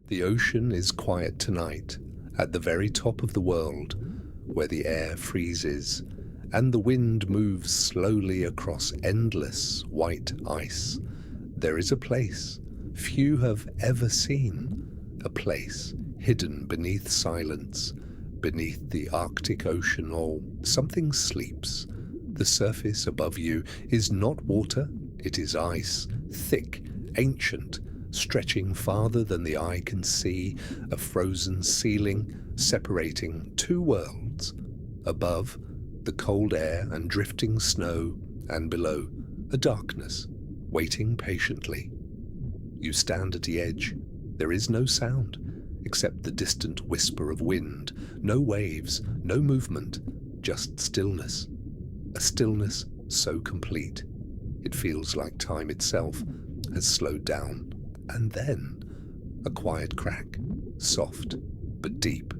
The ocean is quiet tonight, at the very top of the world, where the air freezes and the wind moves slowly across endless white ice. There is a place few have ever seen, a place hidden beneath silence, beneath the Arctic Ocean, or something sleeps. The surface above you is not water, it is ice, thick, ancient, stretching farther than the eye can see, a frozen ceiling separating two worlds. Above, the cold air and drifting snow, and below, a darkness, waiting patiently. You stand at the edge. There is no sound, except the distant whisper of wind, no waves, no movement, just stillness. A stillness so complete, it feels like time itself has slowed down. And then, a quiet crack, soft but deep.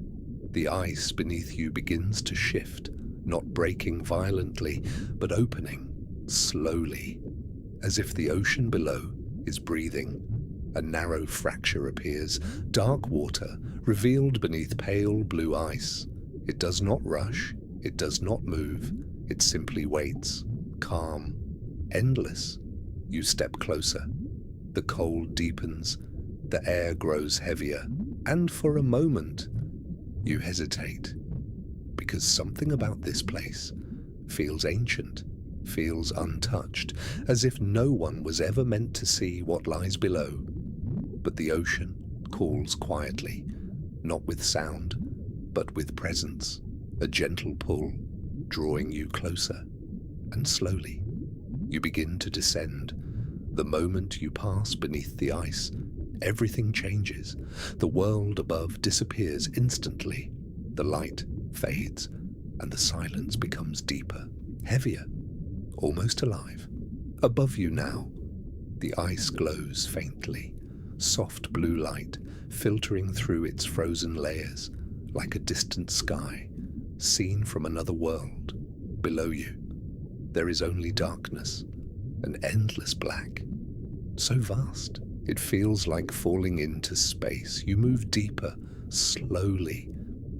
The ice beneath you begins to shift, not breaking violently, but opening slowly, as if the ocean below is breathing. A narrow fracture appears, dark water revealed beneath pale blue ice. It does not rush, it does not move, it simply waits, calm, endless. You step closer. The cold deepens, the air grows heavier, and for a moment, you hesitate, because something about this place feels ancient, feels untouched, as if no one was ever meant to see what lies below. But the ocean calls quietly, not with sound, but with presence, a gentle pull, drawing you closer, and slowly, you begin to descend. The moment you pass beneath the ice, everything changes. The world above disappears instantly. The light fades, and the silence becomes deeper, heavier, almost alive. Above you now, the ice glows faintly, soft blue light filtering through its frozen layers, like a distant sky, seen from another world. Below you, there is only darkness, an endless black. So vast, it feels like falling into space. You move deeper, slowly,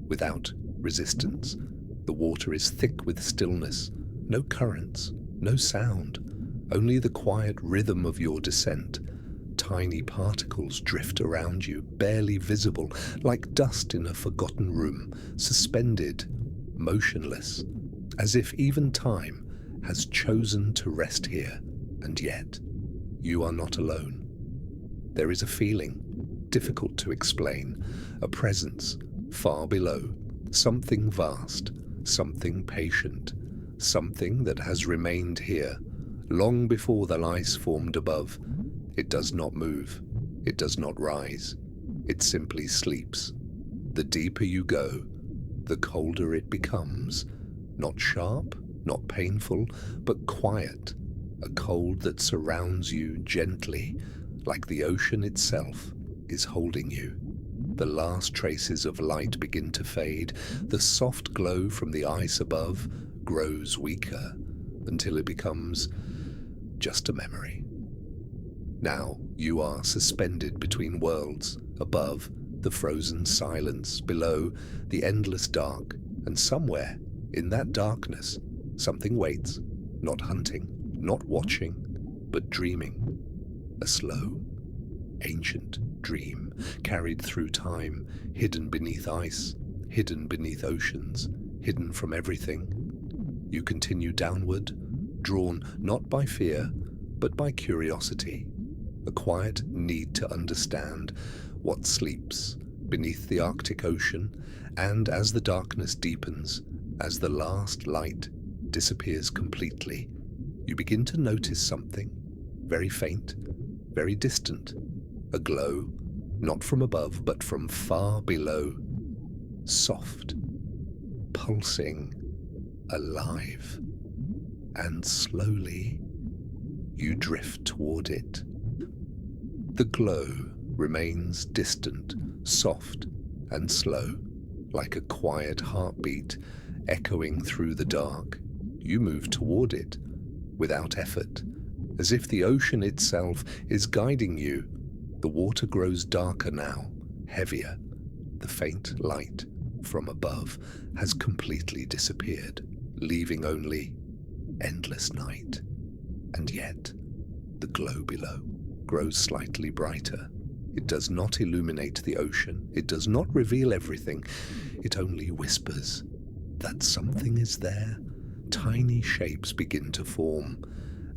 without resistance. The water is thick with stillness, no currents, no sound, only the quiet rhythm of your descent. Tiny particles drift around you, barely visible, like dust in a forgotten room, suspended, motionless, as if even time has chosen to rest here. And yet, you are not alone. There is a feeling, difficult to explain, a presence far below, something vast, something patient, something that has remained here long before the ice formed above. It does not move, it does not rise, it simply sleeps. The deeper you go, the colder it becomes, not sharp, not painful, but quiet. A cold that surrounds you gently, like the ocean itself is holding you. The last traces of light begin to fade. The soft glow from the ice above grows weaker until it becomes just a memory. Now you are suspended between worlds, above the frozen silence, below the endless dark, and somewhere in that darkness, something waits, not hunting, not watching, but dreaming. A slow, ancient dream, carried through time, hidden beneath ice, hidden beneath oceans, hidden from everything. You continue downward, drawn not by fear, but by curiosity, a quiet need to understand what sleeps beneath the Arctic Ocean. And as the darkness deepens, as the last light disappears completely, you begin to notice something, very faint, very distant, a glow, not from above, but from far below, soft, pulsing, alive, and slowly you drift toward it. The glow remains distant, soft, and slow, like a quiet heartbeat echoing through the dark. You move toward it without effort, as if the ocean itself is guiding you. The water grows darker now, heavier. The faint light from above has completely disappeared, leaving only endless night. And yet, the glow below grows slightly brighter. It does not illuminate the ocean. It does not reveal everything. It only whispers that something is there. Tiny shapes begin to form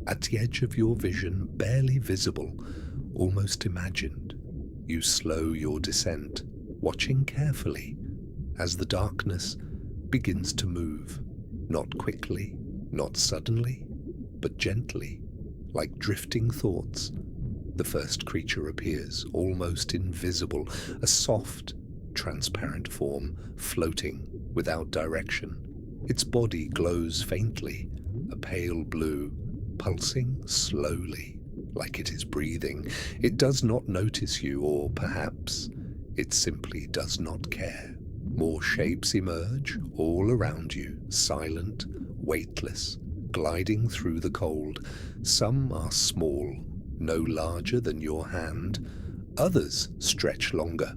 at the edge of your vision, barely visible, almost imagined. You slow your descent, watching carefully as the darkness begins to move, not quickly, not suddenly, but gently, like drifting thoughts. The first creature appears, almost invisible, a soft, transparent form, floating without direction. Its body glows faintly, a pale blue, pulsing slowly, like it is breathing. It does not notice you, or perhaps it simply does not care. More shapes emerge all around you, silent, weightless, gliding through the cold. Some are small, no larger than your hand. Others stretch longer,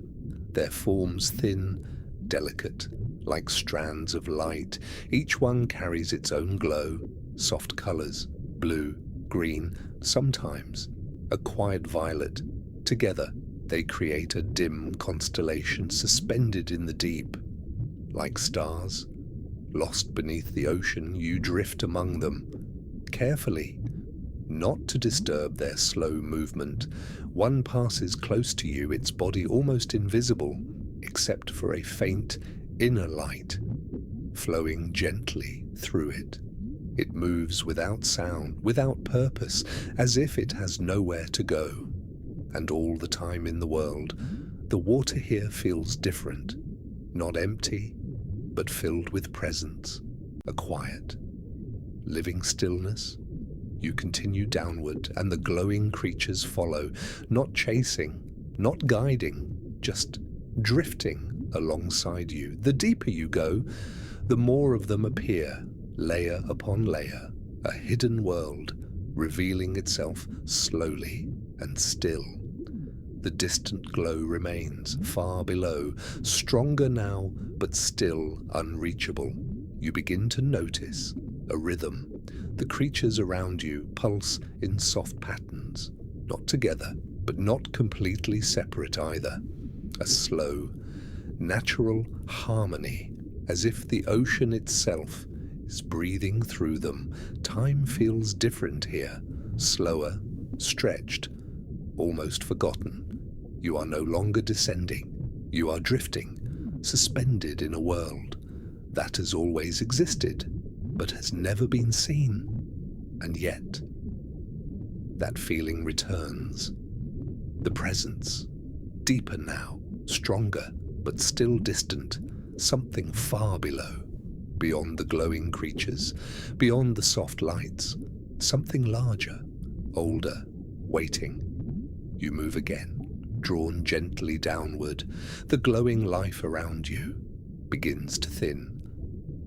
their forms thin, delicate, like strands of light. Each one carries its own glow, soft colors, blue, green, sometimes a quiet violet. Together, they create a dim constellation suspended in the deep. Like stars, lost beneath the ocean, you drift among them, carefully, not to disturb their slow movement. One passes close to you, its body almost invisible, except for a faint inner light flowing gently through it. It moves without sound, without purpose, as if it has nowhere to go. And all the time in the world, the water here feels different, not empty, but filled with presence, a quiet, living stillness. You continue downward, and the glowing creatures follow, not chasing, not guiding, just drifting alongside you. The deeper you go, the more of them appear, layer upon layer, a hidden world revealing itself slowly and still. The distant glow remains far below, stronger now, but still unreachable. You begin to notice a rhythm. The creatures around you pulse in soft patterns, not together, but not completely separate either. A slow, natural harmony, as if the ocean itself is breathing through them. Time feels different here, slower, stretched, almost forgotten. You are no longer descending. You are drifting, suspended in a world that has always existed, but has never been seen. And yet, that feeling returns. The presence, deeper now, stronger, but still distant, something far below, beyond the glowing creatures, beyond the soft lights, something larger, older, waiting. You move again, drawn gently downward. The glowing life around you begins to thin,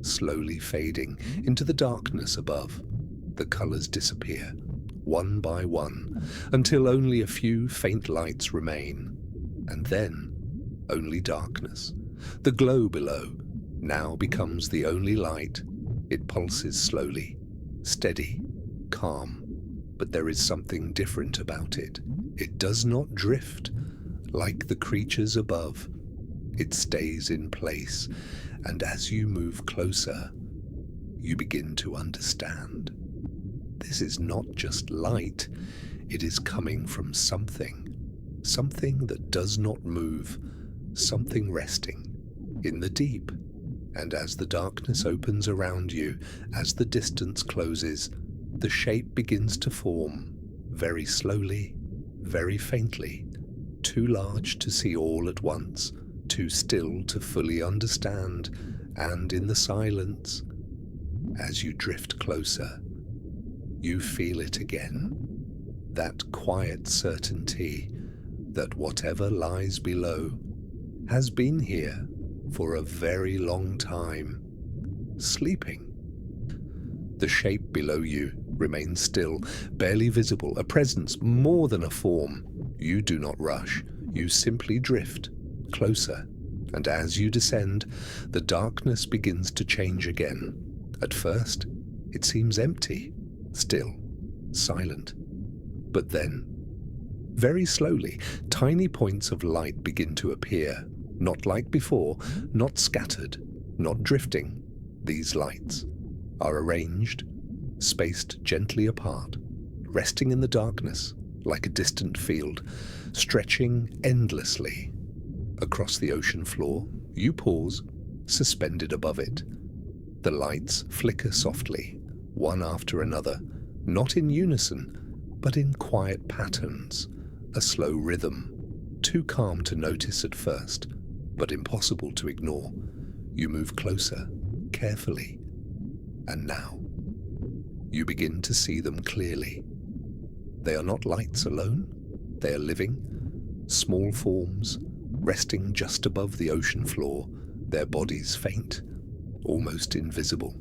slowly fading into the darkness above. The colors disappear, one by one, until only a few faint lights remain, and then only darkness. The glow below now becomes the only light. It pulses slowly, steady, calm, but there is something different about it. It does not drift like the creatures above. It stays in place, and as you move closer, you begin to understand. This is not just light, it is coming from something that does not move, something resting in the deep. And as the darkness opens around you, as the distance closes, the shape begins to form, very slowly, very faintly, too large to see all at once, too still to fully understand, and in the silence, as you drift closer, you feel it again, that quiet certainty that whatever lies below has been here for a very long time, sleeping. The shape below you remains still, barely visible, a presence more than a form. You do not rush, you simply drift, closer, and as you descend, the darkness begins to change again. At first, it seems empty, still, silent. But then, very slowly, tiny points of light begin to appear, not like before, not scattered, not drifting. These lights are arranged, spaced gently apart, resting in the darkness like a distant field, stretching endlessly. Across the ocean floor, you pause, suspended above it. The lights flicker softly, one after another, not in unison, but in quiet patterns, a slow rhythm, too calm to notice at first, but impossible to ignore. You move closer, carefully, and now you begin to see them clearly. They are not lights alone, they are living, small forms, resting just above the ocean floor, their bodies faint, almost invisible.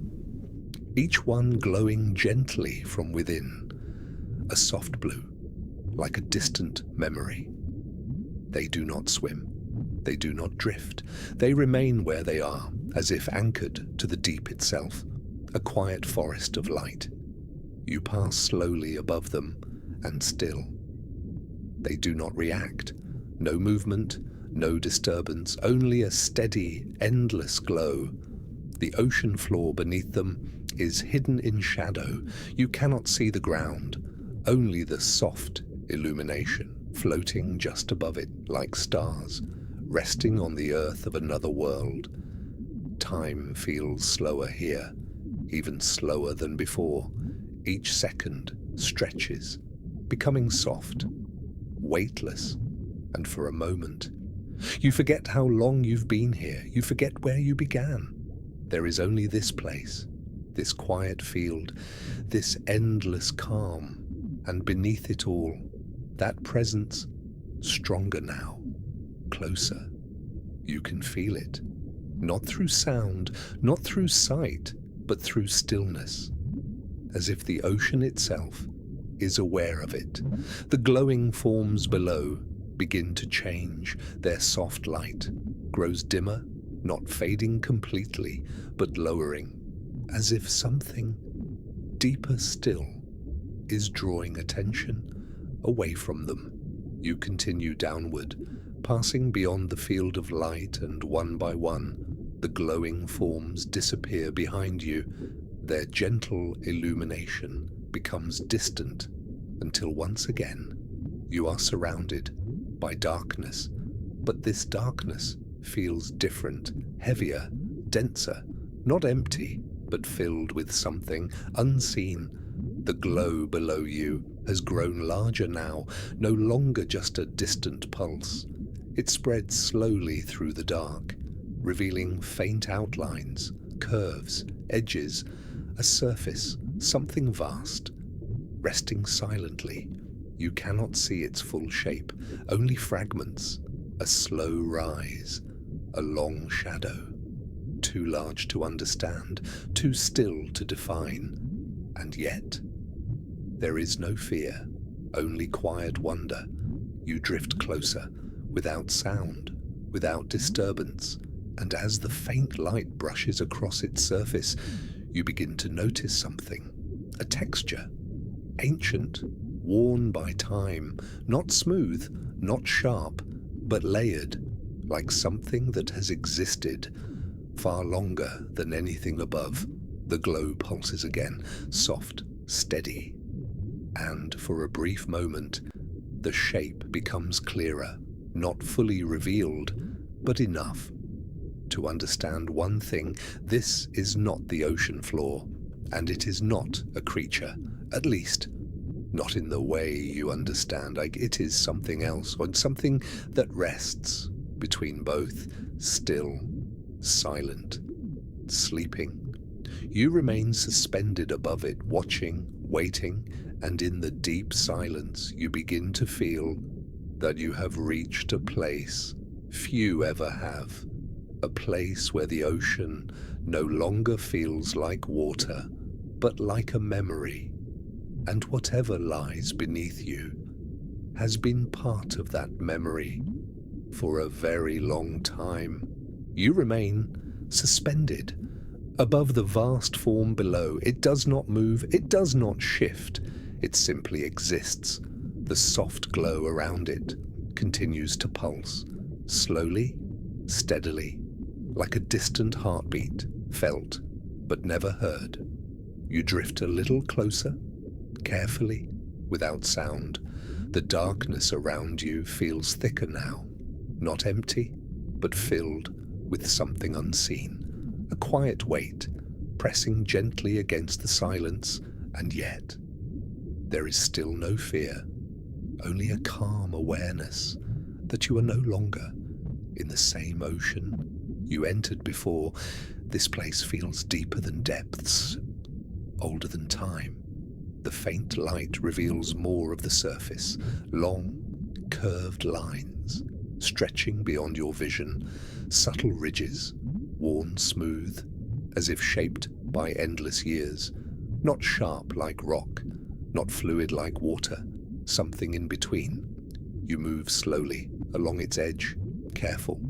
Each one glowing gently from within, a soft blue, like a distant memory. They do not swim, they do not drift, they remain where they are, as if anchored to the deep itself, a quiet forest of light. You pass slowly above them, and still. They do not react, no movement, no disturbance, only a steady, endless glow. The ocean floor beneath them is hidden in shadow. You cannot see the ground, only the soft illumination floating just above it like stars, resting on the earth of another world. Time feels slower here, even slower than before. Each second stretches, becoming soft, weightless, and for a moment, you forget how long you've been here. You forget where you began. There is only this place, this quiet field, this endless calm, and beneath it all, that presence, stronger now, closer. You can feel it, not through sound, not through sight, but through stillness, as if the ocean itself is aware of it. The glowing forms below begin to change. Their soft light grows dimmer, not fading completely, but lowering, as if something deeper still is drawing attention away from them. You continue downward, passing beyond the field of light, and one by one, the glowing forms disappear behind you. Their gentle illumination becomes distant until once again you are surrounded by darkness. But this darkness feels different, heavier, denser, not empty, but filled with something unseen. The glow below you has grown larger now, no longer just a distant pulse. It spreads slowly through the dark, revealing faint outlines, curves, edges, a surface, something vast, resting silently. You cannot see its full shape, only fragments, a slow rise, a long shadow, too large to understand, too still to define. And yet, there is no fear, only quiet wonder. You drift closer, without sound, without disturbance, and as the faint light brushes across its surface, you begin to notice something, a texture, ancient, worn by time, not smooth, not sharp, but layered, like something that has existed far longer than anything above. The glow pulses again, soft, steady, and for a brief moment, the shape becomes clearer, not fully revealed, but enough to understand one thing: this is not the ocean floor, and it is not a creature, at least not in the way you understand. It is something else, or something that rests between both, still, silent, sleeping. You remain suspended above it, watching, waiting, and in the deep silence you begin to feel that you have reached a place few ever have, a place where the ocean no longer feels like water, but like a memory, and whatever lies beneath you has been part of that memory For a very long time, you remain suspended above the vast form below. It does not move, it does not shift, it simply exists. The soft glow around it continues to pulse, slowly, steadily, like a distant heartbeat, felt but never heard. You drift a little closer, carefully, without sound. The darkness around you feels thicker now, not empty, but filled with something unseen. A quiet weight, pressing gently against the silence, and yet there is still no fear, only a calm awareness that you are no longer in the same ocean you entered before. This place feels deeper than depths, older than time. The faint light reveals more of the surface, long, curved lines, stretching beyond your vision, subtle ridges, worn smooth, as if shaped by endless years, not sharp like rock, not fluid like water, something in between. You move slowly along its edge, careful,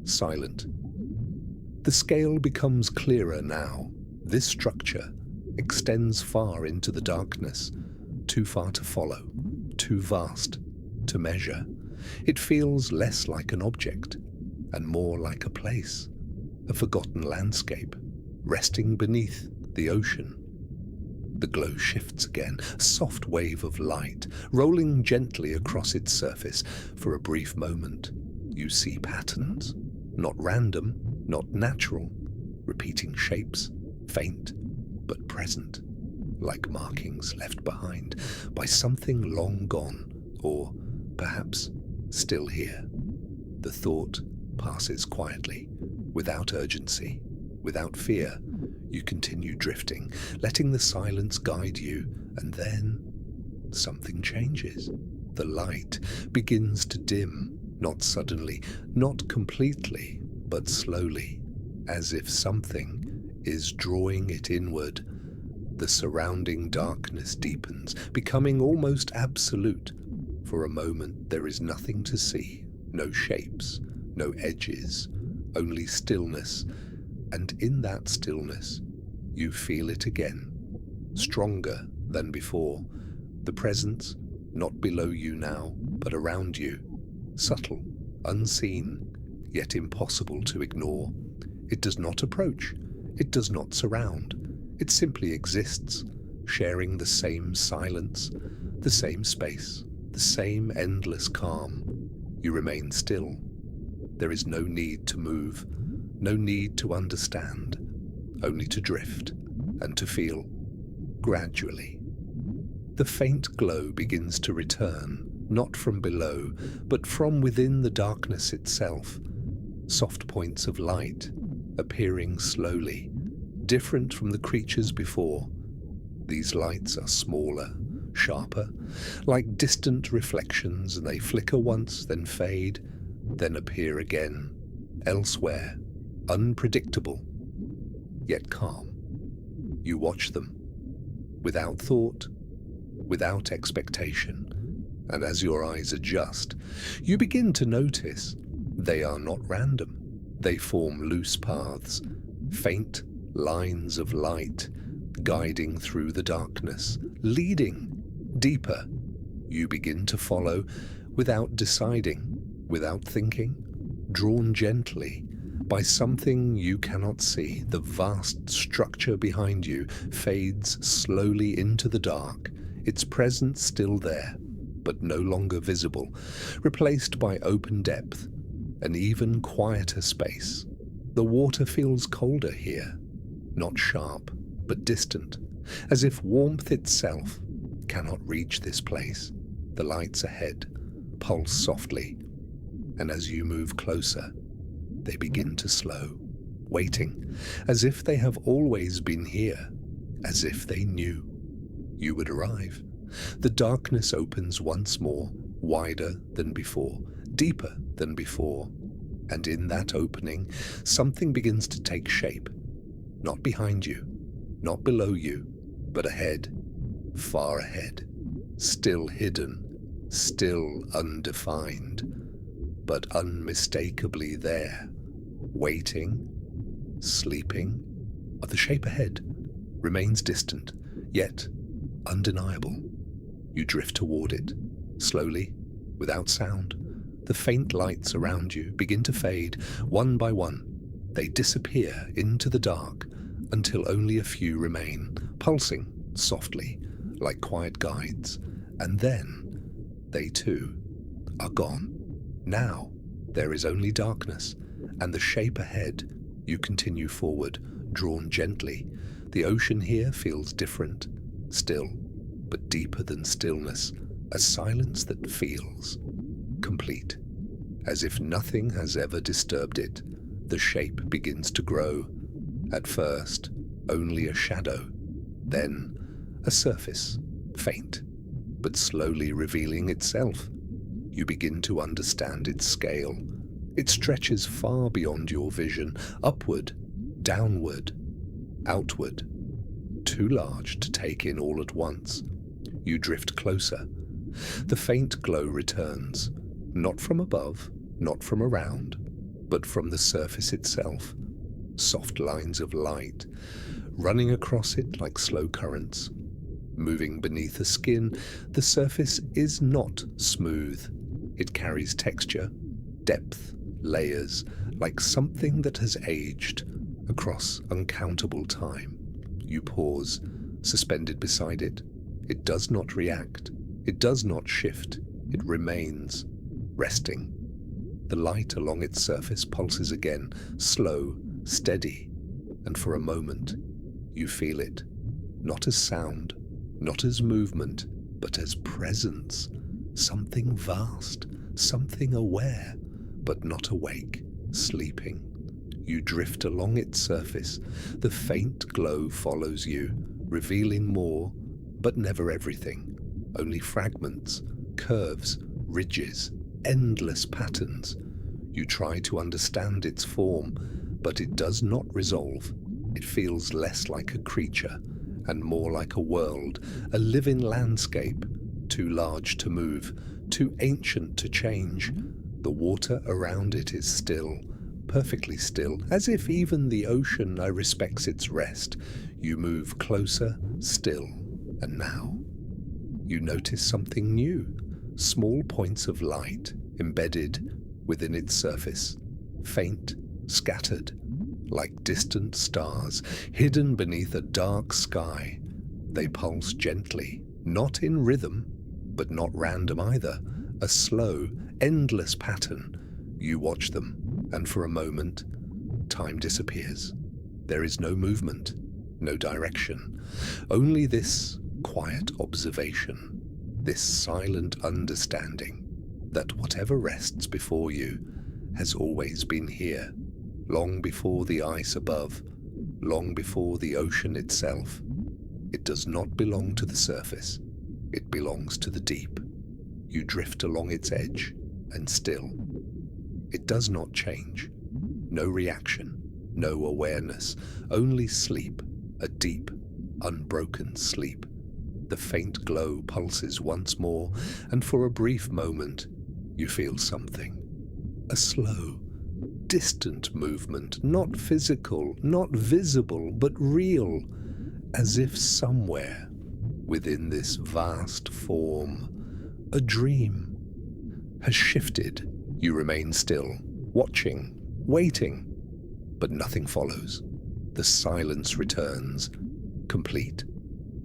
silent. The scale becomes clearer now. This structure extends far into the darkness, too far to follow, too vast to measure. It feels less like an object and more like a place, a forgotten landscape, resting beneath the ocean. The glow shifts again, a soft wave of light, rolling gently across its surface. For a brief moment, you see patterns, not random, not natural, repeating shapes, faint but present, like markings left behind by something long gone, or perhaps still here. The thought passes quietly, without urgency, without fear. You continue drifting, letting the silence guide you, and then something changes. The light begins to dim, not suddenly, not completely, but slowly, as if something is drawing it inward. The surrounding darkness deepens, becoming almost absolute. For a moment, there is nothing to see, no shapes, no edges, only stillness. And in that stillness, you feel it again, stronger than before. The presence, not below you now, but around you, subtle, unseen, yet impossible to ignore. It does not approach, it does not surround, it simply exists, sharing the same silence, the same space, the same endless calm. You remain still. There is no need to move, no need to understand, only to drift and to feel. Gradually, the faint glow begins to return, not from below, but from within the darkness itself. Soft points of light, appearing slowly, different from the creatures before. These lights are smaller, sharper, like distant reflections, and they flicker once, then fade, then appear again, elsewhere, unpredictable, yet calm. You watch them, without thought, without expectation, and as your eyes adjust, you begin to notice they are not random. They form loose paths, faint lines of light, guiding through the darkness, leading deeper. You begin to follow without deciding, without thinking, drawn gently by something you cannot see. The vast structure behind you fades slowly into the dark, its presence still there, but no longer visible, replaced by open depth, an even quieter space. The water feels colder here, not sharp, but distant, as if warmth itself cannot reach this place. The lights ahead pulse softly, and as you move closer, they begin to slow, waiting, as if they have always been here, as if they knew you would arrive. The darkness opens once more, wider than before, deeper than before, and in that opening, something begins to take shape, not behind you, not below you, but ahead, far ahead, still hidden, still undefined. but unmistakably there, waiting, sleeping. The shape ahead remains distant, yet undeniable. You drift toward it, slowly, without sound. The faint lights around you begin to fade, one by one. They disappear into the dark until only a few remain, pulsing softly, like quiet guides. And then, they too are gone. Now, there is only darkness, and the shape ahead. You continue forward, drawn gently. The ocean here feels different, still, but deeper than stillness, a silence that feels complete. As if nothing has ever disturbed it, the shape begins to grow. At first, only a shadow, then a surface, faint, but slowly revealing itself. You begin to understand its scale. It stretches far beyond your vision, upward, downward, outward, too large to take in all at once. You drift closer. The faint glow returns, not from above, not from around, but from the surface itself. Soft lines of light, running across it like slow currents. Moving beneath the skin, the surface is not smooth. It carries texture, depth, layers, like something that has aged across uncountable time. You pause, suspended beside it. It does not react. It does not shift. It remains, resting. The light along its surface pulses again, slow, steady, and for a moment, you feel it, not as sound, not as movement, but as presence. Something vast, something aware, but not awake, sleeping. You drift along its surface. The faint glow follows you, revealing more, but never everything. Only fragments, curves, ridges, endless patterns. You try to understand its form, but it does not resolve. It feels less like a creature and more like a world, a living landscape, too large to move, too ancient to change. The water around it is still, perfectly still, as if even the ocean respects its rest. You move closer, still, and now you notice something new, small points of light embedded within its surface, faint, scattered, like distant stars, hidden beneath a dark sky. They pulse gently, not in rhythm, but not random either, a slow, endless pattern. You watch them, and for a moment, time disappears. There is no movement, no direction, only this quiet observation, this silent understanding that whatever rests before you has always been here, long before the ice above, long before the ocean itself. It does not belong to the surface, it belongs to the deep. You drift along its edge, and still. It does not change. No reaction, no awareness, only sleep, a deep, unbroken sleep. The faint glow pulses once more, and for a brief moment, you feel something. A slow, distant movement, not physical, not visible, but real, as if somewhere within this vast form, a dream has shifted. You remain still, watching, waiting, but nothing follows. The silence returns, complete.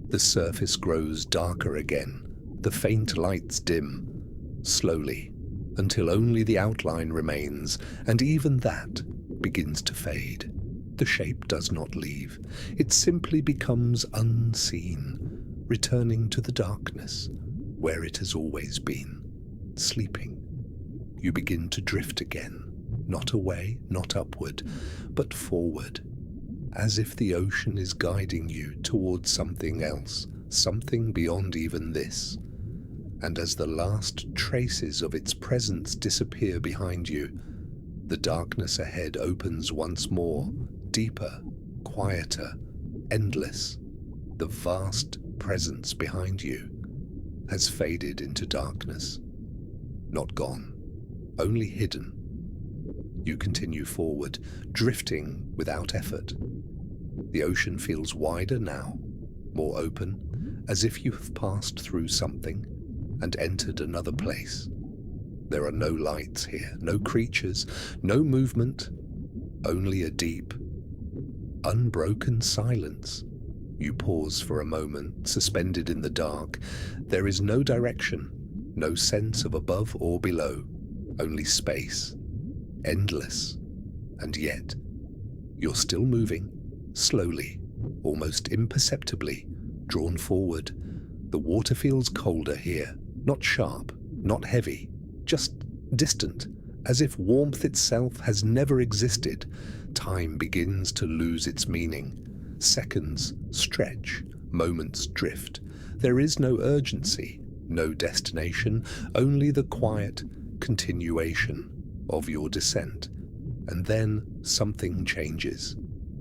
The surface grows darker again. The faint lights dim, slowly, until only the outline remains, and even that begins to fade. The shape does not leave. It simply becomes unseen, returning to the darkness, where it has always been, sleeping. You begin to drift again, not away, not upward, but forward, as if the ocean is guiding you towards something else, something beyond even this. And as the last traces of its presence disappear behind you, the darkness ahead opens once more, deeper, quieter, endless. The vast presence behind you has faded into darkness, not gone, only hidden. You continue forward, drifting without effort. The ocean feels wider now, more open, as if you have passed through something and entered another place. There are no lights here, no creatures, no movement, only a deep, unbroken silence. You pause for a moment, suspended in the dark. There is no direction, no sense of above or below, only space, endless. And yet, you're still moving, slowly, almost imperceptibly, drawn forward. The water feels colder here, not sharp, not heavy, just distant, as if warmth itself has never existed. Time begins to lose its meaning. Seconds stretch, moments drift. There is no urgency, no destination, only the quiet continuation of your descent. And then something changes.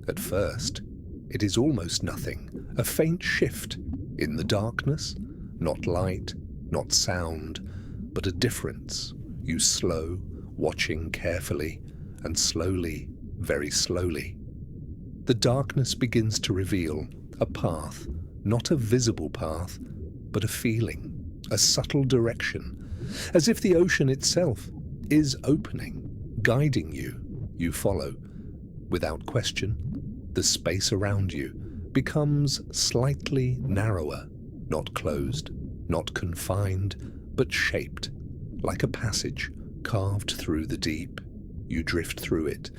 At first, it is almost nothing, a faint shift in the darkness, not light, not sound, but a difference. You slow, watching carefully, and slowly, very slowly. The darkness begins to reveal a path, not a visible path, but a feeling, a subtle direction, as if the ocean itself is opening, guiding you. You follow, without question. The space around you becomes slightly narrower, not closed, not confined, but shaped, like a passage carved through the deep. You drift through it.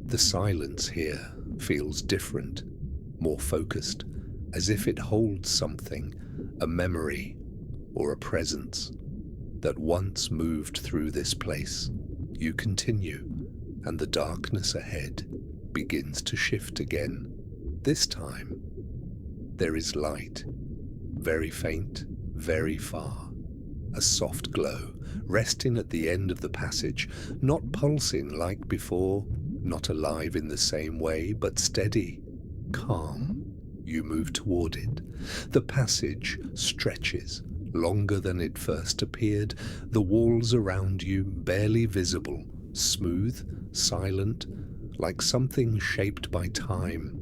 The silence here feels different, more focused, as if it holds something, a memory or a presence that once moved through this place. You continue, and the darkness ahead begins to shift again. This time, there is light, very faint, very far. A soft glow, resting at the end of the passage, not pulsing like before, not alive in the same way, but steady, calm. You move toward it. The passage stretches, longer than it first appeared, the walls around you barely visible, smooth, silent, like something shaped by time,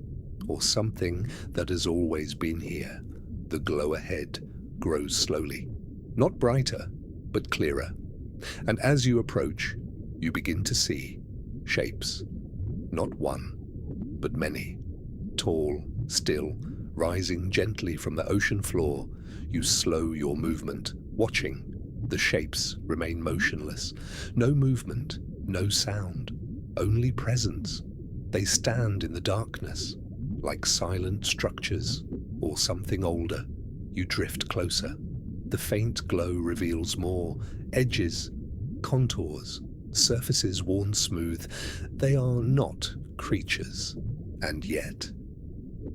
or something that has always been here. The glow ahead grows slowly, not brighter, but clearer. And as you approach, you begin to see shapes, not one, but many, tall, still, rising gently from the ocean floor. You slow your movement, watching. The shapes remain motionless. No movement, no sound, only presence. They stand in the darkness, like silent structures or something older. You drift closer. The faint glow reveals more, edges, contours, surfaces worn smooth. They are not creatures, and yet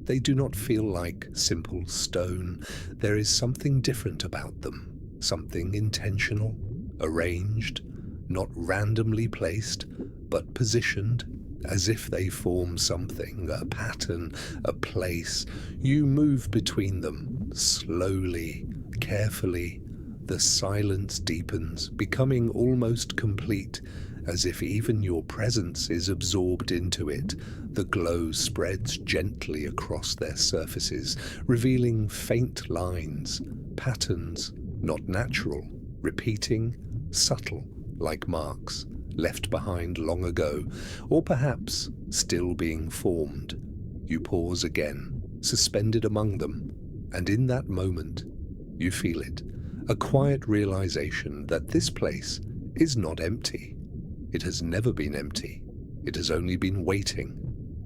they do not feel like simple stone. There is something different about them, something intentional, arranged, not randomly placed, but positioned, as if they form something, a pattern, a place. You move between them, slowly, carefully. The silence deepens, becoming almost complete, as if even your presence is absorbed into it. The glow spreads gently across their surfaces, revealing faint lines, patterns, not natural, repeating, subtle, like marks left behind long ago, or perhaps still being formed. You pause again, suspended among them, and in that moment, you feel it, a quiet realization that this place is not empty. It has never been empty. It has only been waiting,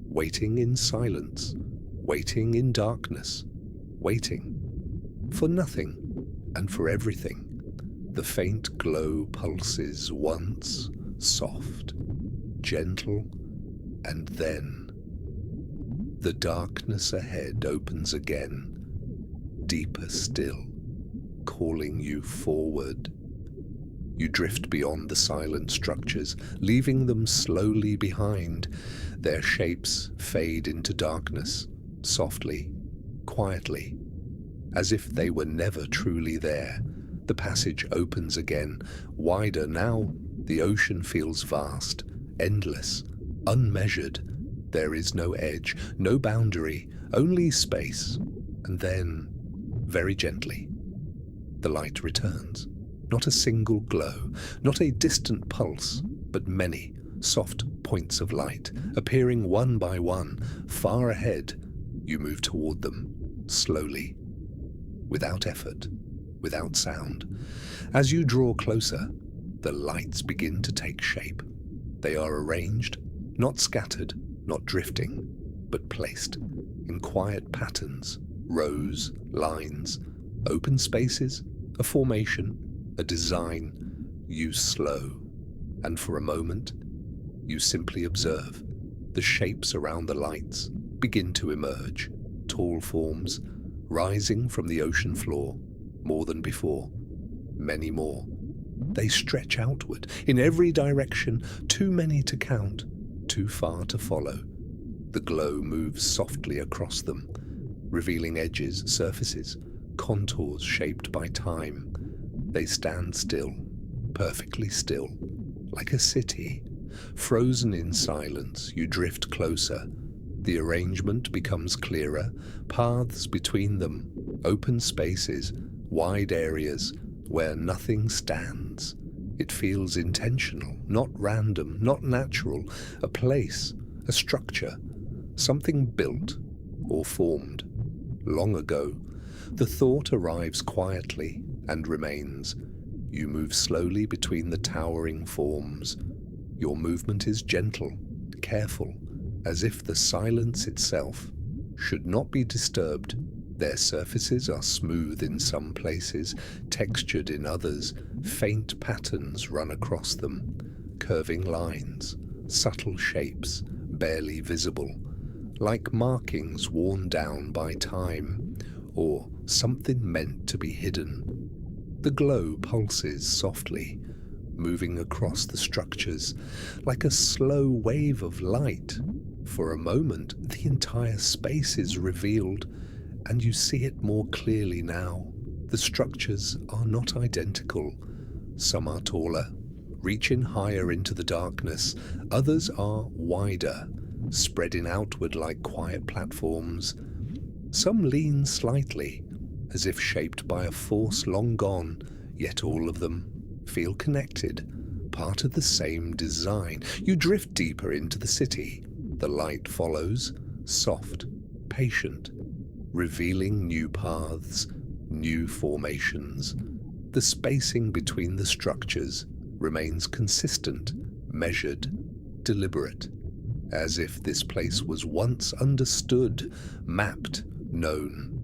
waiting in silence, waiting in darkness, waiting for nothing and for everything. The faint glow pulses once, soft, gentle, and then the darkness ahead opens again, deeper still, calling you forward. You drift beyond the silent structures, leaving them slowly behind. Their shapes fade into darkness, softly, quietly, as if they were never truly there. The passage opens again, wider now. The ocean feels vast, endless, unmeasured. There is no edge, no boundary, only space. And then, very gently, the light returns. Not a single glow, not a distant pulse, but many soft points of light, appearing one by one, far ahead. You move toward them, slowly, without effort, without sound. As you draw closer, the lights begin to take shape. They are arranged, not scattered, not drifting, but placed in quiet patterns, rows, lines, open spaces, a formation, a design. You slow, and for a moment, you simply observe. The shapes around the lights begin to emerge, tall forms, rising from the ocean floor, more than before, many more. They stretch outward, in every direction, too many to count, too far to follow. The glow moves softly across them, revealing edges, surfaces, contours shaped by time. They stand still, perfectly still, like a city. Frozen in silence, you drift closer. The arrangement becomes clearer, paths between them, open spaces, wide areas where nothing stands. It feels intentional, not random, not natural, a place, a structure, something built or formed long ago. The thought arrives quietly and remains. You move slowly between the towering forms. Your movement is gentle, careful, as if the silence itself should not be disturbed. Their surfaces are smooth in some places, textured in others. Faint patterns run across them, curving lines, subtle shapes, barely visible, like markings worn down by time, or something meant to be hidden. The glow pulses softly, moving across the structures like a slow wave of light. For a moment, the entire space is revealed, and you see it more clearly now. The structures are not identical. Some are taller, reaching higher into the darkness. Others are wider, spreading outward like quiet platforms. Some lean slightly, as if shaped by a force long gone, yet all of them feel connected, part of the same design. You drift deeper into the city. The light follows, soft, patient, revealing new paths, new formations. The spacing between the structures remains consistent, measured, deliberate, as if this place was once understood, mapped, known.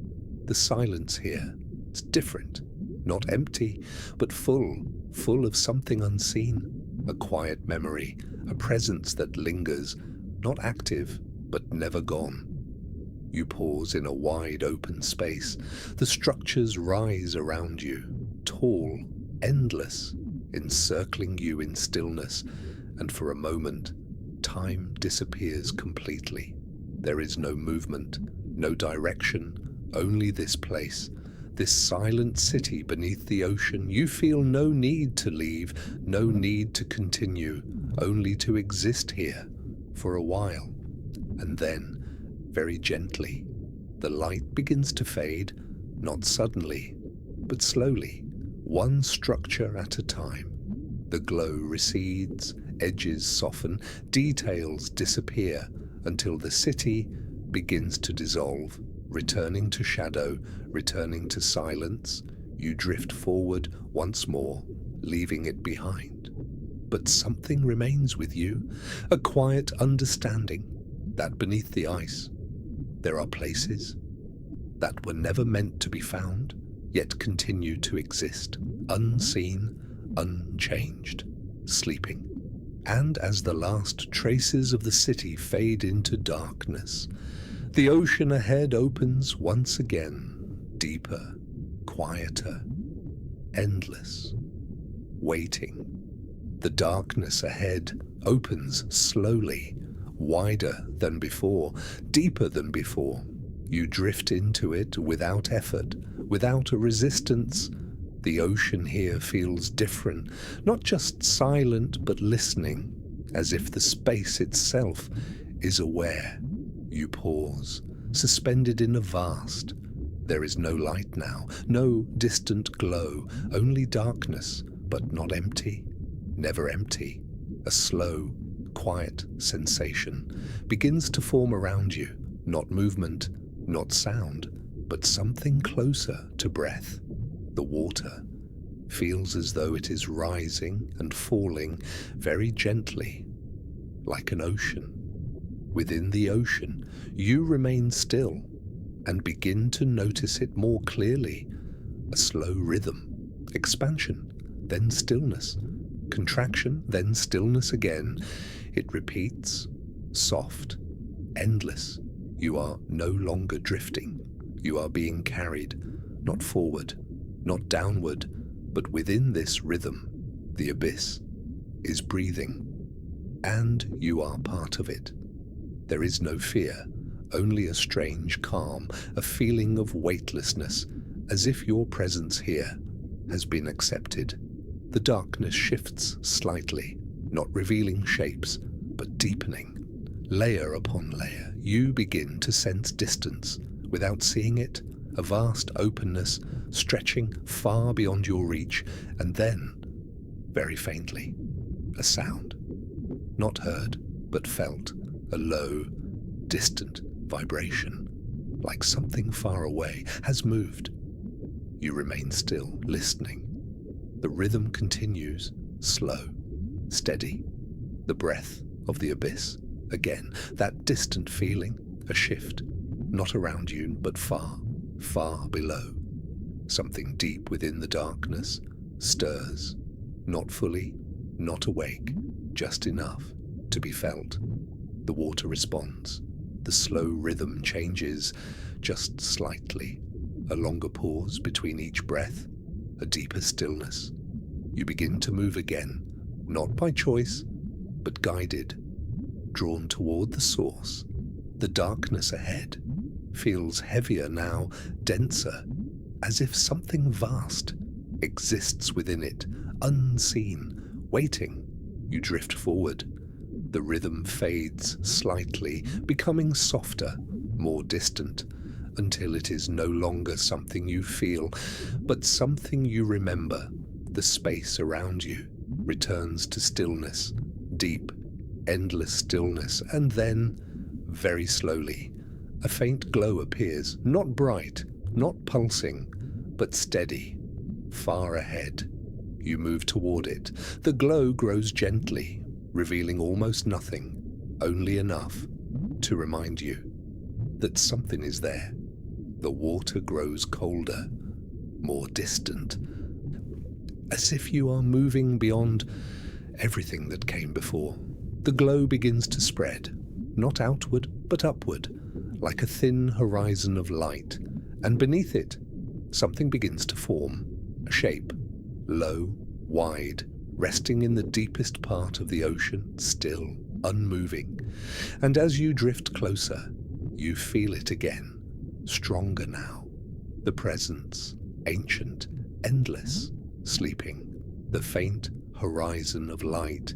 The silence here is different, not empty, but full of something unseen, a quiet memory, a presence that lingers, not active, but never gone. You pause in a wide open space. The structures rise around you, tall, endless, encircling you in stillness, and for a moment, time disappears completely. There is no movement, no direction, only this place, this silent city beneath the ocean. You feel no need to leave, no need to continue, only to exist here for a while. And then, very gently, the light begins to fade, not suddenly, but slowly, one structure at a time. The glow recedes, edges soften, details disappear, until the city begins to dissolve, returning to shadow, returning to silence. You drift forward once more, leaving it behind. But something remains with you, a quiet understanding that beneath the ice, there are places that were never meant to be found, yet continue to exist, unseen, unchanged, sleeping. And as the last traces of the city fade into darkness, the ocean ahead opens once again, deeper, quieter, endless, waiting. The darkness ahead opens slowly, wider than before, deeper than before. You drift into it without effort, without a resistance, The ocean here feels different, not just silent but listening, as if the space itself is aware. You pause, suspended in a vast. There is no light now, no distant glow, only darkness, but not empty, never empty. A slow, quiet sensation begins to form around you, not movement, not sound, but something closer to breath. The water feels as though it is rising and falling very gently, like an ocean. Within the ocean, you remain still and begin to notice it more clearly. A slow rhythm, expansion, then stillness, contraction, then stillness again. It repeats, soft, endless. You are no longer drifting. You are being carried, not forward, not downward, but within this rhythm. The abyss is breathing, and you are part of it. There is no fear, only a strange calm, a feeling of weightlessness, as if your presence here has been accepted. The darkness shifts slightly, not revealing shapes, but deepening. Layer upon layer, you begin to sense distance. Without seeing it, a vast openness stretching far beyond your reach, and then, very faintly, a sound. Not heard, but felt, a low, distant vibration, like something far away has moved. You remain still, listening. The rhythm continues, slow, steady. The breath of the abyss. Again, that distant feeling, a shift, not around you, but far, far below. Something deep within the darkness stirs, not fully, not awake, just enough to be felt. The water responds. The slow rhythm changes just slightly. A longer pause between each breath, a deeper stillness. You begin to move again, not by choice, but guided, drawn toward the source. The darkness ahead feels heavier now, denser, as if something vast exists within it, unseen, waiting. You drift forward. The rhythm fades slightly, becoming softer, more distant, until it is no longer something you feel, but something you remember. The space around you returns to stillness, deep, endless stillness, and then, very slowly, a faint glow appears, not bright, not pulsing, but steady, far ahead. You move toward it. The glow grows gently, revealing almost nothing, only enough to remind you that something is there. The water grows colder, more distant, as if you are moving beyond everything that came before. The glow begins to spread, not outward, but upward, like a thin horizon of light, and beneath it, something begins to form, a shape, low, wide, resting in the deepest part of the ocean, still, unmoving. And as you drift closer, you feel it again, stronger now. The presence, ancient, endless, sleeping. The faint horizon of light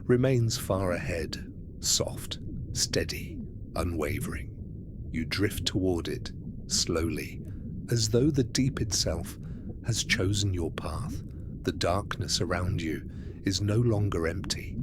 remains far ahead, soft, steady, unwavering. You drift toward it, slowly, as though the deep itself has chosen your path. The darkness around you is no longer empty.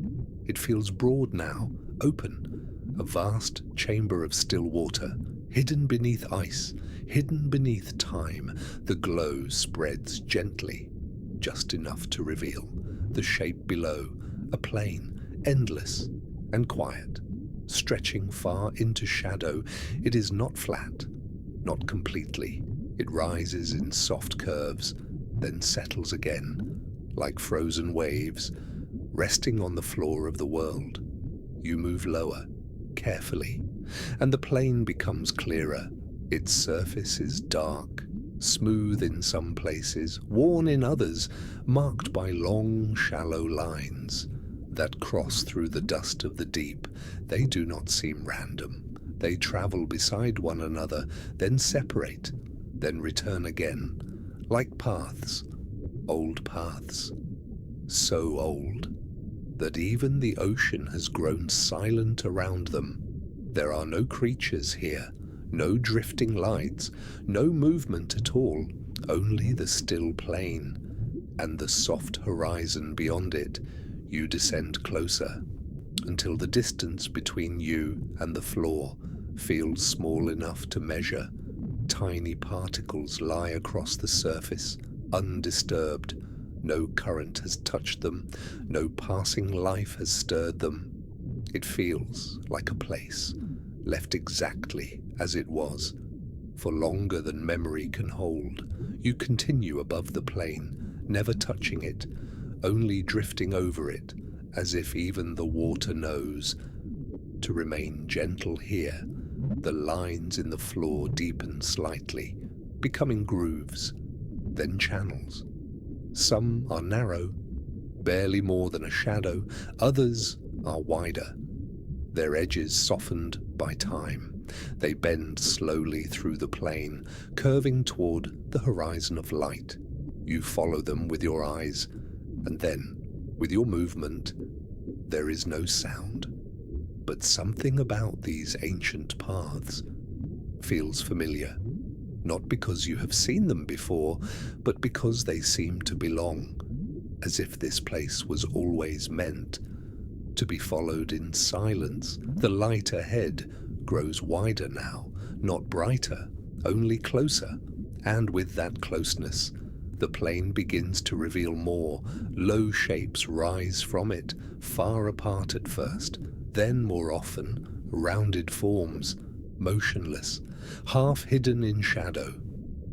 It feels broad now, open, a vast chamber of still water, hidden beneath ice, hidden beneath time. The glow spreads gently, just enough to reveal the shape below, a plain, endless and quiet, stretching far into shadow. It is not flat, not completely. It rises in soft curves, then settles again, like frozen waves, resting on the floor of the world. You move lower, carefully, and the plain becomes clearer. Its surface is dark, smooth in some places, worn in others, marked by long, shallow lines that cross through the dust of the deep. They do not seem random. They travel beside one another, then separate, then return again, like paths, Old paths, so old that even the ocean has grown silent around them. There are no creatures here, no drifting lights, no movement at all, only the still plain and the soft horizon beyond it. You descend closer until the distance between you and the floor feels small enough to measure. Tiny particles lie across the surface, undisturbed. No current has touched them, no passing life has stirred them. It feels like a place, left exactly as it was. For longer than memory can hold, you continue above the plane, never touching it, only drifting over it, as if even the water knows. To remain gentle here, the lines in the floor deepen slightly, becoming grooves, then channels. Some are narrow, barely more than a shadow, others are wider, their edges softened by time. They bend slowly through the plane, curving toward the horizon of light. You follow them with your eyes, and then, with your movement, there is no sound. But something about these ancient paths feels familiar, not because you have seen them before, but because they seem to belong, as if this place was always meant to be followed in silence. The light ahead grows wider now, not brighter, only closer, and with that closeness, the plane begins to reveal more. Low shapes rise from it, far apart at first, then more often, rounded forms, motionless, half hidden in shadow.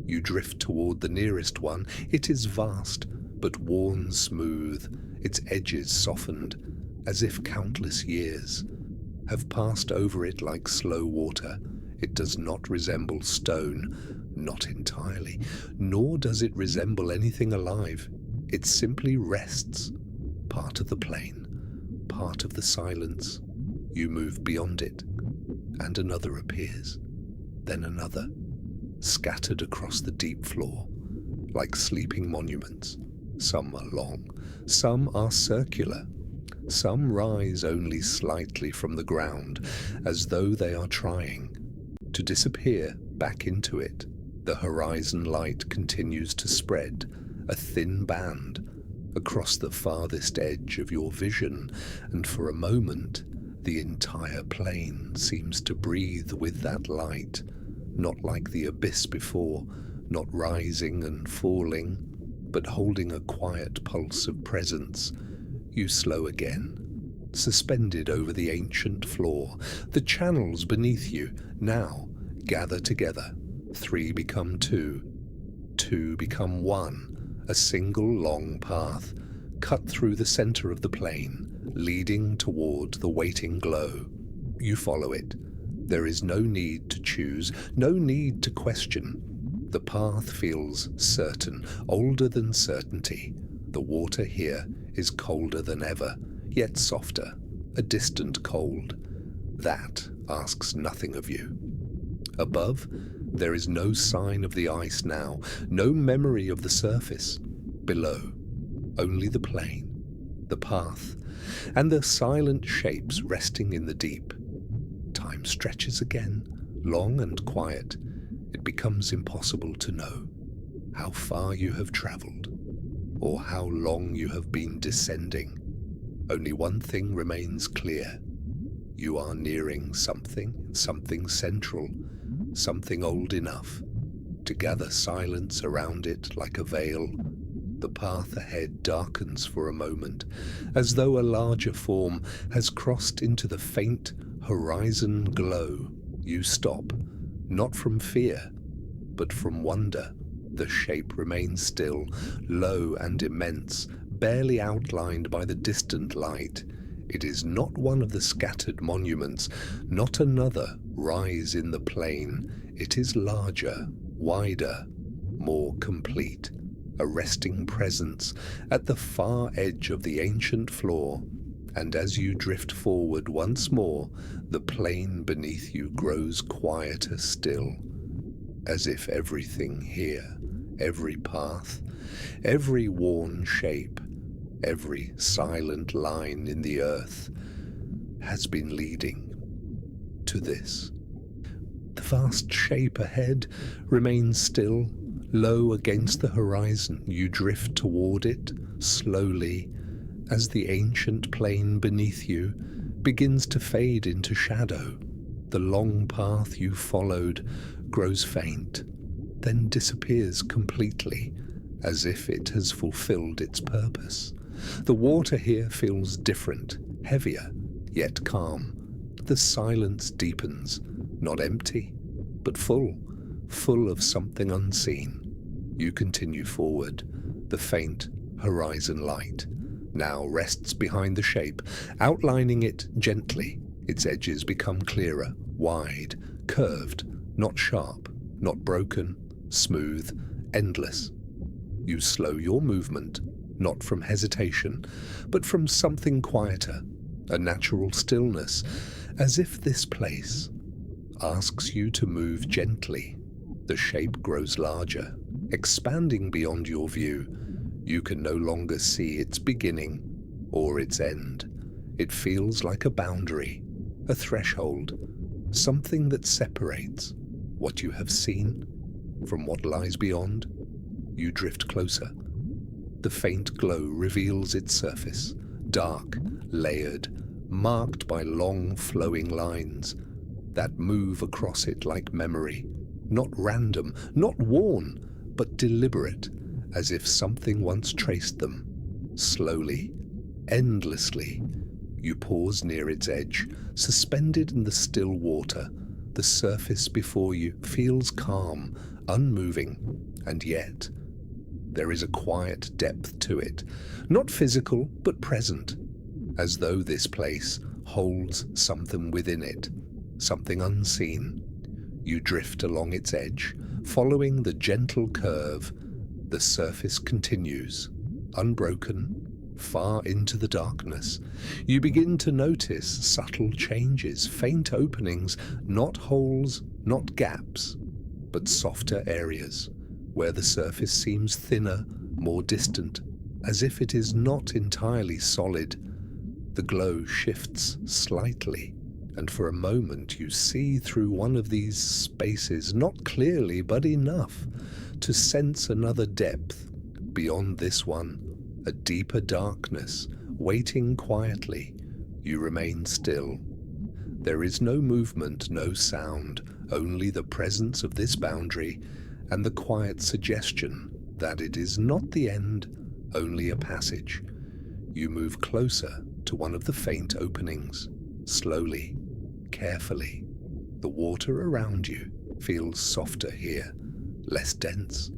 You drift toward the nearest one. It is vast, but worn smooth, its edges softened, as if countless years have passed over it like slow water. It does not resemble stone, not entirely, nor does it resemble anything alive. It simply rests, part of the plane, part of the silence. You move beyond it, and another appears, then another, scattered across the deep floor, like sleeping monuments. Some are long, some are circular, some rise only slightly from the ground, as though they are trying to disappear back into it. The horizon light continues to spread, a thin band, across the farthest edge of your vision, and for a moment, the entire plane seems to breathe with that light, not like the abyss before, not rising and falling, but holding a quiet pulse of presence. You slow again, suspended over the ancient floor. The channels beneath you now gather together. 3 become 2, 2 become 1, a single long path, cut through the center of the plane, leading toward the waiting glow. You follow it. There is no need to choose, no need to question. The path feels certain, older than certainty. The water here is colder than ever, yet softer, a distant cold. That asks nothing of you. Above, there is no sign of the ice now, no memory of the surface. Below, only the plane, the path, and the silent shapes resting in the deep. Time stretches again, long and quiet. It becomes impossible to know how far you have traveled, or how long you have been descending. Only one thing remains clear. You are nearing something central, something old enough to gather silence around it like a veil. The path ahead darkens for a moment, as though a larger form has crossed into the faint horizon glow. You stop, not from fear, but from wonder. The shape remains still, low and immense, barely outlined by the distant light. It is not one of the scattered monuments, not another rise in the plain. It is larger, wider, more complete, a resting presence at the far edge of the ancient floor. And as you drift forward once more, the plain beneath you grows quieter still, as if everything here every path, every worn shape, every silent line in the earth has been leading to this. The vast shape ahead remains still, low against the horizon. You drift toward it, slowly, as the ancient plain beneath you begins to fade into shadow. The long path you followed grows faint, then disappears completely, as if it has fulfilled its purpose. The water here feels different, heavier, yet calm. The silence deepens, not empty, but full of something unseen. You continue forward. The faint horizon light now rests behind the shape, outlining it gently. Its edges become clearer, wide, curved, not sharp, not broken, smooth, endless. You slow your movement, not from hesitation, but from something quieter, a natural stillness, as if this place asks you to move gently. The shape grows larger, expanding beyond your view. You can no longer see its beginning or its end. It feels like a boundary, a threshold, something that separates what you have seen from what lies beyond. You drift closer. The faint glow reveals its surface, dark, layered, marked by long flowing lines that move across it like memory, not random, not worn, but deliberate, as if something once traced them. Slowly, endlessly, you pause near its edge, suspended in the still water. The surface before you feels calm, unmoving, and yet there is a quiet depth to it, not physical but present, as though this place holds something within it, something unseen. You drift along its edge, following the gentle curve. The surface continues, unbroken, far into the darkness. You begin to notice subtle changes, faint openings, not holes, not gaps, but softer areas, where the surface seems thinner, more distant, as if it is not entirely solid. The glow shifts slightly, and for a moment you see through one of these spaces, not clearly but enough to sense another depth beyond this one, a deeper darkness waiting quietly. You remain still. There is no movement, no sound, only the presence of this boundary and the quiet suggestion that it is not the end, only a passage. You move closer to one of the faint openings, slowly, carefully. The water around you feels softer here, less dense,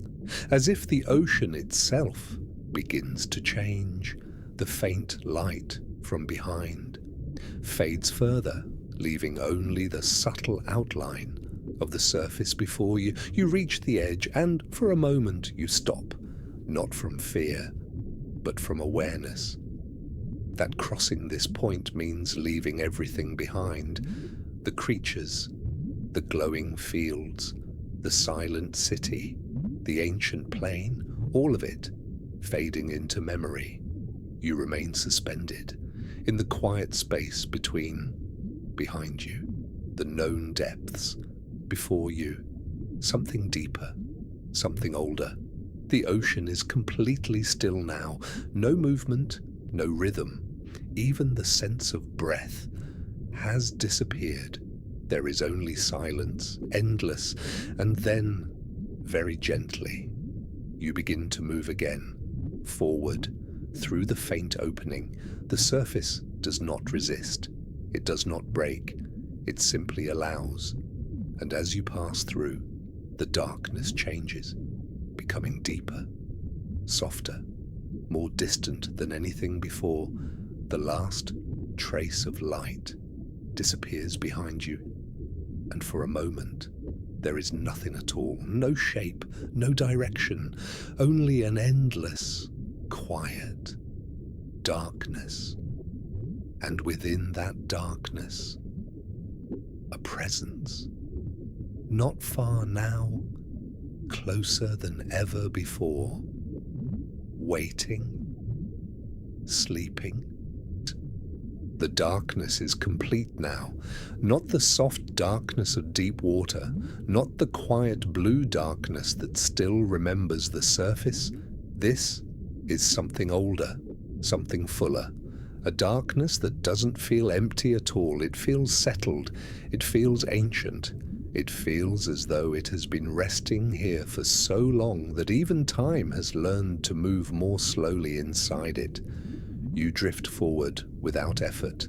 as if the ocean itself begins to change. The faint light from behind fades further, leaving only the subtle outline of the surface before you. You reach the edge, and for a moment you stop, not from fear, but from awareness. That crossing this point means leaving everything behind. The creatures, the glowing fields, the silent city, the ancient plain, all of it fading into memory. You remain suspended in the quiet space behind you, the known depths before you, something deeper, something older. The ocean is completely still now, no movement, no rhythm. Even the sense of breath has disappeared. There is only silence, endless, and then, very gently, you begin to move again, forward, through the faint opening. The surface does not resist. It does not break. It simply allows. And as you pass through, the darkness changes, becoming deeper, softer, more distant than anything before. The last trace of light disappears behind you, and for a moment, there is nothing at all, no shape, no direction, only an endless, quiet darkness. And within that darkness, a presence, not far now, closer than ever before, waiting, sleeping. The darkness is complete now, not the soft darkness of deep water, not the quiet blue darkness that still remembers the surface. This is something older, something fuller, a darkness that doesn't feel empty at all. It feels settled, it feels ancient, it feels as though it has been resting here for so long that even time has learned to move more slowly inside it. You drift forward without effort.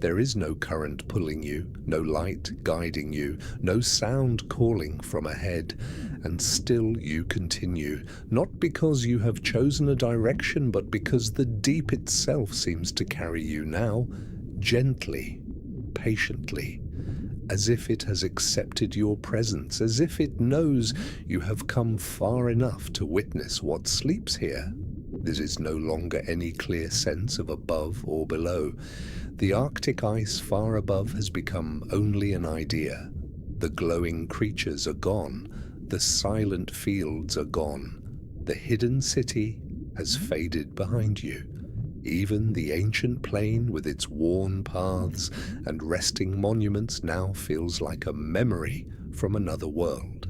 There is no current pulling you, no light guiding you, no sound calling from ahead, and still you continue, not because you have chosen a direction, but because the deep itself seems to carry you now, gently, patiently, as if it has accepted your presence, as if it knows you have come far enough to witness what sleeps here. There is no longer any clear sense of above or below. The Arctic ice far above has become only an idea. The glowing creatures are gone. The silent fields are gone. The hidden city has faded behind you. Even the ancient plain with its worn paths and resting monuments now feels like a memory from another world.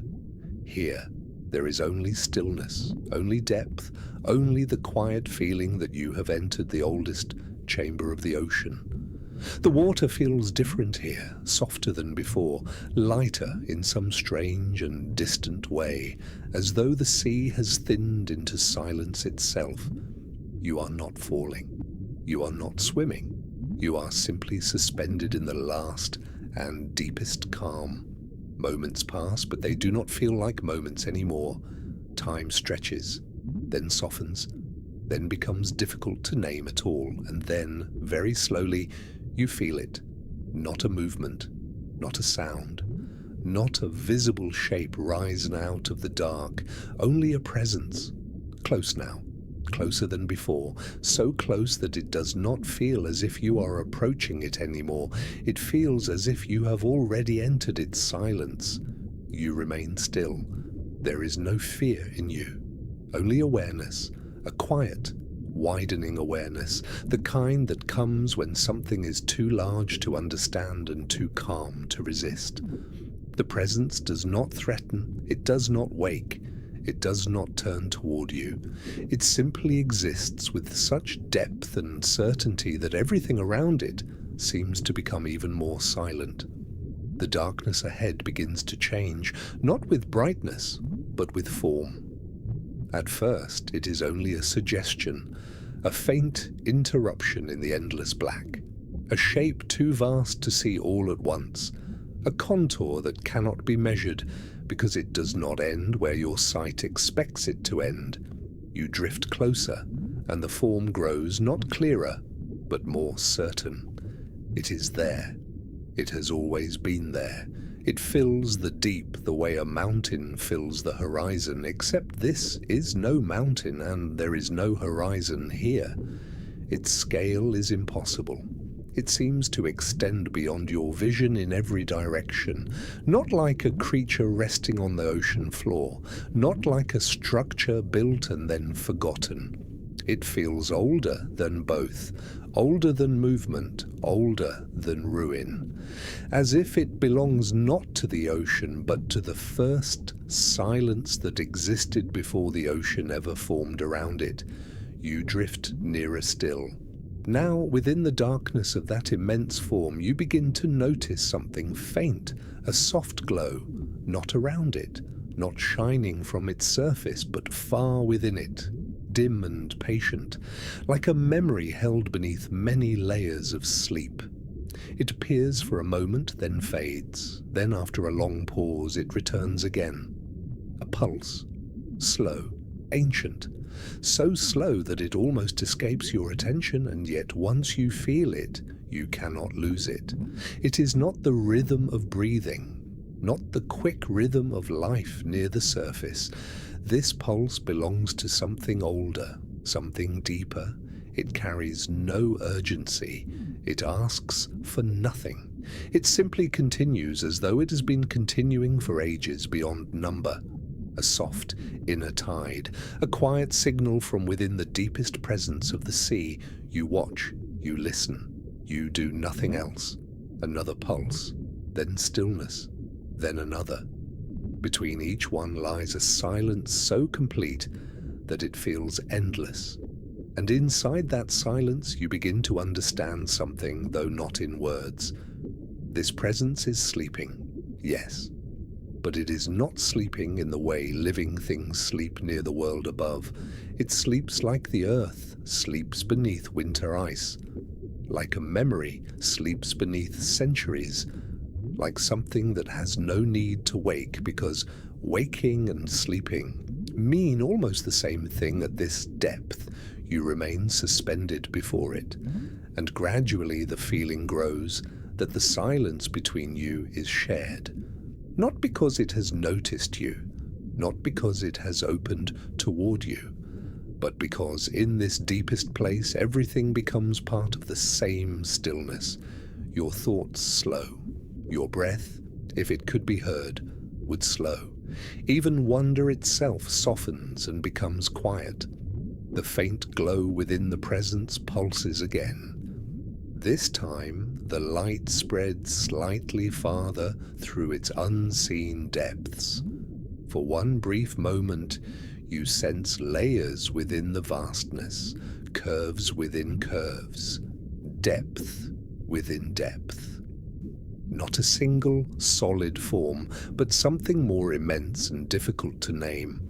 Here, there is only stillness, only depth, only the quiet feeling that you have entered the oldest chamber of the ocean. The water feels different here, softer than before, lighter in some strange and distant way, as though the sea has thinned into silence itself. You are not falling. You are not swimming. You are simply suspended in the last and deepest calm. Moments pass, but they do not feel like moments anymore. Time stretches, then softens, then becomes difficult to name at all, and then, very slowly, you feel it. Not a movement, not a sound, not a visible shape rising out of the dark, only a presence. Close now, closer than before, so close that it does not feel as if you are approaching it anymore. It feels as if you have already entered its silence. You remain still. There is no fear in you, only awareness, a quiet, widening awareness, the kind that comes when something is too large to understand and too calm to resist. The presence does not threaten, it does not wake, it does not turn toward you. It simply exists with such depth and certainty that everything around it seems to become even more silent. The darkness ahead begins to change, not with brightness, but with form. At first, it is only a suggestion, a faint interruption in the endless black, a shape too vast to see all at once, a contour that cannot be measured because it does not end where your sight expects it to end. You drift closer, and the form grows not clearer, but more certain. It is there. It has always been there. It fills the deep the way a mountain fills the horizon, except this is no mountain and there is no horizon here. Its scale is impossible. It seems to extend beyond your vision in every direction, not like a creature resting on the ocean floor, not like a structure built and then forgotten. It feels older than both, older than movement, older than ruin, as if it belongs not to the ocean but to the first silence that existed before the ocean ever formed around it. You drift nearer still. Now, within the darkness of that immense form, you begin to notice something faint, a soft glow, not around it, not shining from its surface, but far within it, dim and patient, like a memory held beneath many layers of sleep. It appears for a moment, then fades. Then, after a long pause, it returns again. A pulse, slow, ancient, so slow that it almost escapes your attention, and yet once you feel it, you cannot lose it. It is not the rhythm of breathing, not the quick rhythm of life near the surface. This pulse belongs to something older, something deeper. It carries no urgency. It asks for nothing. It simply continues as though it has been continuing for ages beyond number. a soft inner tide, a quiet signal from within the deepest presence of the sea. You watch, you listen, you do nothing else. Another pulse, then stillness, then another. Between each one lies a silence so complete that it feels endless. And inside that silence you begin to understand something, though not in words. This presence is sleeping, yes, but it is not sleeping in the way living things sleep near the world above. It sleeps like the earth sleeps beneath winter ice, like a memory sleeps beneath centuries, like something that has no need to wake, because waking and sleeping mean almost the same thing at this depth. You remain suspended before it, and gradually the feeling grows that the silence between you is shared, not because it has noticed you, not because it has opened toward you, but because in this deepest place everything becomes part of the same stillness. Your thoughts slow, your breath, if it could be heard, would slow. Even wonder itself softens and becomes quiet. The faint glow within the presence pulses again. This time, the light spreads slightly farther through its unseen depths. For one brief moment, you sense layers within the vastness, curves within curves, depth within depth. Not a single solid form, but something more immense and difficult to name.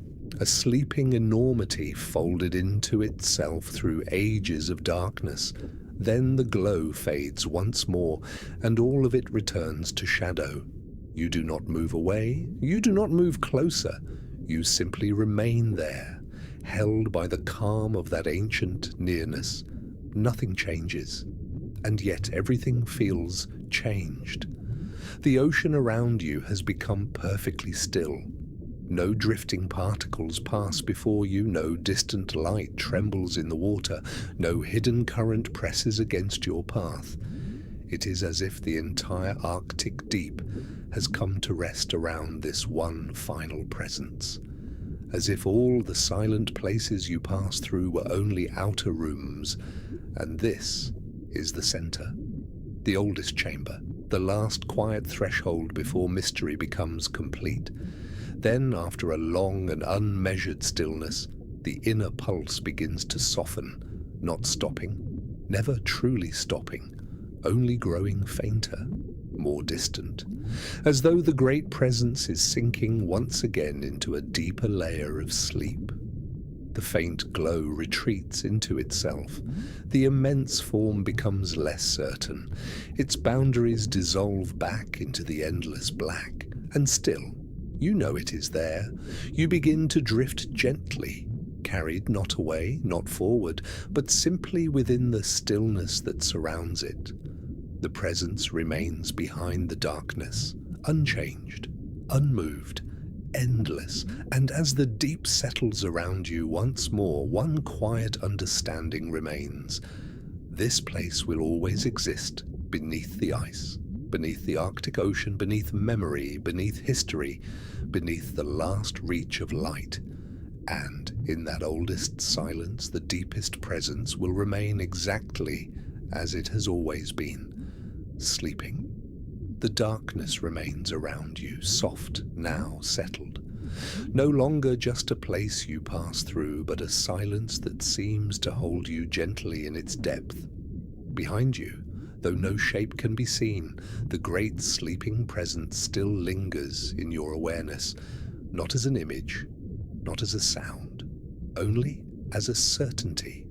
A sleeping enormity folded into itself through ages of darkness. Then the glow fades once more, and all of it returns to shadow. You do not move away, you do not move closer, you simply remain there, held by the calm of that ancient nearness. Nothing changes, and yet everything feels changed. The ocean around you has become perfectly still. No drifting particles pass before you, no distant light trembles in the water, no hidden current presses against your path. It is as if the entire Arctic deep has come to rest around this one final presence, as if all the silent places you pass through were only outer rooms, and this is the center, the oldest chamber, the last quiet threshold before mystery becomes complete. Then, after a long and unmeasured stillness, the inner pulse begins to soften, not stopping, never truly stopping, only growing fainter, more distant, as though the great presence is sinking once again into a deeper layer of sleep. The faint glow retreats into itself. The immense form becomes less certain. Its boundaries dissolve back into the endless black, and still, you know it is there. You begin to drift gently, carried not away, not forward, but simply within the stillness that surrounds it. The presence remains behind the darkness, unchanged, unmoved, endless, and as the deep settles around you once more, one quiet understanding remains. This place will always exist beneath the ice, beneath the Arctic Ocean, beneath memory, beneath history, beneath the last reach of light. And in that oldest silence, the deepest presence will remain exactly as it has always been, sleeping. The darkness remains around you, soft, now settled. No longer just a place you pass through, but a silence that seems to hold you gently in its depth. Behind you, though no shape can be seen, the great sleeping presence still lingers in your awareness, not as an image, not as a sound, only as a certainty,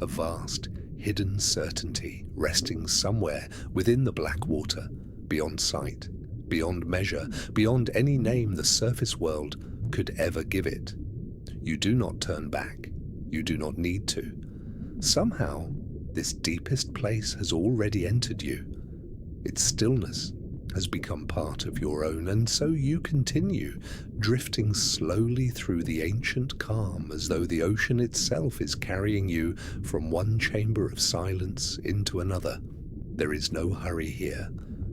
a vast, hidden certainty resting somewhere within the black water, beyond sight, beyond measure, beyond any name the surface world could ever give it. You do not turn back, you do not need to. Somehow, this deepest place has already entered you. Its stillness has become part of your own, and so you continue, drifting slowly through the ancient calm as though the ocean itself is carrying you from one chamber of silence into another. There is no hurry here,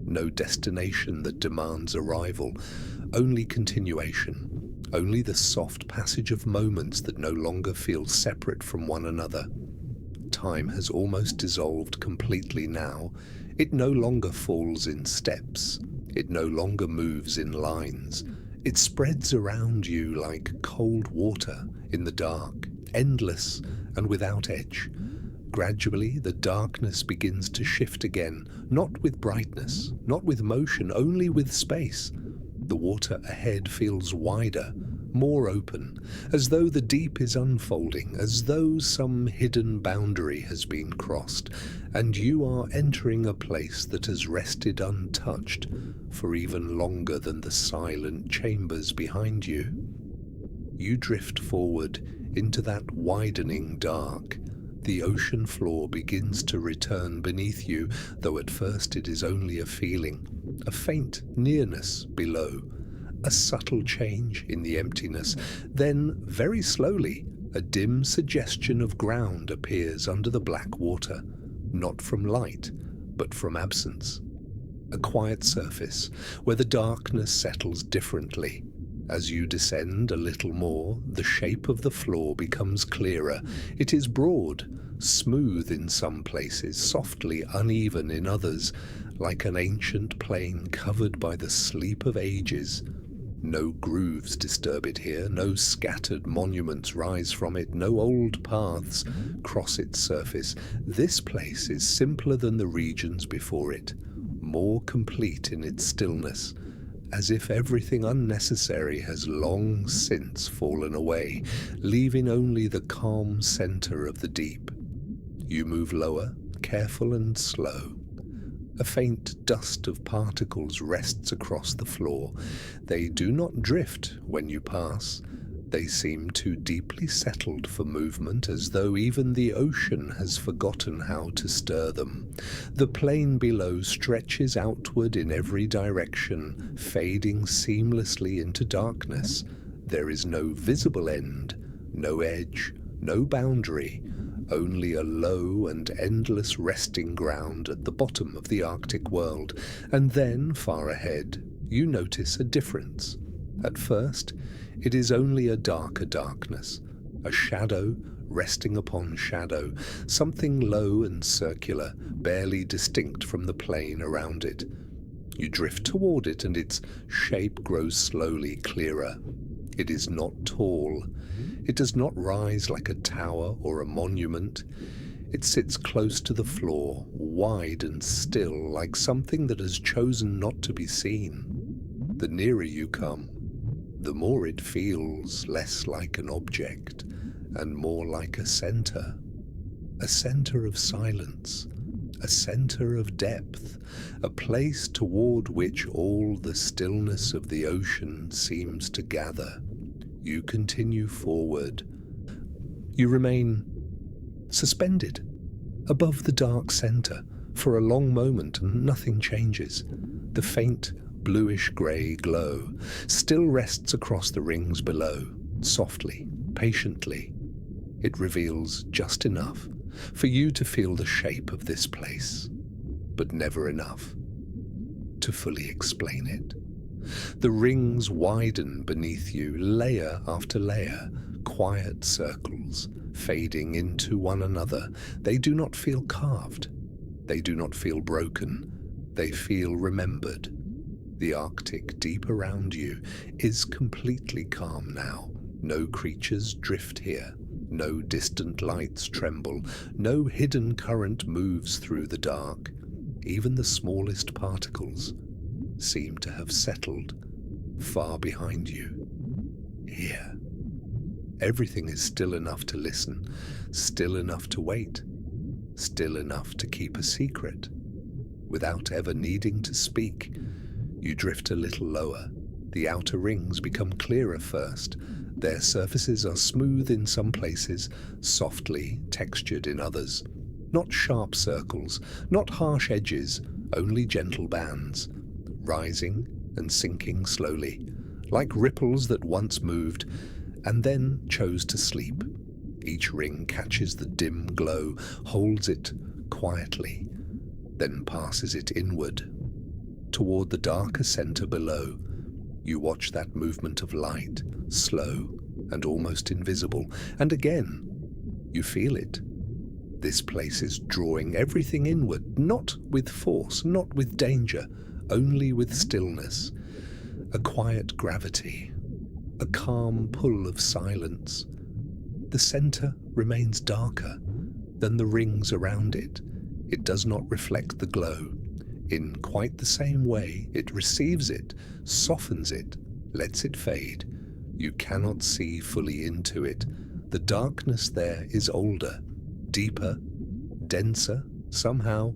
no destination that demands arrival, only continuation, only the soft passage of moments that no longer feel separate from one another. Time has almost dissolved completely now. It no longer falls in steps. It no longer moves in lines. It spreads around you like cold water in the dark, endless and without edge. Gradually, the darkness begins to shift again, not with brightness, not with motion, only with space. The water ahead feels wider, more open, as though the deep is unfolding, as though some hidden boundary has been crossed, and you are entering a place that has rested untouched for even longer than the silent chambers behind you. You drift forward into that widening dark. The ocean floor begins to return beneath you, though at first it is only a feeling, a faint nearness below, a subtle change in the emptiness. Then, very slowly, a dim suggestion of ground appears under the black water, not from light, but from absence. A quiet surface, where the darkness settles differently. As you descend a little more, the shape of the floor becomes clearer. It is broad, smooth in some places, softly uneven in others, like an ancient plain covered by the sleep of ages. No grooves disturb it here, no scattered monuments rise from it, no old paths cross its surface. This place is simpler than the regions before it, more complete in its stillness, as if everything unnecessary has long since fallen away, leaving only the calm center of the deep. You move lower, careful and slow. A faint dust of particles rests across the floor. They do not drift when you pass. They seem too deeply settled for movement, as though even the ocean has forgotten how to stir them. The plain below stretches outward in every direction, fading seamlessly into darkness. There is no visible end, no edge, no boundary, only a low and endless resting ground at the bottom of the Arctic world. And then, far ahead, you notice a difference. At first, it is only a darker darkness, a shadow resting upon shadow, something low and circular, barely distinct from the plain around it. You drift toward it, and its shape grows slowly clearer. It is not tall. It does not rise like a tower or a monument. It sits close to the floor, wide and still, like something that has chosen not to be seen. The nearer you come, the more it feels less like an object and more like a center of silence, a center of depth, a place toward which all the stillness of the ocean seems to gather. You continue forward. You remain suspended above the dark center for a long moment, and nothing changes. The faint bluish-grey glow still rests across the rings below, softly, patiently. It reveals just enough for you to feel the shape of this place, but never enough to fully explain it. The rings widen beneath you, layer after layer, quiet circles, fading into one another. They do not feel carved. They do not feel broken. They feel remembered. The Arctic deep around you is completely calm now. No creatures drift here. No distant lights tremble. No hidden current moves through the dark. Even the smallest particles seem to have settled far behind you. Here, everything is still enough to listen, still enough to wait, still enough to keep a secret. Without ever needing to speak, you drift a little lower. The outer rings become clearer first. Their surfaces are smooth in some places, softly textured in others. Not sharp circles, not harsh edges, only gentle bands, rising and sinking slowly, like ripples that once moved and then chose to sleep. Each ring catches the dim glow, holds it quietly, then passes it inward, toward the darker center below. You watch that movement of light, slow and almost invisible, and again, you feel it. This place is drawing everything inward, not with force, not with danger, only with stillness, a quiet gravity, a calm pull of silence. The center remains darker than the rings around it. It does not reflect the glow. In quite the same way, it receives it, softens it, lets it fade. You cannot see fully into it. The darkness there is older, deeper, denser, somehow,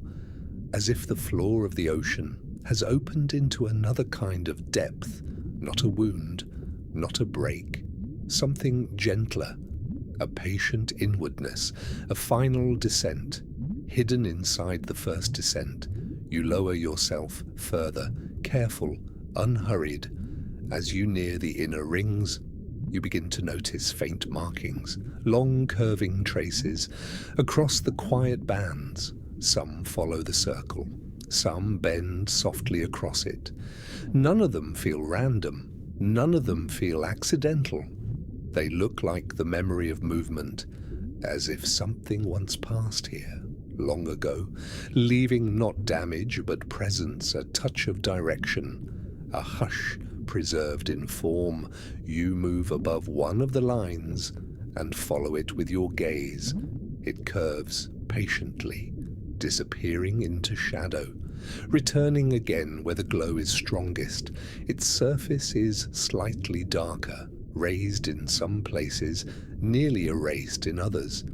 as if the floor of the ocean has opened into another kind of depth, not a wound, not a break, something gentler, a patient inwardness, a final descent. Hidden inside the first descent, you lower yourself further, careful, unhurried. As you near the inner rings, you begin to notice faint markings, long curving traces across the quiet bands. Some follow the circle, some bend softly across it. None of them feel random, none of them feel accidental. They look like the memory of movement, as if something once passed here, long ago, leaving not damage but presence, a touch of direction, a hush preserved in form. You move above one of the lines and follow it with your gaze. It curves patiently, disappearing into shadow, returning again where the glow is strongest. Its surface is slightly darker, raised in some places, nearly erased in others.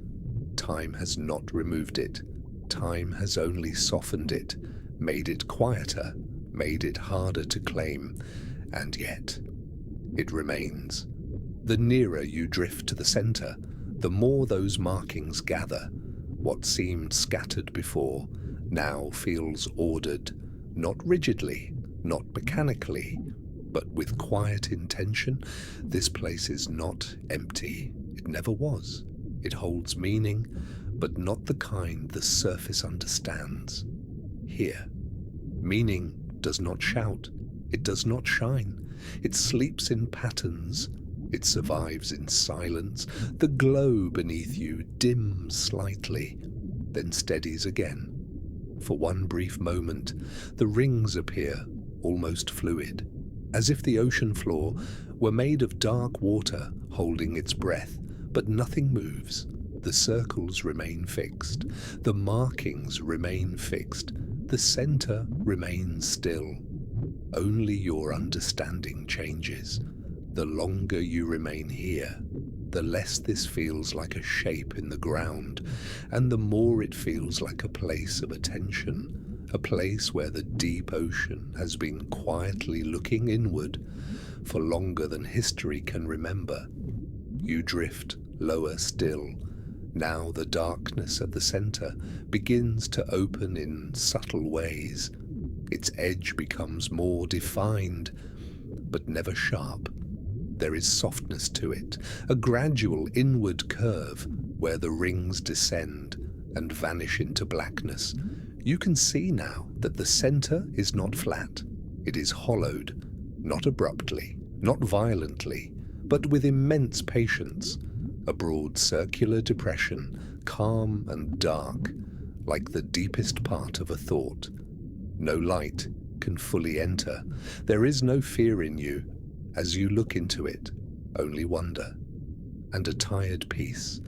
Time has not removed it. Time has only softened it, made it quieter, made it harder to claim, and yet it remains. The nearer you drift to the center, the more those markings gather. What seemed scattered before now feels ordered, not rigidly, not mechanically, but with quiet intention. This place is not empty. It never was. It holds meaning, but not the kind the surface understands. Here, meaning does not shout. It does not shine. It sleeps in patterns. It survives in silence. The glow beneath you dims slightly, then steadies again. For one brief moment, the rings appear almost fluid, as if the ocean floor were made of dark water holding its breath, but nothing moves. The circles remain fixed. The markings remain fixed. The center remains still. Only your understanding changes. The longer you remain here, the less this feels like a shape in the ground, and the more it feels like a place of attention, a place where the deep ocean has been quietly looking inward for longer than history can remember. You drift lower still. Now the darkness at the center begins to open in subtle ways. Its edge becomes more defined, but never sharp. There is softness to it, a gradual inward curve where the rings descend and vanish into blackness. You can see now that the center is not flat. It is hollowed, not abruptly, not violently, but with immense patience. A broad circular depression, calm and dark, like the deepest part of a thought. No light can fully enter. There is no fear in you. As you look into it, only wonder and a tired peace.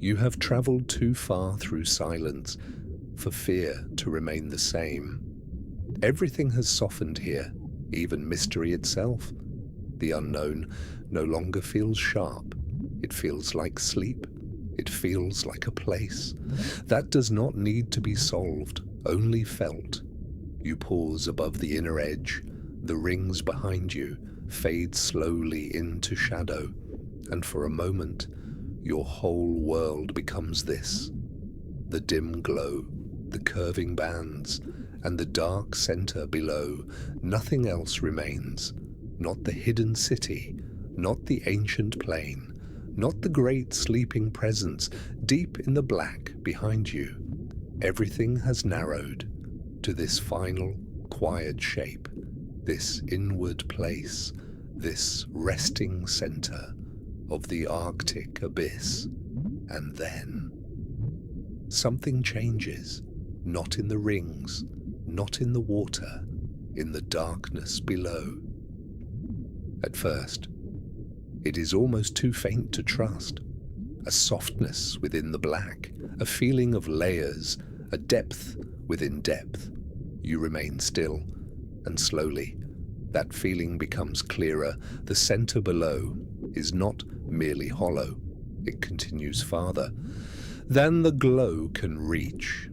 You have traveled too far through silence for fear to remain the same. Everything has softened here, even mystery itself. The unknown no longer feels sharp. It feels like sleep. It feels like a place. That does not need to be solved, only felt. You pause above the inner edge. The rings behind you fade slowly into shadow, and for a moment, your whole world becomes this. The dim glow, the curving bands, and the dark center below. Nothing else remains. Not the hidden city, not the ancient plain, not the great sleeping presence deep in the black behind you. Everything has narrowed to this final, quiet shape, this inward place, this resting center of the Arctic abyss. And then something changes, not in the rings, not in the water, in the darkness below. At first, it is almost too faint to trust. A softness within the black, a feeling of layers, a depth within depth. You remain still, and slowly, that feeling becomes clearer. The center below is not merely hollow. It continues farther than the glow can reach.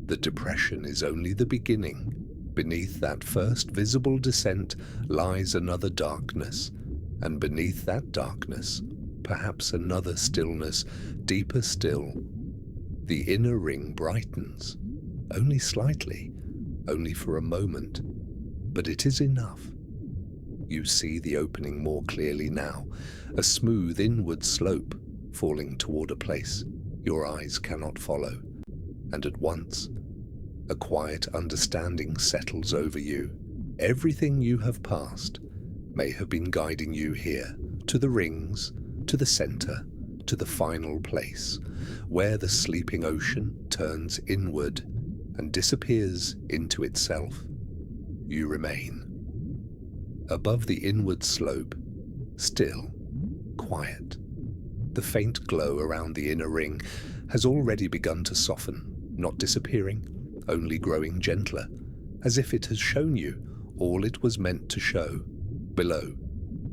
The depression is only the beginning. Beneath that first visible descent lies another darkness, and beneath that darkness, perhaps another stillness, deeper still. The inner ring brightens, only slightly, only for a moment, but it is enough. You see the opening more clearly now, a smooth inward slope falling toward a place your eyes cannot follow, and at once a quiet understanding settles over you. Everything you have passed may have been guiding you here, to the rings, to the center, to the final place, where the sleeping ocean turns inward and disappears into itself. You remain. Above the inward slope, still, quiet. The faint glow around the inner ring has already begun to soften, not disappearing, only growing gentler, as if it has shown you all it was meant to show. Below,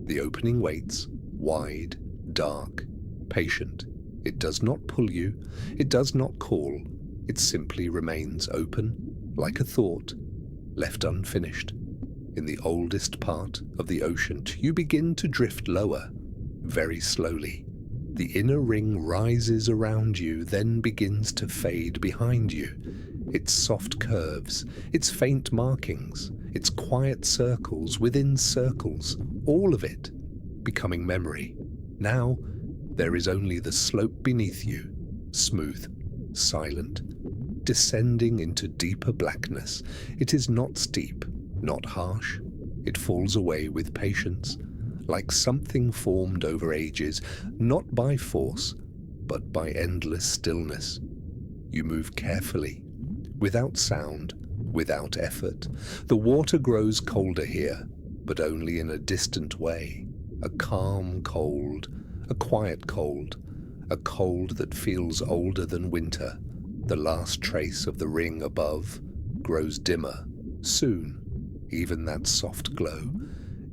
the opening waits, wide, dark, patient. It does not pull you, it does not call, it simply remains open, like a thought, left unfinished. In the oldest part of the ocean, you begin to drift lower, very slowly. The inner ring rises around you, then begins to fade behind you. Its soft curves, its faint markings, its quiet circles within circles, all of it becoming memory. Now, there is only the slope beneath you, smooth, silent, descending into deeper blackness. It is not steep, not harsh. It falls away with patience, like something formed over ages, not by force, but by endless stillness. You move carefully, without sound, without effort. The water grows colder here, but only in a distant way. A calm cold, a quiet cold, a cold that feels older than winter. The last trace of the ring above grows dimmer. Soon, even that soft glow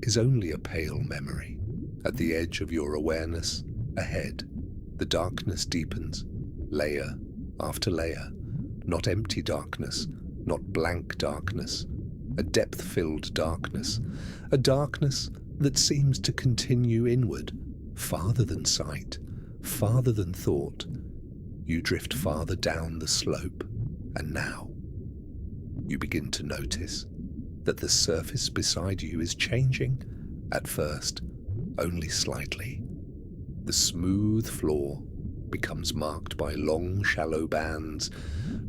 is only a pale memory. At the edge of your awareness, ahead, the darkness deepens, layer after layer. Not empty darkness, not blank darkness, a depth-filled darkness, a darkness that seems to continue inward, farther than sight, farther than thought. You drift farther down the slope, and now you begin to notice that the surface beside you is changing, at first only slightly. The smooth floor becomes marked by long, shallow bands,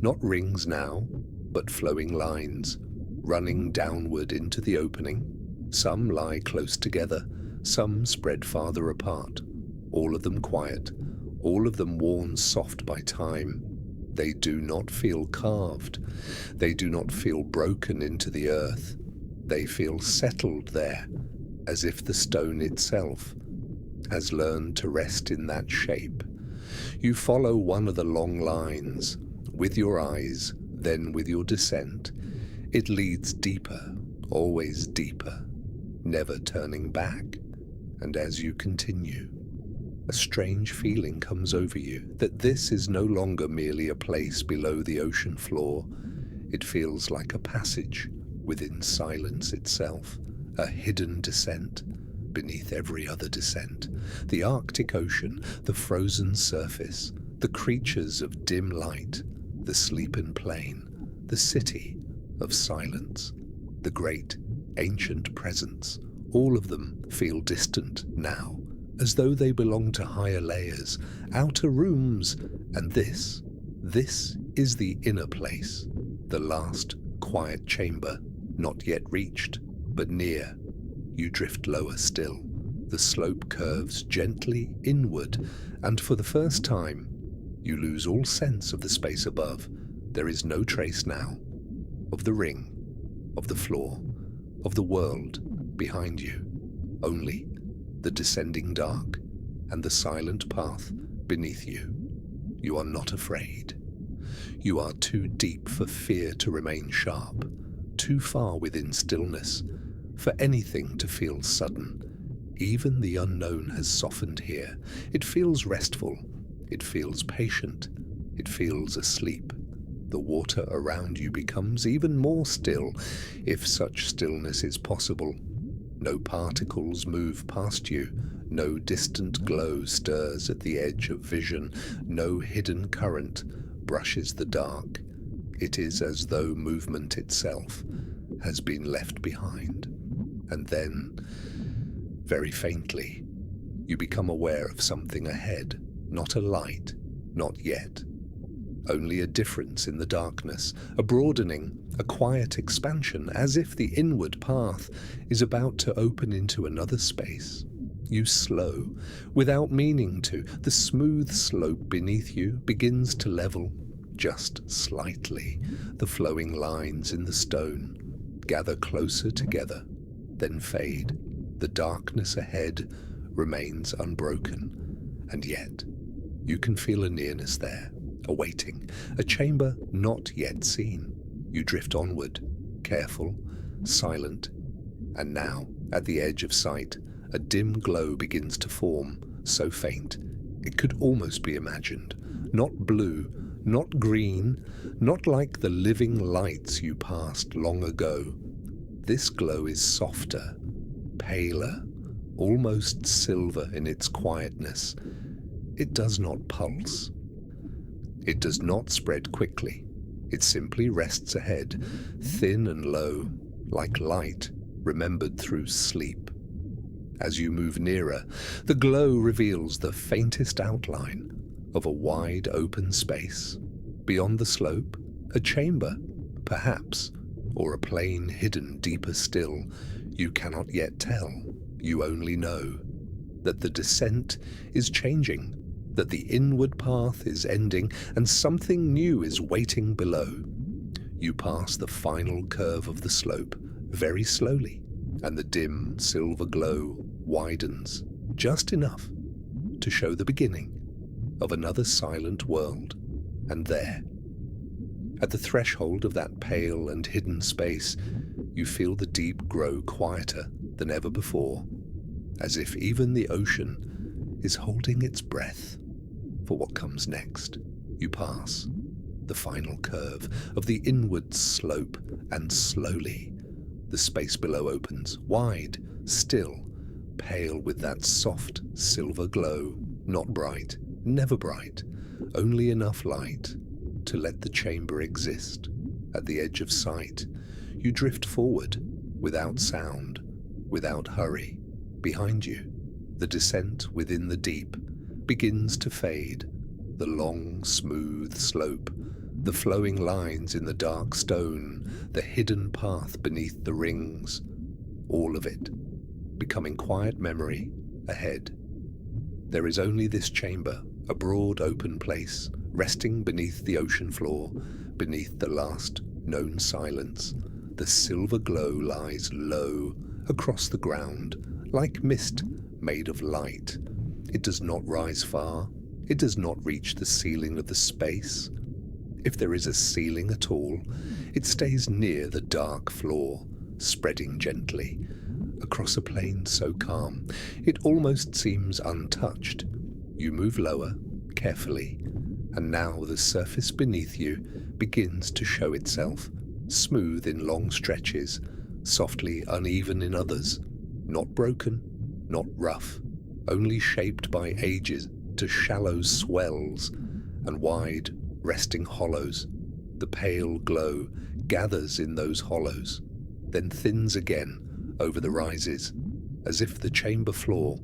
not rings now, but flowing lines, running downward into the opening. Some lie close together, some spread farther apart, all of them quiet, all of them worn soft by time. They do not feel carved. They do not feel broken into the earth. They feel settled there, as if the stone itself has learned to rest in that shape. You follow one of the long lines, with your eyes, then with your descent. It leads deeper, always deeper, never turning back. And as you continue, a strange feeling comes over you that this is no longer merely a place below the ocean floor. It feels like a passage within silence itself, a hidden descent beneath every other descent. The Arctic Ocean, the frozen surface, the creatures of dim light, the sleeping plain, the city of silence, the great ancient presence, all of them feel distant now, as though they belong to higher layers, outer rooms, and this is the inner place, the last quiet chamber, not yet reached, but near. You drift lower still. The slope curves gently inward, and for the first time, you lose all sense of the space above. There is no trace now of the ring, of the floor, of the world behind you. Only the descending dark and the silent path beneath you. You are not afraid. You are too deep for fear to remain sharp, too far within stillness for anything to feel sudden. Even the unknown has softened here. It feels restful. It feels patient. It feels asleep. The water around you becomes even more still, if such stillness is possible. No particles move past you. No distant glow stirs at the edge of vision. No hidden current brushes the dark. It is as though movement itself has been left behind. And then, very faintly, you become aware of something ahead. Not a light, not yet. Only a difference in the darkness, a broadening, a quiet expansion, as if the inward path is about to open into another space. You slow, without meaning to. The smooth slope beneath you begins to level, just slightly. The flowing lines in the stone gather closer together, then fade. The darkness ahead remains unbroken, and yet you can feel a nearness there, awaiting, a chamber not yet seen. You drift onward, careful, silent, and now, at the edge of sight, a dim glow begins to form, so faint it could almost be imagined. Not blue, not green, not like the living lights you passed long ago. This glow is softer, paler, almost silver in its quietness. It does not pulse. It does not spread quickly. It simply rests ahead, thin and low, like light remembered through sleep. As you move nearer, the glow reveals the faintest outline of a wide open space. Beyond the slope, a chamber, perhaps, or a plane hidden deeper still. You cannot yet tell. You only know that the descent is changing, that the inward path is ending, and something new is waiting below. You pass the final curve of the slope very slowly, and the dim silver glow widens just enough to show the beginning of another silent world. And there, at the threshold of that pale and hidden space, you feel the deep grow quieter than ever before, as if even the ocean is holding its breath for what comes next. You pass the final curve of the inward slope, and slowly the space below opens, wide, still, pale with that soft silver glow, not bright, never bright, only enough light to let the chamber exist. At the edge of sight, you drift forward, without sound, without hurry. Behind you, the descent within the deep begins to fade. The long, smooth slope, the flowing lines in the dark stone, the hidden path beneath the rings, all of it becoming quiet memory ahead. There is only this chamber, a broad open place, resting beneath the ocean floor, beneath the last known silence. The silver glow lies low across the ground, like mist made of light. It does not rise far. It does not reach the ceiling of the space. If there is a ceiling at all, it stays near the dark floor, spreading gently across a plain so calm it almost seems untouched. You move lower, carefully, and now the surface beneath you begins to show itself, smooth in long stretches, softly uneven in others, not broken, not rough, only shaped by ages to shallow swells and wide, resting hollows. The pale glow gathers in those hollows, then thins again over the rises, as if the chamber floor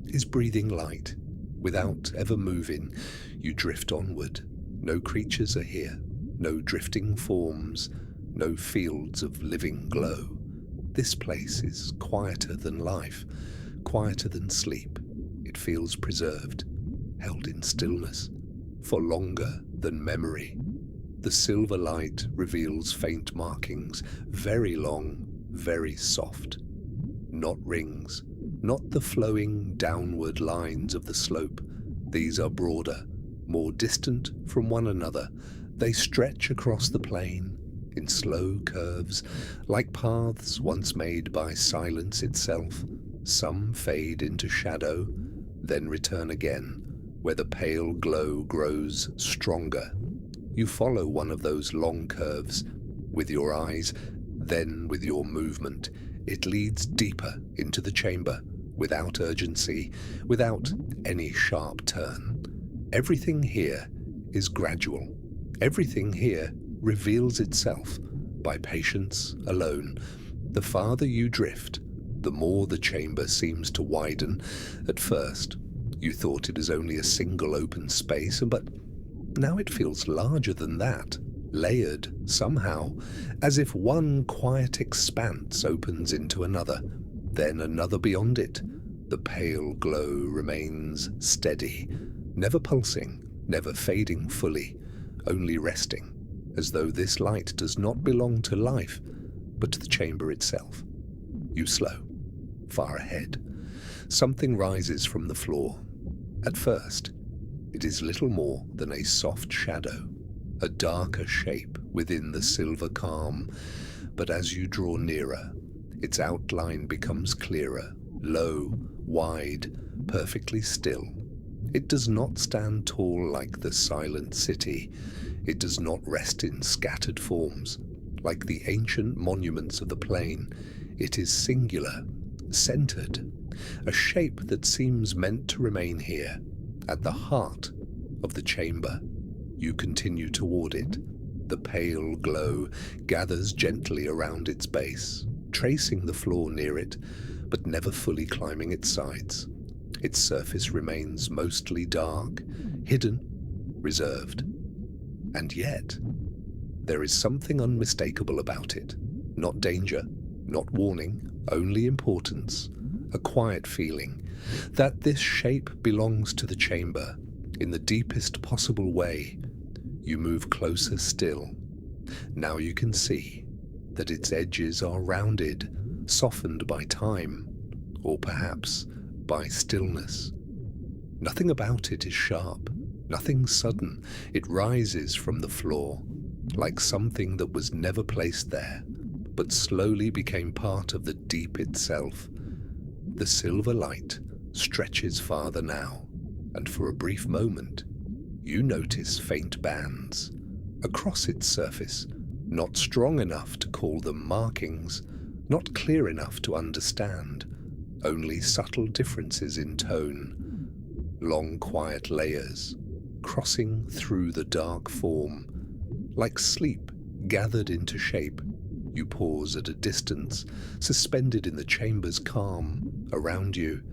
is breathing light. Without ever moving, you drift onward. No creatures are here, no drifting forms, no fields of living glow. This place is quieter than life, quieter than sleep. It feels preserved, held in stillness, for longer than memory. The silver light reveals faint markings, very long, very soft. Not rings, not the flowing downward lines of the slope. These are broader, more distant from one another. They stretch across the plain in slow curves, like paths once made by silence itself. Some fade into shadow, then return again, where the pale glow grows stronger. You follow one of those long curves with your eyes, then with your movement. It leads deeper into the chamber, without urgency, without any sharp turn. Everything here is gradual. Everything here reveals itself by patience alone. The farther you drift, the more the chamber seems to widen. At first, you thought it is only a single open space, but now it feels larger than that, layered somehow, as if one quiet expanse opens into another, then another beyond it. The pale glow remains steady, never pulsing, never fading fully, only resting, as though this light does not belong to life, but to the chamber itself. You slow, far ahead. Something rises from the floor. At first, it is little more than a soft shadow, a darker shape within the silver calm, but as you draw nearer, its outline becomes clearer, low, wide, perfectly still. It does not stand tall like the silent city. It does not rest in scattered forms, like the ancient monuments of the plain. It is singular, centered, a shape that seems meant to remain here, at the heart of the chamber. You continue toward it. The pale glow gathers gently around its base, tracing the floor near it, but never fully climbing its sides. Its surface remains mostly dark, hidden, reserved. And yet, there is something unmistakable about it. Not danger, not warning, only importance. A quiet feeling that this shape belongs to the chamber in the deepest possible way. You move closer still. Now you can see that its edges are rounded, softened by time, or perhaps by stillness. Nothing about it is sharp, nothing sudden. It rises from the floor, like something that was never placed there, but slowly became part of the deep itself. The silver light stretches farther now, and for a brief moment, you notice faint bands across its surface, not strong enough to call them markings, not clear enough to understand, only subtle differences in tone, long quiet layers, crossing through the dark form, like sleep gathered into shape. You pause at a distance, suspended in the chamber's calm. Around you,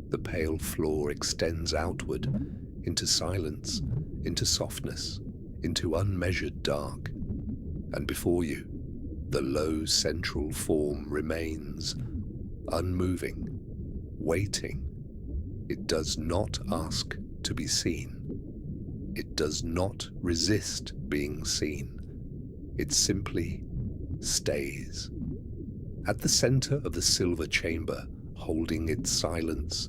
the pale floor extends outward, into silence, into softness, into unmeasured dark. And before you, the low central form remains, unmoving, waiting. It does not ask to be seen. It does not resist being seen. It simply stays. At the center of the silver chamber, holding its silence,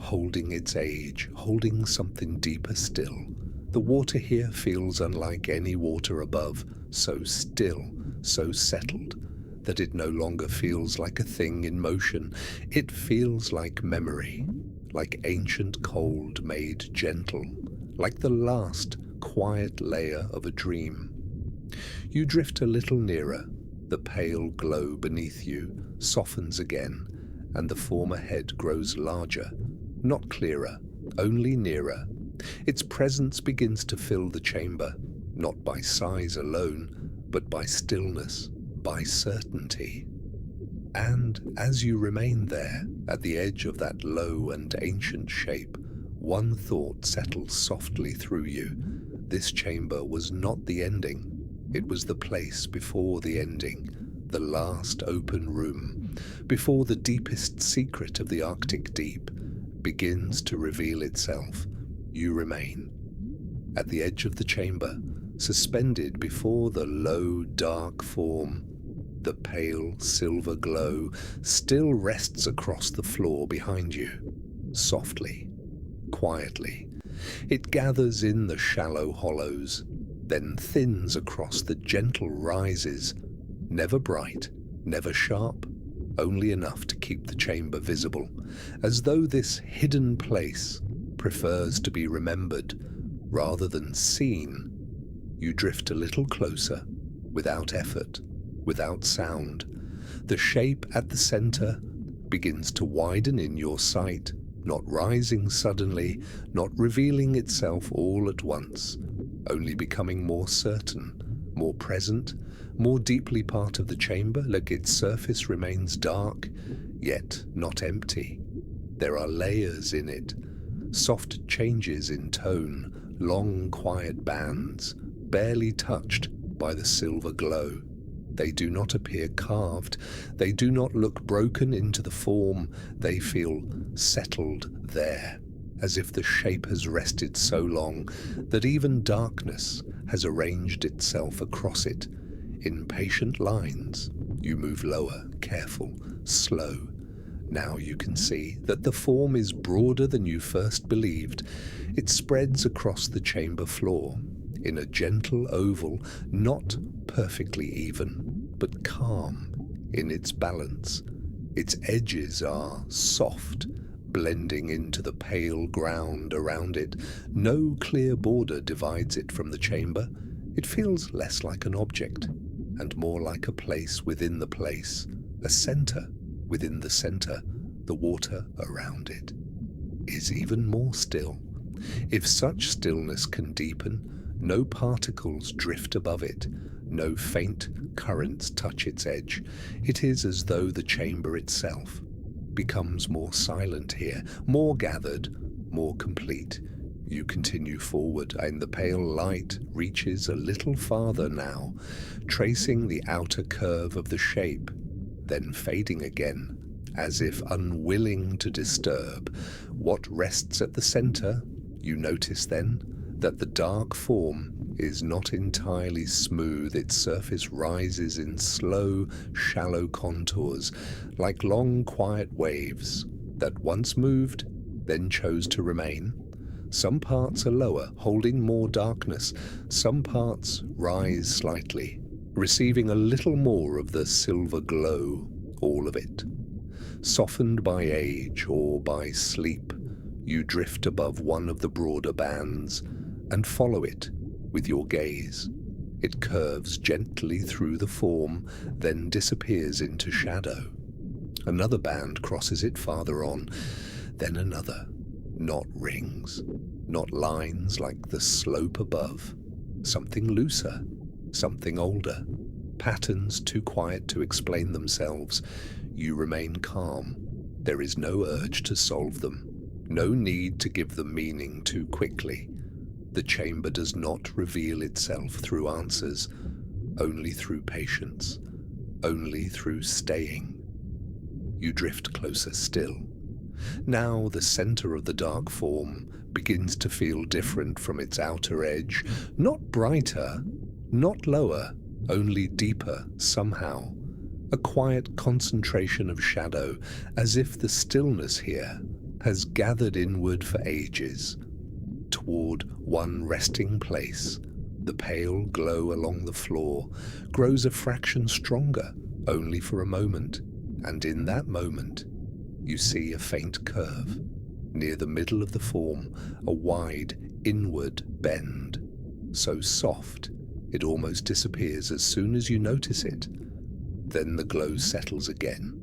holding its age, holding something deeper still. The water here feels unlike any water above, so still, so settled, that it no longer feels like a thing in motion. It feels like memory, like ancient cold made gentle, like the last quiet layer of a dream. You drift a little nearer. The pale glow beneath you softens again, and the form ahead grows larger, not clearer, only nearer. Its presence begins to fill the chamber, not by size alone, but by stillness, by certainty. And as you remain there, at the edge of that low and ancient shape, one thought settles softly through you. This chamber was not the ending. It was the place before the ending, the last open room, before the deepest secret of the Arctic deep begins to reveal itself, you remain. At the edge of the chamber, suspended before the low, dark form, the pale silver glow still rests across the floor behind you, softly, quietly. It gathers in the shallow hollows, then thins across the gentle rises, never bright, never sharp, only enough to keep the chamber visible, as though this hidden place prefers to be remembered rather than seen. You drift a little closer, without effort, without sound. The shape at the center begins to widen in your sight, not rising suddenly, not revealing itself all at once, only becoming more certain, more present, more deeply part of the chamber, like its surface remains dark, yet not empty. There are layers in it, soft changes in tone, long quiet bands, barely touched by the silver glow. They do not appear carved, they do not look broken into the form, they feel settled there, as if the shape has rested so long that even darkness has arranged itself across it. In patient lines, you move lower, careful, slow. Now you can see that the form is broader than you first believed. It spreads across the chamber floor, in a gentle oval, not perfectly even, but calm in its balance. Its edges are soft, blending into the pale ground around it. No clear border divides it from the chamber. It feels less like an object, and more like a place within the place, a center within the center. The water around it is even more still. If such stillness can deepen, no particles drift above it, no faint currents touch its edge. It is as though the chamber itself becomes more silent here, more gathered, more complete. You continue forward, and the pale light reaches a little farther now, tracing the outer curve of the shape, then fading again, as if unwilling to disturb what rests at the center. You notice then that the dark form is not entirely smooth. Its surface rises in slow, shallow contours, like long, quiet waves that once moved, then chose to remain. Some parts are lower, holding more darkness. Some parts rise slightly, receiving a little more of the silver glow, all of it. Softened by age or by sleep, you drift above one of the broader bands and follow it with your gaze. It curves gently through the form, then disappears into shadow. Another band crosses it farther on, then another. Not rings, not lines like the slope above. Something looser, something older. Patterns too quiet to explain themselves. You remain calm. There is no urge to solve them, no need to give them meaning too quickly. The chamber does not reveal itself through answers, only through patience, only through staying. You drift closer still. Now the center of the dark form begins to feel different from its outer edge, not brighter, not lower, only deeper somehow. A quiet concentration of shadow, as if the stillness here has gathered inward for ages. Toward one resting place, the pale glow along the floor grows a fraction stronger, only for a moment, and in that moment, you see a faint curve. Near the middle of the form, a wide, inward bend, so soft it almost disappears as soon as you notice it. Then the glow settles again,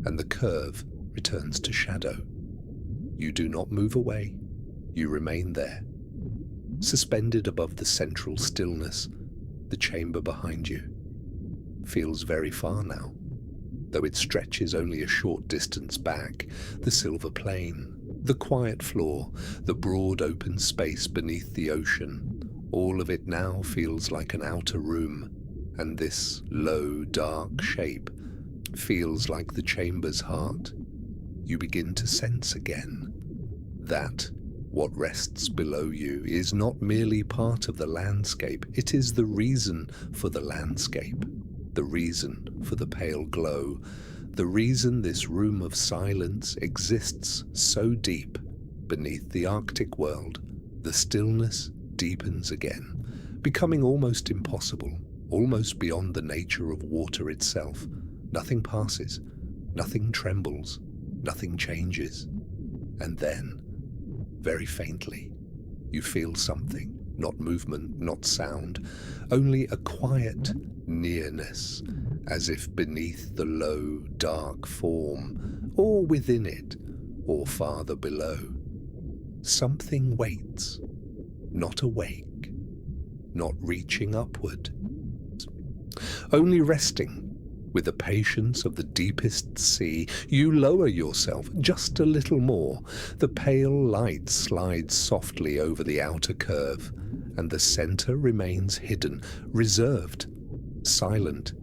and the curve returns to shadow. You do not move away. You remain there, suspended above the central stillness. The chamber behind you feels very far now, though it stretches only a short distance back. The silver plain, the quiet floor, the broad open space beneath the ocean, all of it now feels like an outer room, and this low, dark shape feels like the chamber's heart. You begin to sense again that what rests below you is not merely part of the landscape, it is the reason for the landscape, the reason for the pale glow, the reason this room of silence exists so deep beneath the Arctic world. The stillness deepens again, becoming almost impossible, almost beyond the nature of water itself. Nothing passes, nothing trembles, nothing changes. And then, very faintly, you feel something, not movement, not sound, only a quiet nearness, as if beneath the low, dark form, or within it, or farther below. Something waits, not awake, not reaching upward, only resting. With the patience of the deepest sea, you lower yourself just a little more. The pale light slides softly over the outer curve, and the center remains hidden, reserved, silent.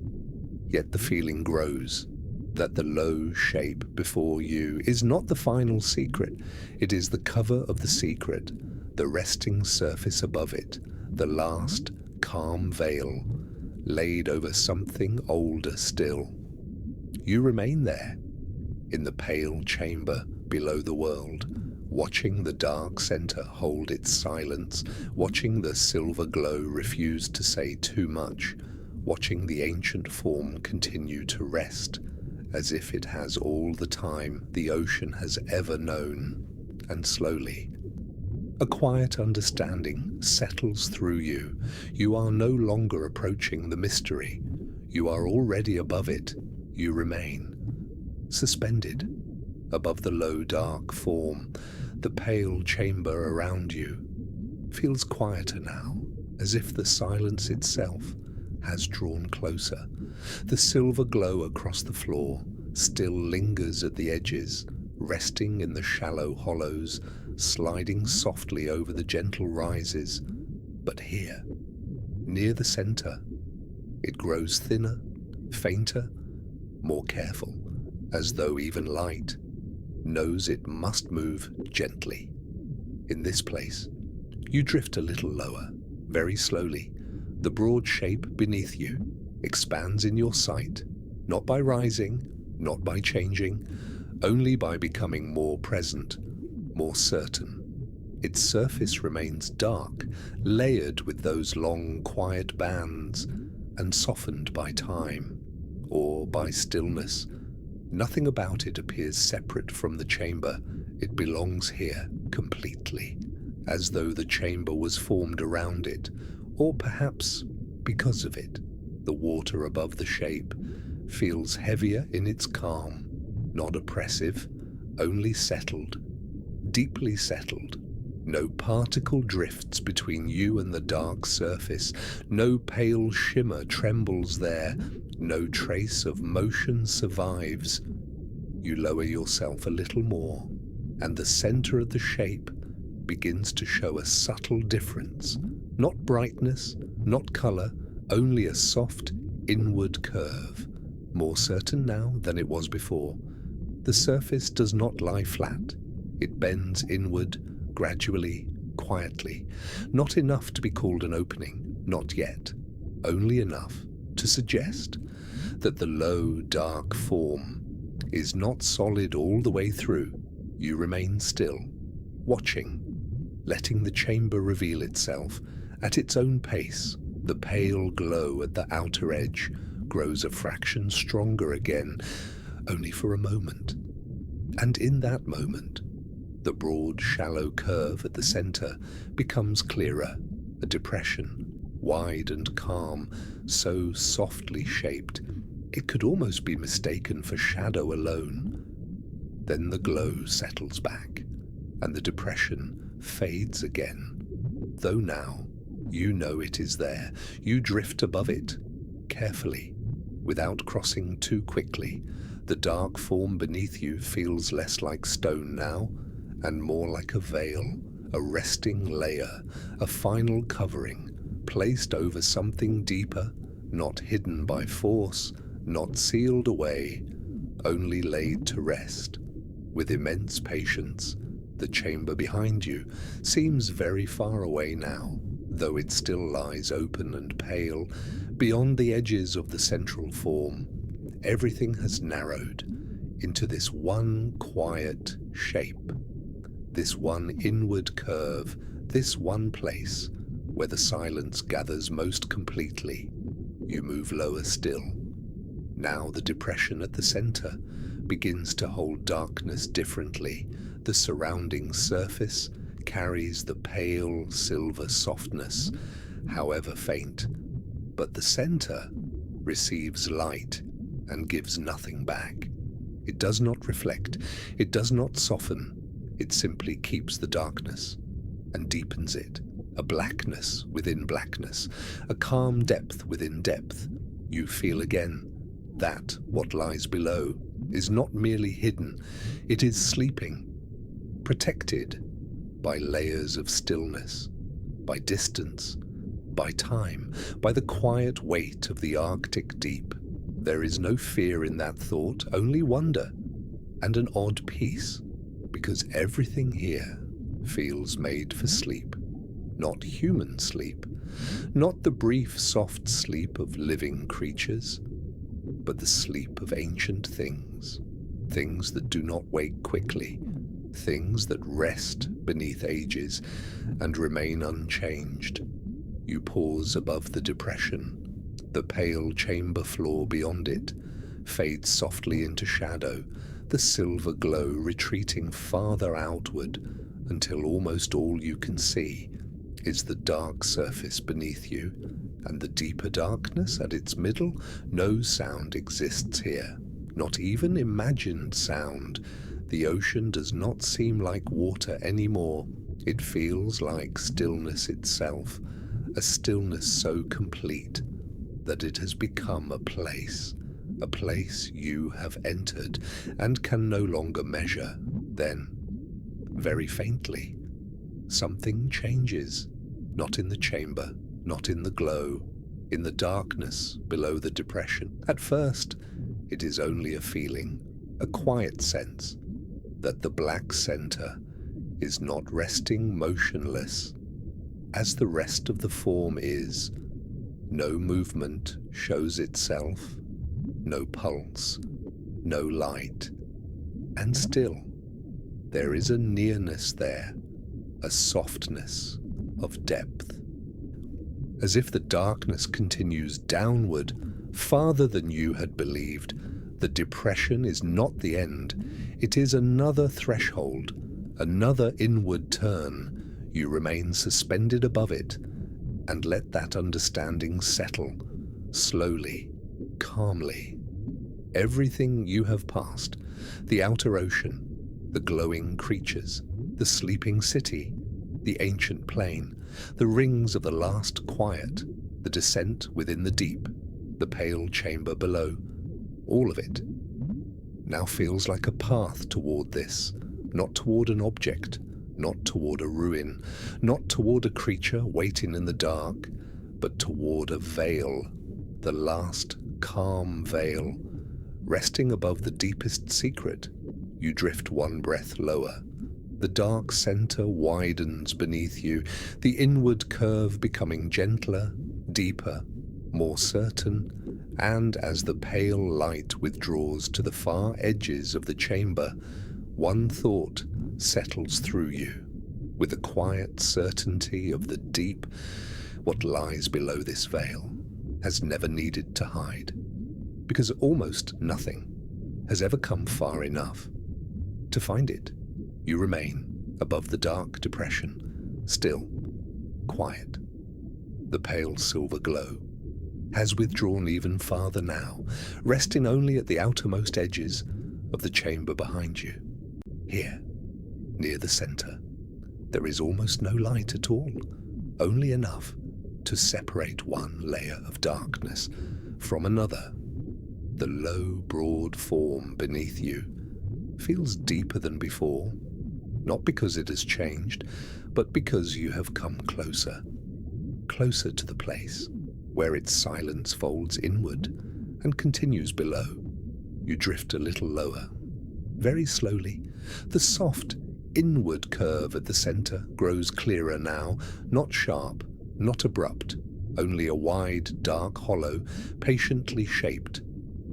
Yet the feeling grows that the low shape before you is not the final secret. It is the cover of the secret, the resting surface above it, the last calm veil laid over something older still. You remain there, in the pale chamber below the world, watching the dark center hold its silence, watching the silver glow refuse to say too much, watching the ancient form continue to rest, as if it has all the time the ocean has ever known. And slowly, a quiet understanding settles through you. You are no longer approaching the mystery. You are already above it. You remain suspended above the low, dark form. The pale chamber around you feels quieter now, as if the silence itself has drawn closer. The silver glow across the floor still lingers at the edges, resting in the shallow hollows, sliding softly over the gentle rises. But here, near the center, it grows thinner, fainter, more careful, as though even light knows it must move gently. In this place, you drift a little lower, very slowly. The broad shape beneath you expands in your sight, not by rising, not by changing, only by becoming more present, more certain. Its surface remains dark, layered with those long, quiet bands, and softened by time, or by stillness. Nothing about it appears separate from the chamber. It belongs here completely, as though the chamber was formed around it, or perhaps because of it. The water above the shape feels heavier in its calm, not oppressive, only settled, deeply settled. No particle drifts between you and the dark surface. No pale shimmer trembles there. No trace of motion survives. You lower yourself a little more, and the center of the shape begins to show a subtle difference. Not brightness, not color, only a soft inward curve, more certain now than it was before. The surface does not lie flat. It bends inward, gradually, quietly. Not enough to be called an opening, not yet. Only enough to suggest that the low, dark form is not solid all the way through. You remain still, watching, letting the chamber reveal itself at its own pace. The pale glow at the outer edge grows a fraction stronger again, only for a moment. And in that moment, the broad, shallow curve at the center becomes clearer, a depression, wide and calm, so softly shaped, it could almost be mistaken for shadow alone. Then the glow settles back, and the depression fades again. Though now, you know it is there. You drift above it, carefully, without crossing too quickly. The dark form beneath you feels less like stone now, and more like a veil, a resting layer, a final covering, placed over something deeper, not hidden by force, not sealed away, only laid to rest. With immense patience, the chamber behind you seems very far away now, though it still lies open and pale, beyond the edges of the central form. Everything has narrowed into this one quiet shape, this one inward curve, this one place where the silence gathers most completely. You move lower still. Now the depression at the center begins to hold darkness differently. The surrounding surface carries the pale silver softness, however faint, but the center receives light and gives nothing back. It does not reflect, it does not soften, it simply keeps the darkness and deepens it. A blackness within blackness, a calm depth within depth. You feel again that what lies below is not merely hidden, it is sleeping, protected by layers of stillness, by distance, by time, by the quiet weight of the Arctic deep. There is no fear in that thought, only wonder and an odd peace, because everything here feels made for sleep, not human sleep, not the brief soft sleep of living creatures, but the sleep of ancient things, things that do not wake quickly, things that rest beneath ages and remain unchanged. You pause above the depression. The pale chamber floor beyond it fades softly into shadow, the silver glow retreating farther outward until almost all you can see is the dark surface beneath you, and the deeper darkness at its middle. No sound exists here, not even imagined sound. The ocean does not seem like water anymore. It feels like stillness itself, a stillness so complete that it has become a place you have entered and can no longer measure. Then, very faintly, something changes, not in the chamber, not in the glow, in the darkness below the depression. At first, it is only a feeling, a quiet sense that the black center is not resting motionless, as the rest of the form is. No movement shows itself, no pulse, no light, and still there is a nearness there, a softness of depth. As if the darkness continues downward, farther than you had believed, the depression is not the end. It is another threshold, another inward turn. You remain suspended above it, and let that understanding settle, slowly, calmly. Everything you have passed, the outer ocean, the glowing creatures, the sleeping city, the ancient plain, the rings of the last quiet, the descent within the deep, the pale chamber below, all of it now feels like a path toward this, not toward an object, not toward a ruin, not toward a creature waiting in the dark, but toward a veil, the last calm veil, resting above the deepest secret. You drift one breath lower. The dark center widens beneath you, the inward curve becoming gentler, deeper, more certain, and as the pale light withdraws to the far edges of the chamber, one thought settles through you, with the quiet certainty of the deep. What lies below this veil has never needed to hide, because almost nothing has ever come far enough to find it. You remain above the dark depression, still, quiet. The pale silver glow has withdrawn even farther now, resting only at the outermost edges of the chamber behind you. Here, near the center, there is almost no light at all, only enough to separate one layer of darkness from another. The low, broad form beneath you feels deeper than before, not because it has changed, but because you have come closer, closer to the place where its silence folds inward and continues below. You drift a little lower. Very slowly, the soft, inward curve at the center grows clearer now, not sharp, not abrupt, only a wide, dark hollow, patiently shaped.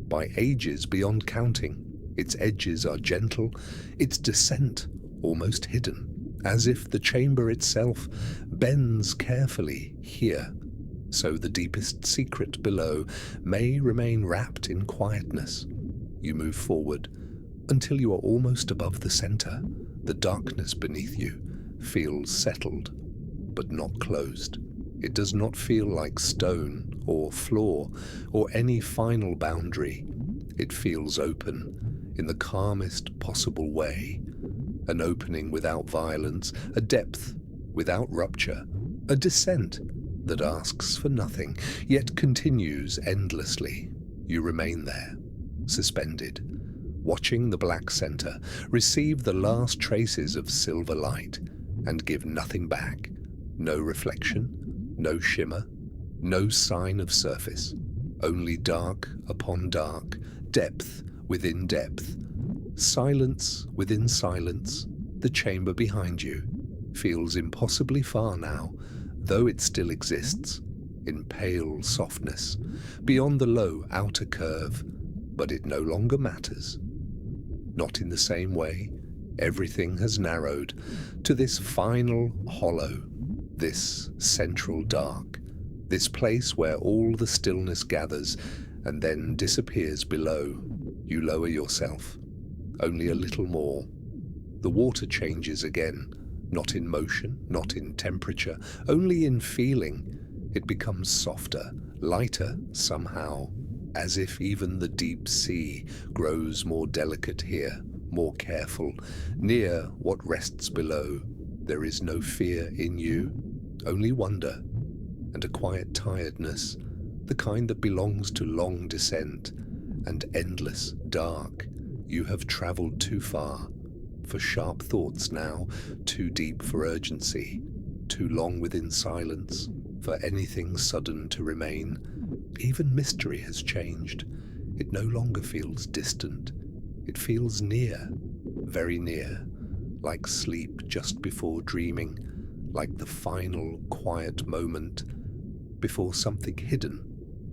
By ages beyond counting, its edges are gentle, its descent almost hidden, as if the chamber itself bends carefully here, so the deepest secret below may remain wrapped in quietness. You move forward until you are almost above the center. The darkness beneath you feels settled, but not closed. It does not feel like stone or floor or any final boundary. It feels open in the calmest possible way. An opening without violence, a depth without rupture, a descent that asks for nothing, yet continues endlessly. You remain there, suspended, watching the black center receive the last traces of silver light and give nothing back. No reflection, no shimmer, no sign of surface, only dark upon dark, depth within depth, silence within silence. The chamber behind you feels impossibly far now, though it still exists, in pale softness, beyond the low outer curve, but it no longer matters. Not in the same way, everything has narrowed to this final hollow, this central dark, this place where all the stillness gathers and then disappears below. You lower yourself, only a little more. The water changes again, not in motion, not in temperature, only in feeling. It becomes softer, lighter somehow, as if even the deep sea grows more delicate here, more careful. Near what rests below, there is no fear in you, only wonder and a quiet tiredness, the kind that belongs to long descent and endless dark. You have traveled too far for sharp thoughts now, too deep for urgency, too long within silence for anything sudden to remain. Even mystery has changed. It no longer feels distant. It feels near, very near, like sleep just before dreaming, like the final quiet moment before something hidden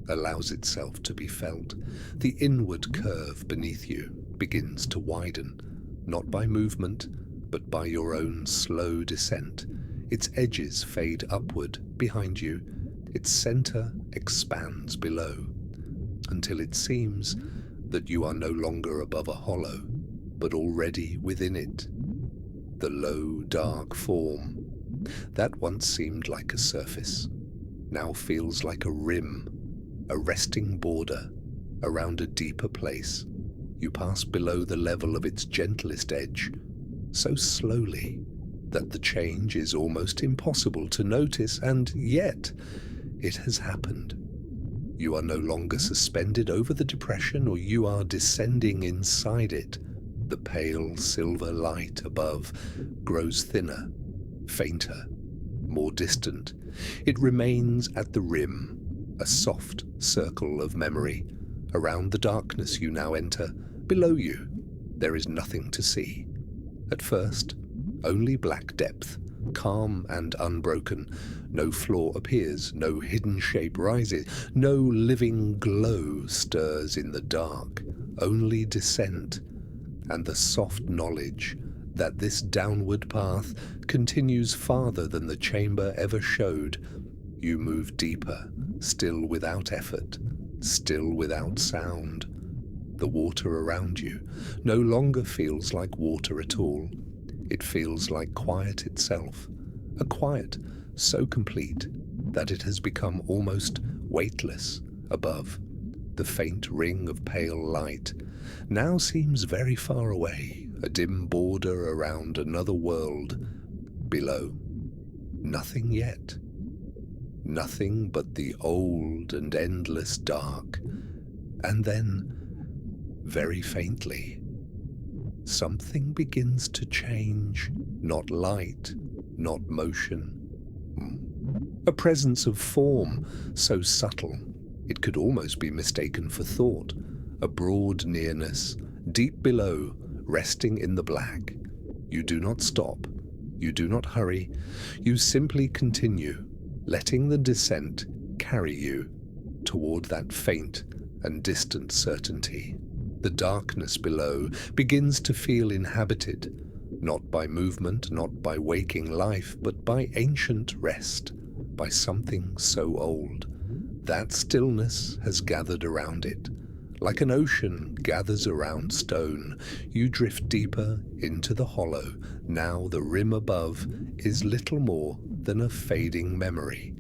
allows itself to be felt. The inward curve beneath you begins to widen, not by movement, but by your own slow descent. Its edges fade upward behind you. Its center expands below, until it seems that you are no longer above a hollow, but already within it. The low, dark form that once seemed like a surface now feels like a rim, a resting border around a deeper place. You pass below the level of its gentlest edge, so slowly that the change is almost impossible to notice, and yet it has happened. You are no longer suspended over the depression, or you are descending inside it. The pale silver light above grows thinner, fainter, more distant. It remains at the rim, a soft circle of memory. Around the darkness you now enter, below you, there is nothing to see. At first, only black depth, calm and unbroken. No flaw appears, no hidden shape rises, no living glow stirs in the dark. Only descent, and the soft knowledge that this downward path continues farther than the chamber ever showed. You move deeper, still without effort, still without sound. The water around you no longer feels like water at all. It feels like quiet itself, a quiet so complete that it has become almost weightless above. The faint ring of pale light now seems very far away, a dim border around another world. Below, nothing yet. Nothing but the old and endless dark. And then, very faintly, something begins to change. Not light, not motion, A presence of form so subtle it could almost be mistaken for thought. A broad nearness, deep below, resting in the black. You do not stop. You do not hurry. You simply continue, letting the descent carry you toward that faint and distant certainty. The darkness below begins to feel inhabited, not by movement, not by waking life, but by ancient rest, by something so old. That stillness has gathered around it. Like an ocean gathers around stone, you drift deeper into the hollow. Now the rim above is little more than a fading memory,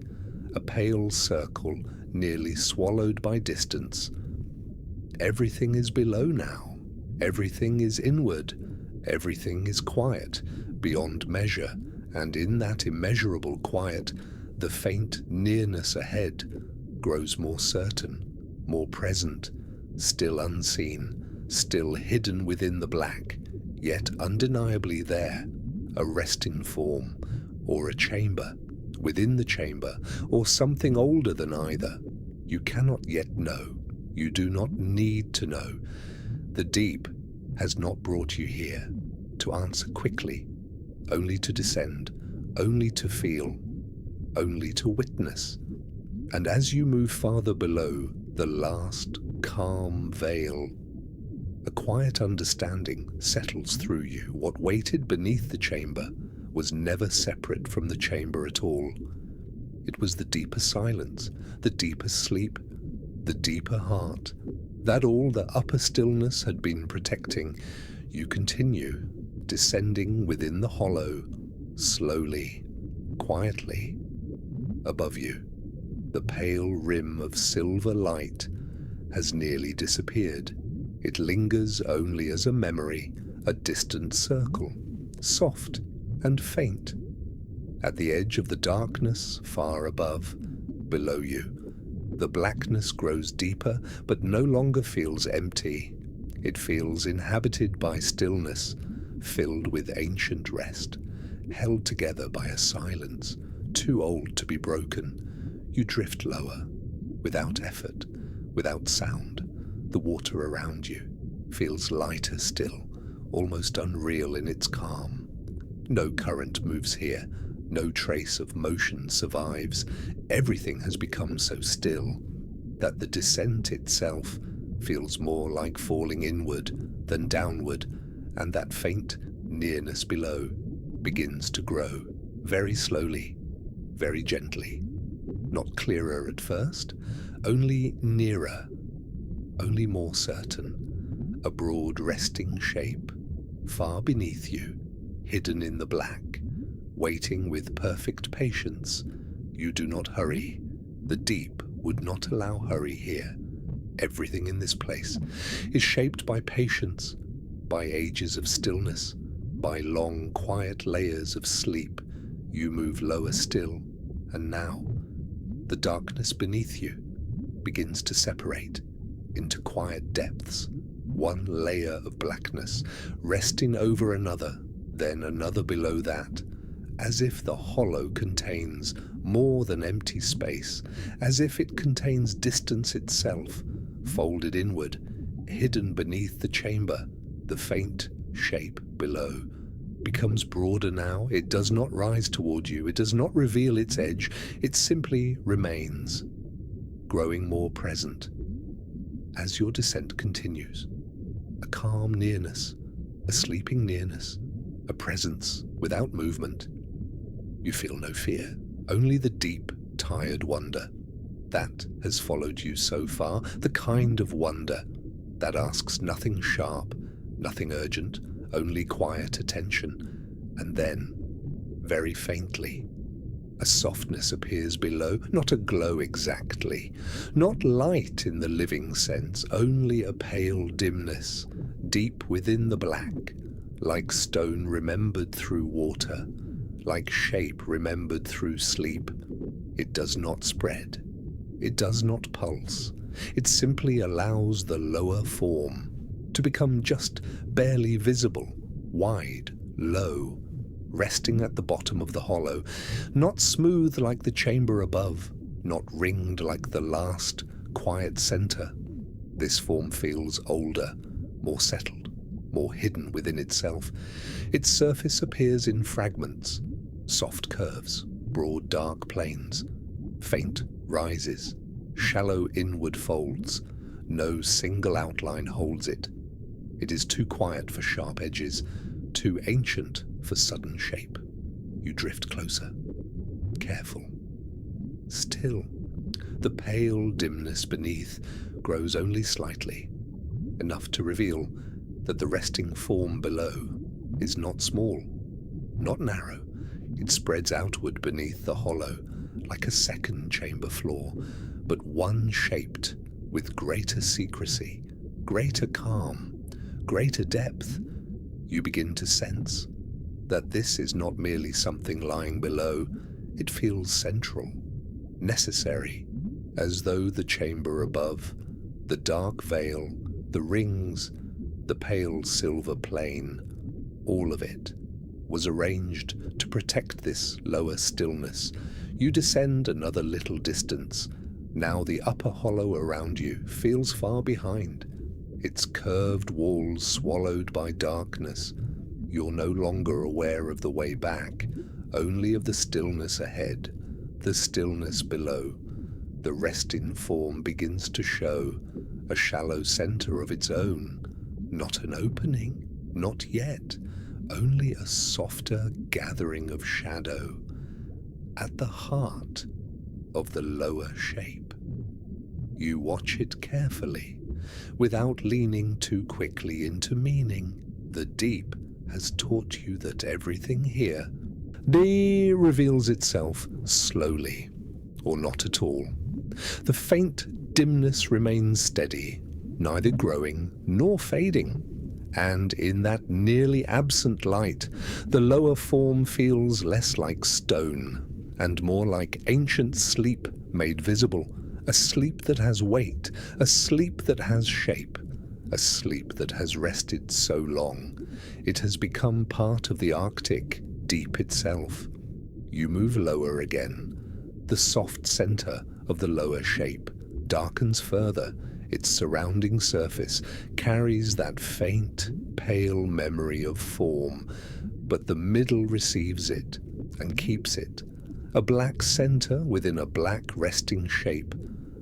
a pale circle nearly swallowed by distance. Everything is below now. Everything is inward. Everything is quiet, beyond measure, and in that immeasurable quiet, the faint nearness ahead grows more certain, more present, still unseen, still hidden within the black, yet undeniably there, a resting form, or a chamber, within the chamber, or something older than either. You cannot yet know. You do not need to know. The deep has not brought you here to answer quickly, only to descend, only to feel, only to witness. And as you move farther below the last calm veil, a quiet understanding settles through you. What waited beneath the chamber was never separate from the chamber at all. It was the deeper silence, the deeper sleep, the deeper heart, that all the upper stillness had been protecting. You continue, descending within the hollow, slowly, quietly. Above you, the pale rim of silver light has nearly disappeared. It lingers only as a memory, a distant circle, soft and faint. At the edge of the darkness, far above, below you, the blackness grows deeper, but no longer feels empty. It feels inhabited by stillness, filled with ancient rest, held together by a silence too old to be broken. You drift lower, without effort, without sound. The water around you feels lighter still, almost unreal in its calm. No current moves here. No trace of motion survives. Everything has become so still that the descent itself feels more like falling inward than downward, and that faint nearness below begins to grow, very slowly, very gently. Not clearer at first, only nearer, only more certain. A broad resting shape, far beneath you, hidden in the black, waiting with perfect patience. You do not hurry. The deep would not allow hurry here. Everything in this place is shaped by patience, by ages of stillness, by long, quiet layers of sleep. You move lower still, and now the darkness beneath you begins to separate into quiet depths, one layer of blackness resting over another, then another below that, as if the hollow contains more than empty space, as if it contains distance itself, folded inward, hidden beneath the chamber. The faint shape below becomes broader now. It does not rise toward you. It does not reveal its edge. It simply remains, growing more present. As your descent continues, a calm nearness, a sleeping nearness, a presence without movement. You feel no fear, only the deep, tired wonder. That has followed you so far, the kind of wonder that asks nothing sharp, nothing urgent, only quiet attention. And then, very faintly, a softness appears below, not a glow exactly, not light in the living sense, only a pale dimness, deep within the black, like stone remembered through water, like shape remembered through sleep. It does not spread. It does not pulse. It simply allows the lower form to become just barely visible, wide, low, resting at the bottom of the hollow, not smooth like the chamber above, not ringed like the last quiet center. This form feels older, more settled, more hidden within itself. Its surface appears in fragments, soft curves, broad dark planes, faint rises, shallow inward folds. No single outline holds it. It is too quiet for sharp edges, too ancient for sudden shape. You drift closer, careful, still. The pale dimness beneath grows only slightly, enough to reveal that the resting form below is not small, not narrow. It spreads outward beneath the hollow like a second chamber floor, but one shaped with greater secrecy, greater calm, greater depth. You begin to sense that this is not merely something lying below. It feels central, necessary, as though the chamber above, the dark veil, the rings, the pale silver plane, all of it was arranged to protect this lower stillness. You descend another little distance. Now the upper hollow around you feels far behind, its curved walls swallowed by darkness. You're no longer aware of the way back, only of the stillness ahead, the stillness below. The resting form begins to show a shallow center of its own, not an opening, not yet, only a softer gathering of shadow at the heart of the lower shape. You watch it carefully, without leaning too quickly into meaning. The deep has taught you that everything here reveals itself slowly, or not at all. The faint dimness remains steady, neither growing nor fading, and in that nearly absent light, the lower form feels less like stone and more like ancient sleep made visible, a sleep that has weight, a sleep that has shape, a sleep that has rested so long it has become part of the Arctic deep itself. You move lower again. The soft center of the lower shape darkens further. Its surrounding surface carries that faint, pale memory of form, but the middle receives it and keeps it. A black center within a black resting shape,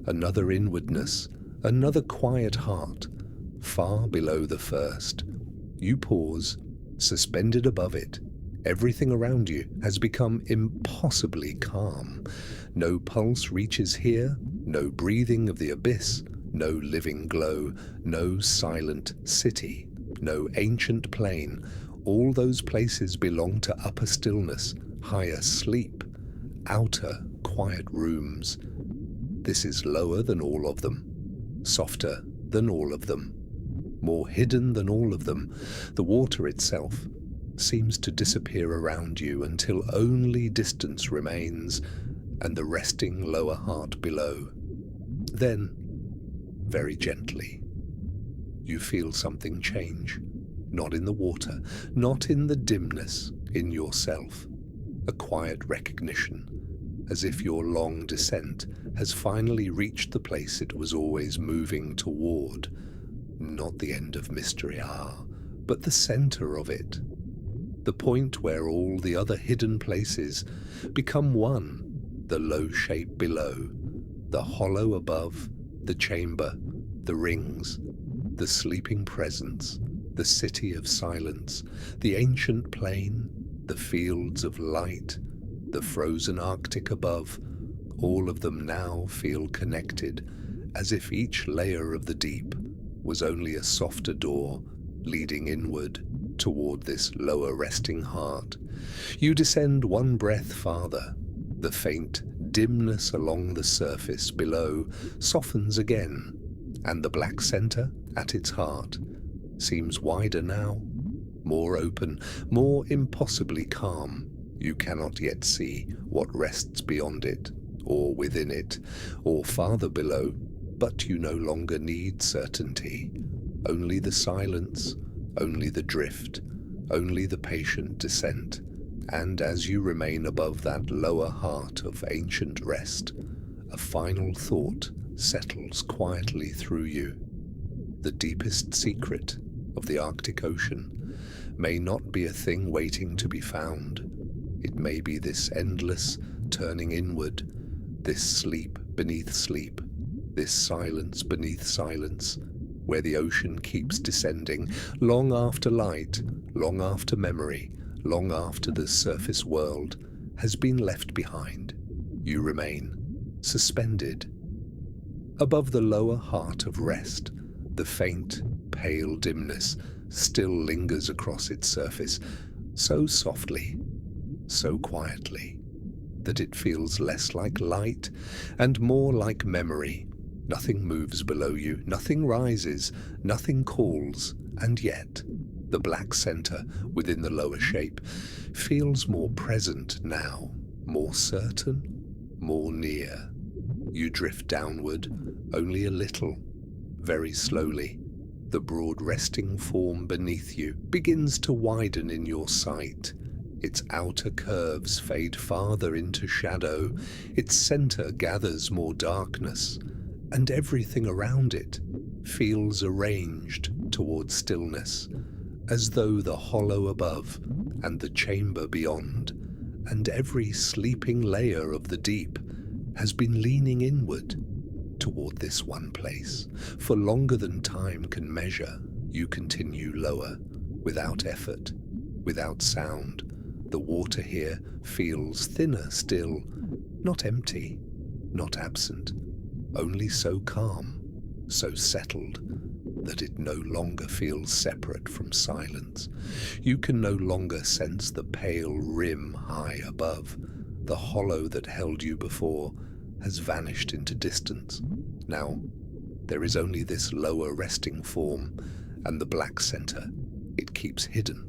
another inwardness, another quiet heart, far below the first. You pause, suspended above it. Everything around you has become impossibly calm. No pulse reaches here, no breathing of the abyss, no living glow, no silent city, no ancient plain. All those places belong to upper stillness, higher sleep, outer quiet rooms. This is lower than all of them, softer than all of them, more hidden than all of them. The water itself seems to disappear around you until only distance remains and the resting lower heart below. Then, very gently, you feel something change, not in the water, not in the dimness, in yourself. A quiet recognition, as if your long descent has finally reached the place it was always moving toward. Not the end of mystery, but the center of it. The point where all the other hidden places become one, the low shape below, the hollow above, the chamber, the rings, the sleeping presence, the city of silence, the ancient plain, the fields of light, the frozen Arctic above. All of them now feel connected, as if each layer of the deep was only a softer door leading inward toward this lower resting heart. You descend one breath farther. The faint dimness along the surface below softens again, and the black center at its heart seems wider now, more open, more impossibly calm. You cannot yet see what rests beyond it, or within it, or farther below, but you no longer need certainty. Only the silence, only the drift, only the patient descent, And as you remain above that lower heart of ancient rest, a final thought settles quietly through you. The deepest secret of the Arctic Ocean may not be a thing waiting to be found. It may be this endless turning inward, this sleep beneath sleep, this silence beneath silence, where the ocean keeps descending, long after light, long after memory, long after the surface world has been left behind. You remain suspended. Above the lower heart of rest, the faint, pale dimness still lingers across its surface, so softly, so quietly, that it feels less like light and more like memory. Nothing moves below you, nothing rises, nothing calls, and yet the black center within the lower shape feels more present now, more certain, more near. You drift downward only a little, very slowly. The broad resting form beneath you begins to widen in your sight. Its outer curves fade farther into shadow, its center gathers more darkness, and everything around it feels arranged toward stillness, as though the hollow above and the chamber beyond, and every sleeping layer of the deep has been leaning inward toward this one place. For longer than time can measure, you continue lower, without effort, without sound. The water here feels thinner still, not empty, not absent, only so calm, so settled, that it no longer feels separate from silence. You can no longer sense the pale rim high above. The hollow that held you before has vanished into distance. Now, there is only this lower resting form and the black center. It keeps hidden.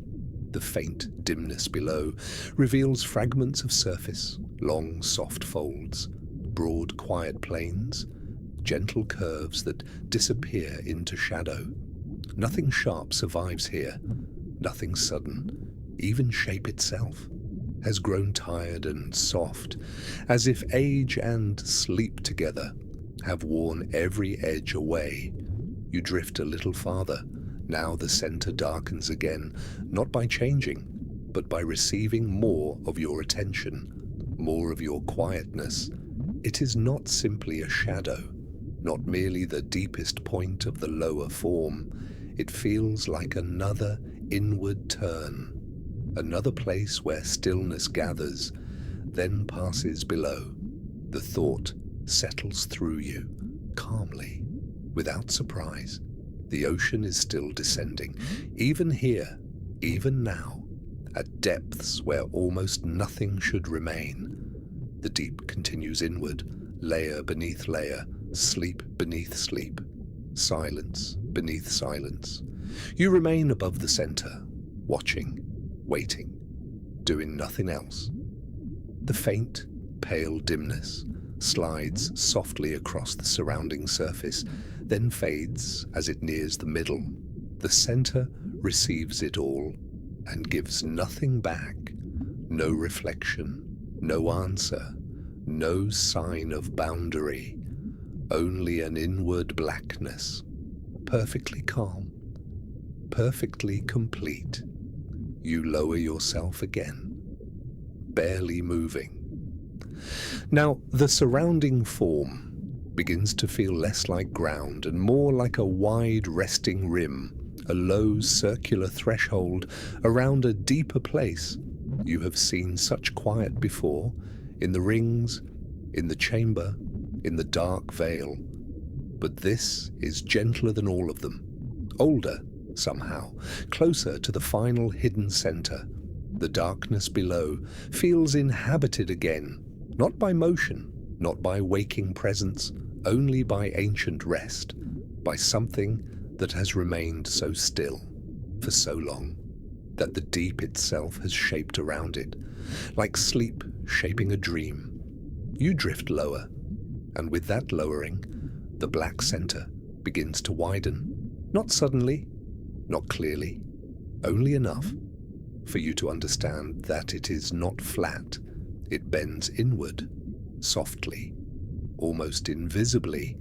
The faint dimness below reveals fragments of surface, long soft folds, broad quiet plains, gentle curves that disappear into shadow. Nothing sharp survives here, nothing sudden. Even shape itself has grown tired and soft, as if age and sleep together have worn every edge away. You drift a little farther. Now the center darkens again, not by changing, but by receiving more of your attention, more of your quietness. It is not simply a shadow, not merely the deepest point of the lower form. It feels like another inward turn, another place where stillness gathers, then passes below. The thought settles through you, calmly, without surprise. The ocean is still descending, even here, even now, at depths where almost nothing should remain. The deep continues inward, layer beneath layer, sleep beneath sleep, silence beneath silence. You remain above the center, watching, waiting, doing nothing else. The faint, pale dimness slides softly across the surrounding surface, then fades as it nears the middle. The center receives it all and gives nothing back. No reflection, no answer, no sign of boundary, only an inward blackness, perfectly calm, perfectly complete. You lower yourself again, barely moving. Now, the surrounding form begins to feel less like ground and more like a wide resting rim, a low circular threshold around a deeper place. You have seen such quiet before, in the rings, in the chamber, in the dark veil. But this is gentler than all of them, older somehow, closer to the final hidden center. The darkness below feels inhabited again, not by motion, not by waking presence, only by ancient rest, by something that has remained so still for so long, that the deep itself has shaped around it, like sleep shaping a dream. You drift lower, and with that lowering, the black center begins to widen, not suddenly, not clearly, only enough. for you to understand that it is not flat. It bends inward, softly, almost invisibly,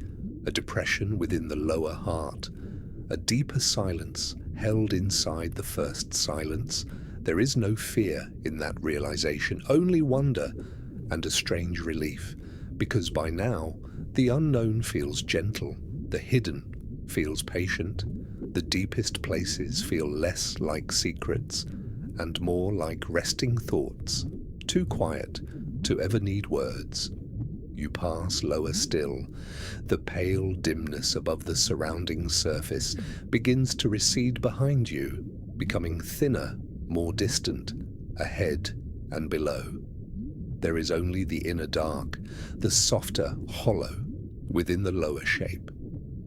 a depression within the lower heart, a deeper silence held inside the first silence. There is no fear in that realization, only wonder and a strange relief, because by now the unknown feels gentle, the hidden feels patient, the deepest places feel less like secrets and more like resting thoughts, too quiet to ever need words. You pass lower still. The pale dimness above the surrounding surface begins to recede behind you, becoming thinner, more distant, ahead and below. There is only the inner dark, the softer hollow within the lower shape.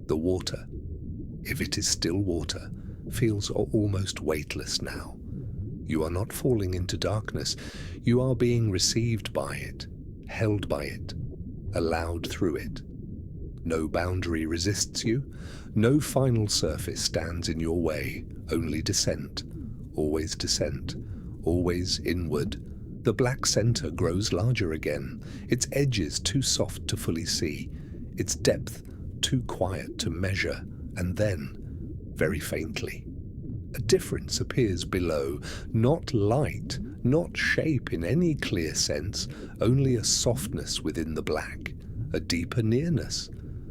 The water, if it is still water, feels almost weightless now. You are not falling into darkness. You are being received by it, held by it, allowed through it. No boundary resists you. No final surface stands in your way. Only descent, always inward. The black center grows larger again, its edges too soft to fully see, its depth too quiet to measure, and then, very faintly, a difference appears below, not light, not shape in any clear sense, only a softness within the black, a deeper nearness,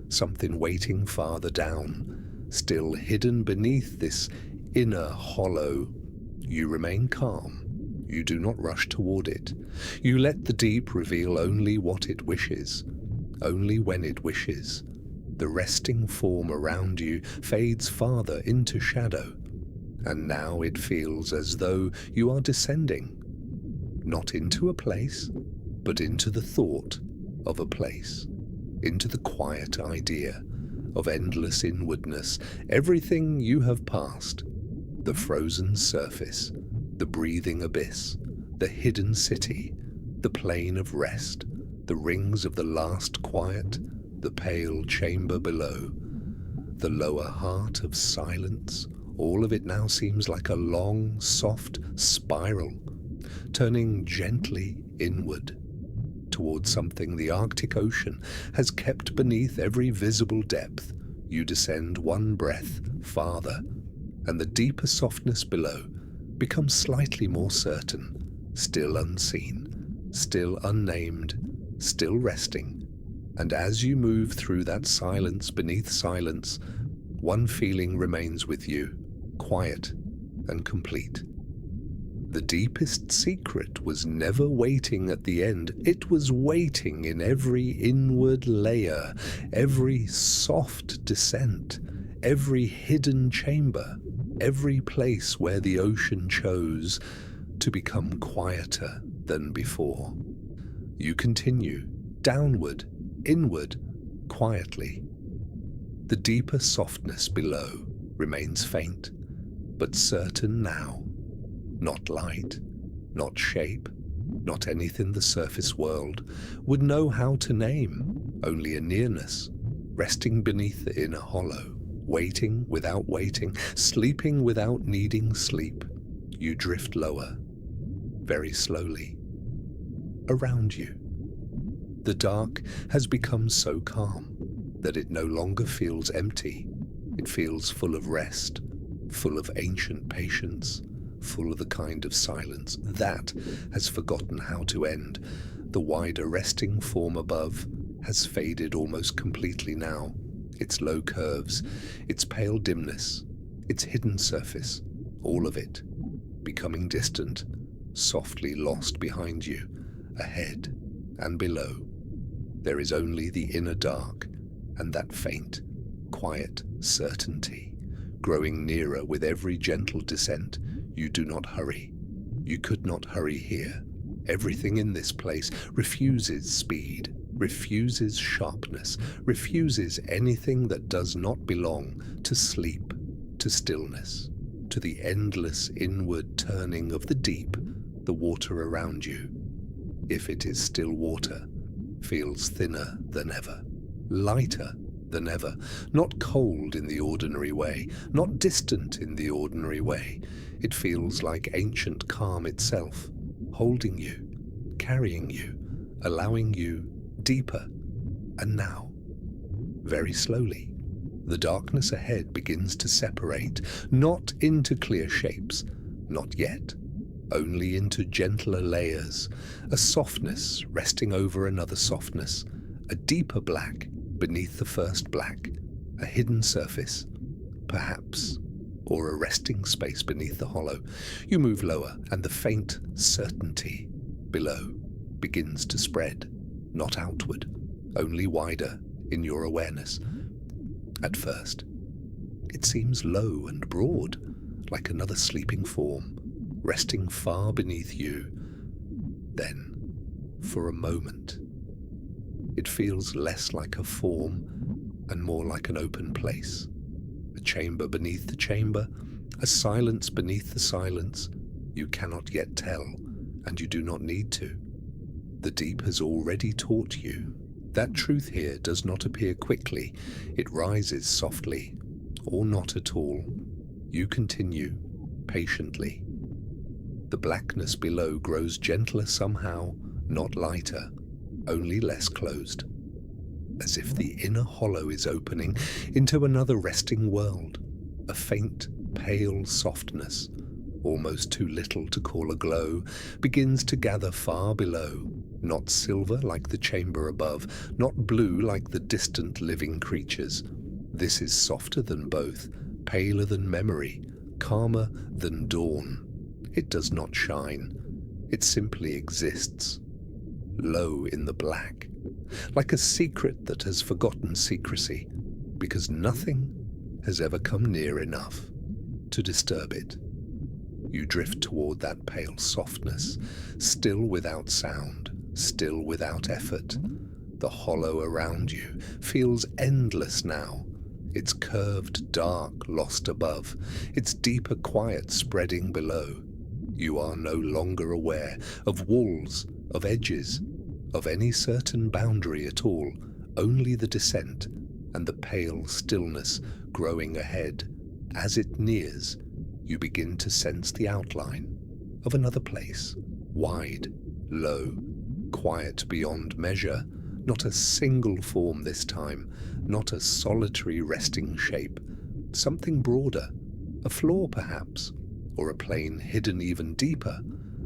something waiting farther down, still hidden beneath this inner hollow. You remain calm. You do not rush toward it. You let the deep reveal only what it wishes, only when it wishes. The resting form around you fades farther into shadow, and now it feels as though you are descending, not into a place, but into the thought of a place, into the quiet idea of endless inwardness, everything you have passed, the frozen surface, the breathing abyss, the hidden city, the plain of rest, the rings of the last quiet, the pale chamber below, the lower heart of silence. All of it now seems like a long, soft spiral, turning gently inward towards something the Arctic Ocean has kept beneath every visible depth. You descend one breath farther, and the deeper softness below becomes slightly more certain, still unseen, still unnamed, still resting. And as you move through that silence beneath silence, one feeling remains with you, quiet and complete. The deepest secret was never waiting at the end. It was waiting in every inward layer, every soft descent, every hidden chamber, every place where the ocean chose to become quieter than before. You continue, downward, inward, quietly. The deeper softness below remains faint, but certain now. Not light, not shape, not anything the surface world would know how to name, only a nearness, resting beneath the inner hollow, waiting without waiting, sleeping without needing sleep. You drift lower, very slowly. Around you, the dark has become so calm that it no longer feels empty. It feels full of rest, full of ancient patience, full of the kind of silence that has forgotten how to end. The wider resting form above has faded almost completely now. Its low curves, its pale dimness, its hidden surface, all of it becoming distant, softly lost behind you, ahead and below. There is only the inner dark and that faint, quiet certainty, growing nearer with every gentle descent. You do not hurry. You could not hurry here. Everything in this place refuses speed, refuses sharpness, refuses anything that does not belong to sleep, to stillness, to the endless inward turning of the deep. The water around you, if it is still water, feels thinner than ever, lighter than ever, not cold in the ordinary way, not distant in the ordinary way. It feels like ancient calm itself, holding you, carrying you, allowing you deeper. And now, very slowly, the darkness ahead begins to separate, not into clear shapes, not yet, only into gentler layers, a softness resting over another softness, a deeper black beneath the first black, a hidden surface, perhaps, or a resting space beneath the hollow. You move lower, and the faint certainty below begins to spread, not outward, only wider in your awareness. At first, it seems low and broad, like another sleeping form, resting far beneath you. Then, for a moment, it feels less like a form and more like an open place, a chamber beneath the chamber, a silence beneath the silence. You cannot yet tell, and you do not need to. The deep has already taught you. That truth here does not appear quickly. It rises softly, or not at all. You continue, patiently. The blackness below grows gentler somehow, not lighter, only less closed. As if the inner hollow is opening into another resting world, a faint, pale softness, almost too little to call a glow, begins to gather far below, not silver like the chamber above, not blue like the distant living creatures. This is softer than both, paler than memory, calmer than dawn. It does not shine. It simply exists, low in the black, like a secret that has forgotten secrecy, because nothing has ever come near enough to disturb it. You drift toward that pale softness, still without sound, still without effort. The hollow around you feels endless now, its curved dark lost above, its deeper quiet spreading below. You are no longer aware of walls, of edges, of any certain boundary at all, only the descent and the pale stillness growing ahead. As it nears, you begin to sense the outline of another place, wide, low, quiet beyond measure, not a single form this time, not a solitary resting shape, something broader, a floor perhaps, or a plane hidden even deeper,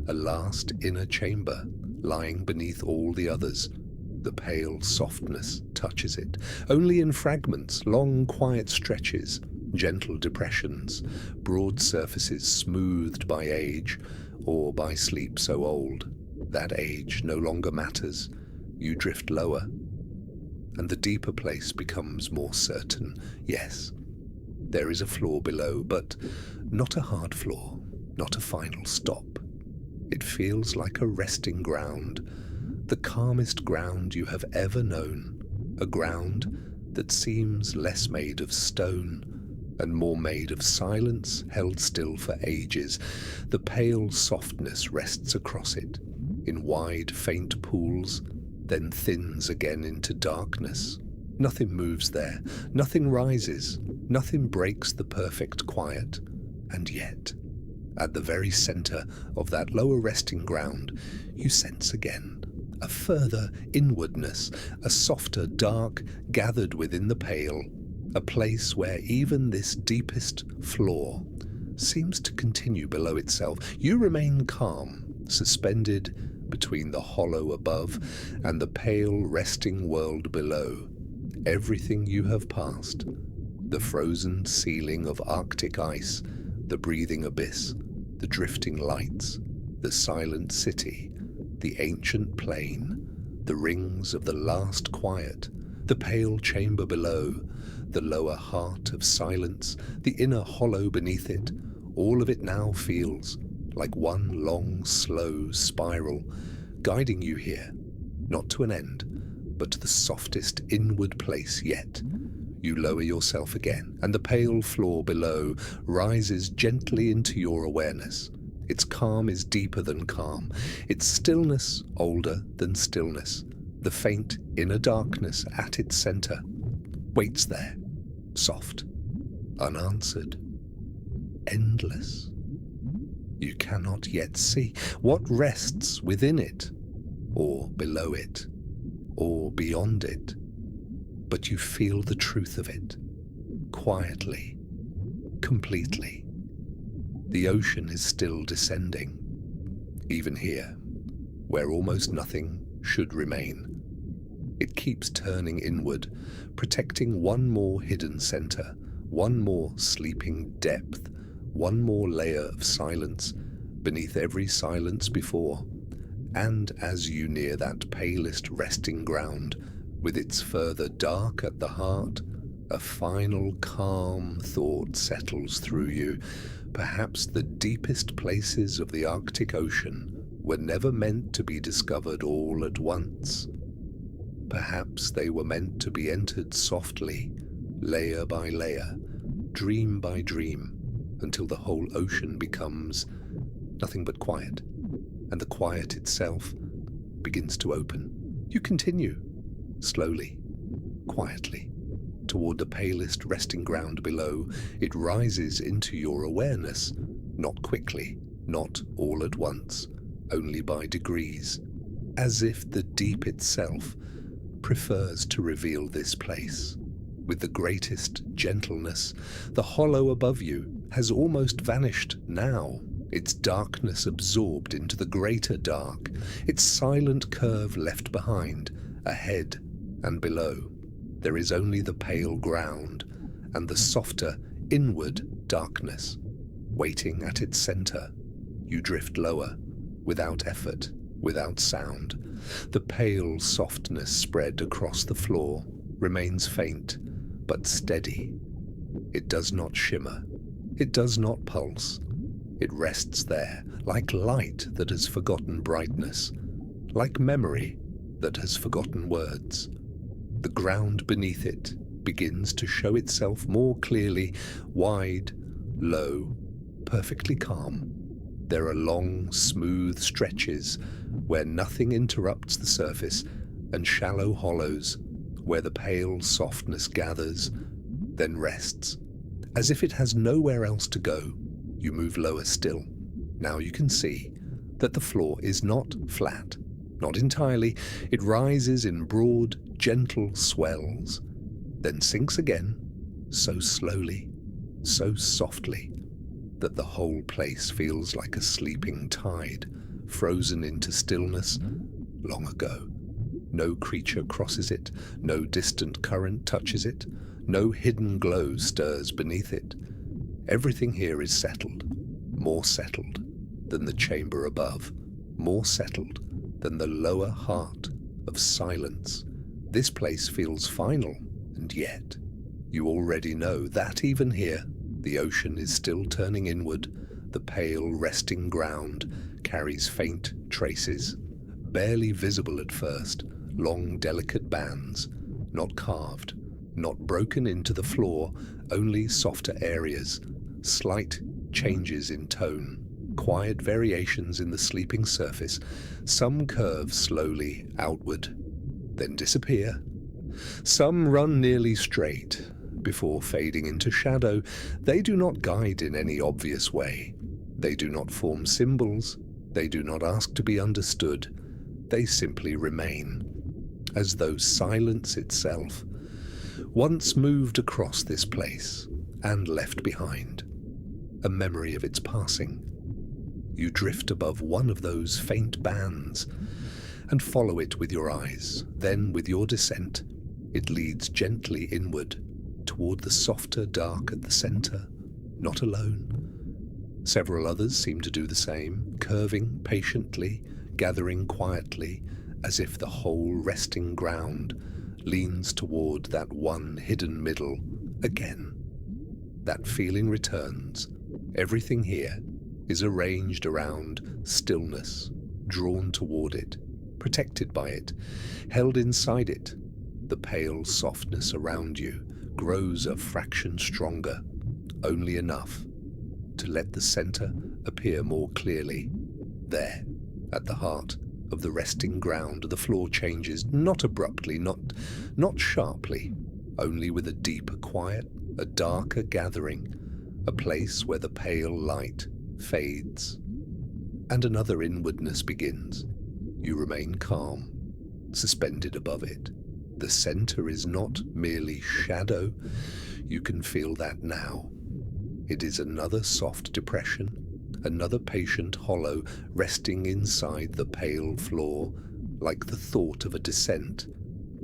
a last inner chamber lying beneath all the others. The pale softness touches it, only in fragments, long quiet stretches, gentle depressions, broad surfaces smoothed by age or by sleep so old. That age no longer matters. You drift lower, and the deeper place becomes more certain. Yes, there is a floor below, but not a hard floor, not a final stop. It feels like a resting ground, the calmest ground you have ever known, a ground that seems less made of stone and more made of silence held still for ages. The pale softness rests across it, in wide, faint pools, then thins again into darkness. Nothing moves there, nothing rises, nothing breaks the perfect quiet. And yet, at the very center of that lower resting ground, you sense again a further inwardness, a softer dark gathered within the pale, a place where even this deepest floor seems to continue below itself. You remain calm, suspended between the hollow above and the pale resting world below. Everything you have passed, the frozen ceiling of Arctic ice, the breathing abyss, the drifting lights, the silent city, the ancient plain, the rings of the last quiet, the pale chamber below, the lower heart of silence, the inner hollow beneath it, all of it now feels like one long, slow spiral, guiding you here, not to an end, but to the softest inward place yet. You lower yourself again, and the pale floor below rises gently into your awareness. Its calm is deeper than calm, its stillness older than stillness, the faint inner darkness at its center. waits there, soft, unanswered, endless. You cannot yet see what rests within it, or below it, or beyond it, but you feel the truth of it, quietly, completely. The ocean is still descending, even here, where almost nothing should remain. It keeps turning inward, protecting one more hidden center, one more sleeping depth, one more layer of silence beneath every silence before. And as you near that palest resting ground, with its further dark at the heart, a final calm thought settles through you. Perhaps the deepest places of the Arctic Ocean were never meant to be discovered all at once. Perhaps they were meant to be entered softly, layer by layer, dream by dream, until the whole ocean becomes nothing but quiet, and the quiet itself begins to open. You continue, slowly, quietly, toward the palest resting ground below. It rises into your awareness, not quickly, not all at once, only by degrees, as if the deep itself prefers to reveal this place. With the greatest gentleness, the hollow above you has almost vanished now, its darkness absorbed into the greater dark, its silent curve left behind, ahead and below. There is only the pale ground and the softer inward darkness, waiting at its center. You drift lower, without effort, without sound. The pale softness spread across the floor remains faint, but steady. It does not shimmer. It does not pulse. It rests there, like light that has forgotten brightness, like memory that has forgotten words. The ground beneath it begins to show itself more clearly, wide, low, perfectly calm. There are long, smooth stretches where nothing interrupts the surface, and shallow hollows where the pale softness gathers, then rests. As if it has nowhere else to go, you move lower still. Now you can see that the floor is not flat, not entirely. It rises in broad, gentle swells, then sinks again, so slowly, so softly, that the whole place feels like a sleeping tide, frozen into stillness long ago. No creature crosses it, no distant current touches it, no hidden glow stirs beneath it. Everything here is settled, more settled than the chamber above, more settled than the lower heart of silence. This place feels final, and yet you already know that even here, the ocean is still turning inward. The pale resting ground carries faint traces, barely visible at first, long delicate bands, not carved, not broken into the floor, only softer areas, slight changes in tone, quiet variations in the sleeping surface. Some curve slowly outward, then disappear. Some run nearly straight, before fading into shadow. They do not guide in any obvious way. They do not form symbols. They do not ask to be understood. They simply remain, as though silence itself once moved across this place and left behind a memory of its passing. You drift above one of those faint bands and follow it with your eyes. Then, with your descent, it leads gently inward toward the softer dark at the center, not alone. Several others seem to do the same, curving patiently, gathering quietly, as if the whole resting ground leans toward that one hidden middle again. That feeling returns. Everything here is arranged around stillness, drawn toward it, protected by it, held inside it. The pale softness around you grows a fraction stronger, only enough to let the center appear more clearly. There, at the heart of the resting ground, the floor changes, not abruptly, not sharply, only with a deeper quiet, a darker gathering, a place where the pale light fades. And another inwardness begins. You remain calm, suspended above it. The center is not merely shadow. You can feel that now. It is another soft depression, another patient hollow resting inside the pale floor, like the thought of a descent,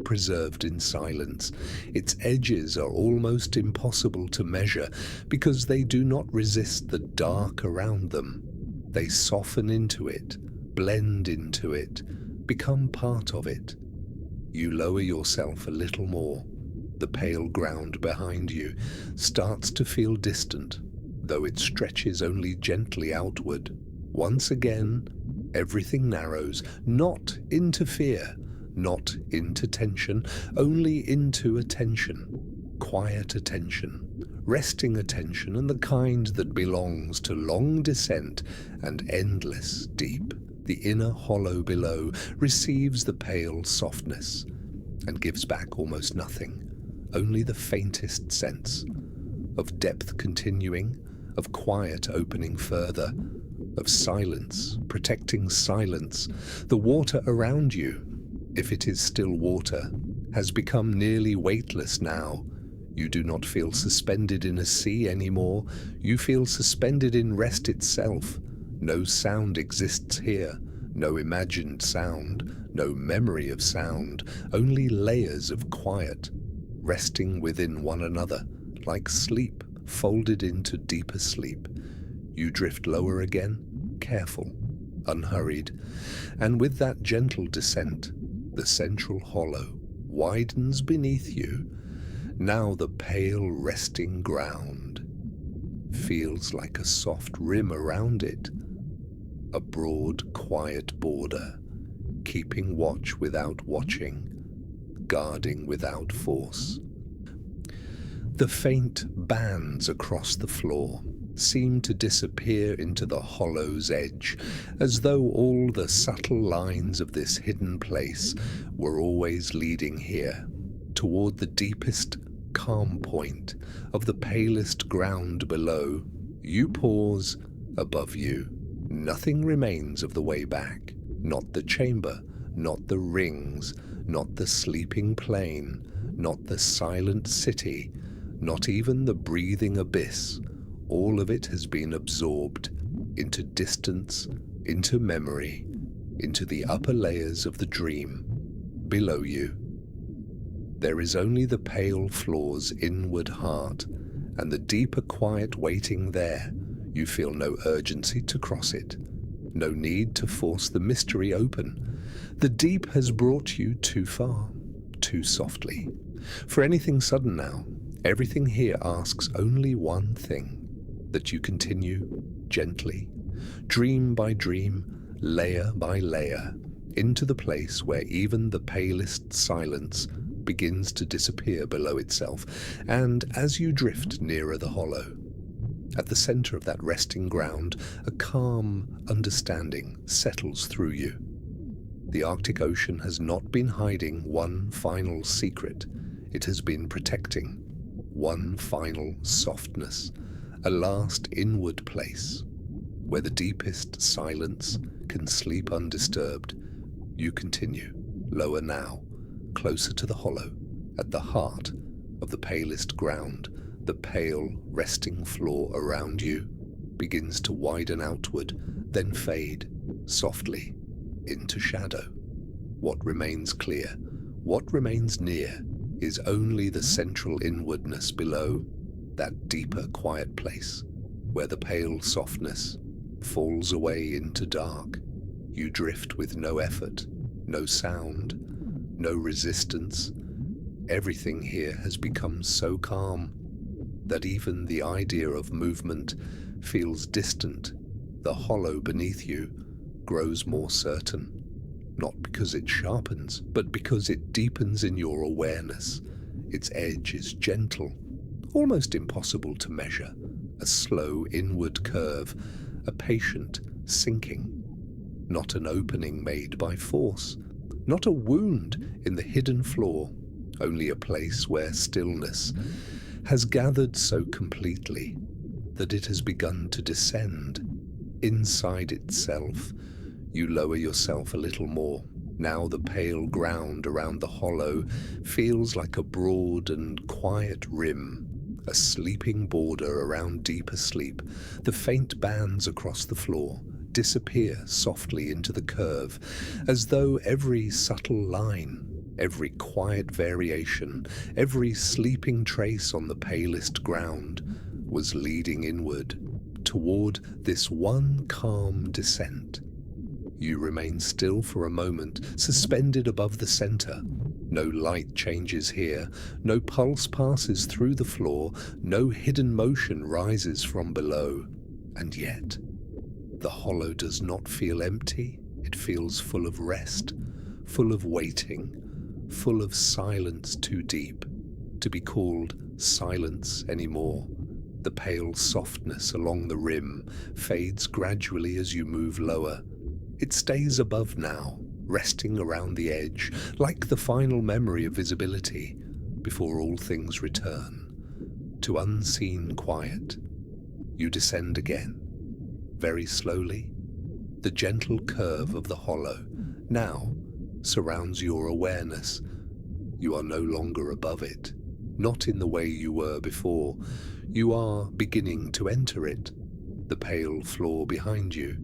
preserved in silence. Its edges are almost impossible to measure because they do not resist the dark around them. They soften into it, blend into it, become part of it. You lower yourself a little more. The pale ground behind you starts to feel distant, though it stretches only gently outward. Once again, everything narrows, not into fear, not into tension, only into attention. Quiet attention, resting attention, and the kind that belongs to long descent and endless deep. The inner hollow below receives the pale softness and gives back almost nothing, only the faintest sense of depth continuing, of quiet opening further, of silence protecting silence. The water around you, if it is still water, has become nearly weightless now. You do not feel suspended in a sea anymore. You feel suspended in rest itself. No sound exists here, no imagined sound, no memory of sound, only layers of quiet, resting within one another, like sleep folded into deeper sleep. You drift lower again, careful, unhurried, and with that gentle descent, the central hollow widens beneath you. Now the pale resting ground feels like a soft rim around it, a broad, quiet border, keeping watch without watching, guarding without force. The faint bands across the floor seem to disappear into the hollow's edge, as though all the subtle lines of this hidden place were always leading here, toward the deepest calm point of the palest ground below. You pause. Above you, nothing remains of the way back, not the chamber, not the rings, not the sleeping plain, not the silent city, not even the breathing abyss. All of it has been absorbed into distance, into memory, into the upper layers of the dream. Below you, there is only the pale floor's inward heart, and the deeper quiet waiting there. You feel no urgency to cross it, no need to force the mystery open. The deep has brought you too far, too softly. For anything sudden now, everything here asks only one thing, that you continue gently, dream by dream, layer by layer, into the place where even the palest silence begins to disappear below itself, and as you drift nearer the hollow, at the center of that resting ground, a calm understanding settles through you. The Arctic Ocean has not been hiding one final secret. It has been protecting one final softness, a last inward place where the deepest silence can sleep undisturbed. You continue, lower now, closer to the hollow, at the heart of the palest ground. The pale, resting floor around you begins to widen outward, then fade softly into shadow. What remains clear, what remains near, is only the central inwardness below, that deeper quiet place where the pale softness falls away into dark. You drift with no effort, no sound, no resistance. Everything here has become so calm that even the idea of movement feels distant. The hollow beneath you grows more certain, not because it sharpens, but because it deepens in your awareness. Its edge is gentle, almost impossible to measure, a slow inward curve, a patient sinking, not an opening made by force, not a wound in the hidden floor, only a place where stillness has gathered so completely that it has begun to descend. Inside itself, you lower yourself a little more. Now the pale ground around the hollow feels like a broad and quiet rim, a sleeping border around deeper sleep. The faint bands across the floor disappear softly into the curve, as though every subtle line, every quiet variation, every sleeping trace on the palest ground was leading inward, toward this one calm descent. You remain still for a moment, suspended above the center. No light changes here, no pulse passes through the floor, no hidden motion rises from below. And yet, the hollow does not feel empty. It feels full of rest, full of waiting, full of silence too deep to be called silence anymore. The pale softness along the rim fades gradually as you move lower. It stays above now, resting around the edge, like the final memory of visibility, before all things return to unseen quiet. You descend again, very slowly. The gentle curve of the hollow now surrounds your awareness. You are no longer above it, not in the way you were before. You are beginning to enter it. The pale floor behind you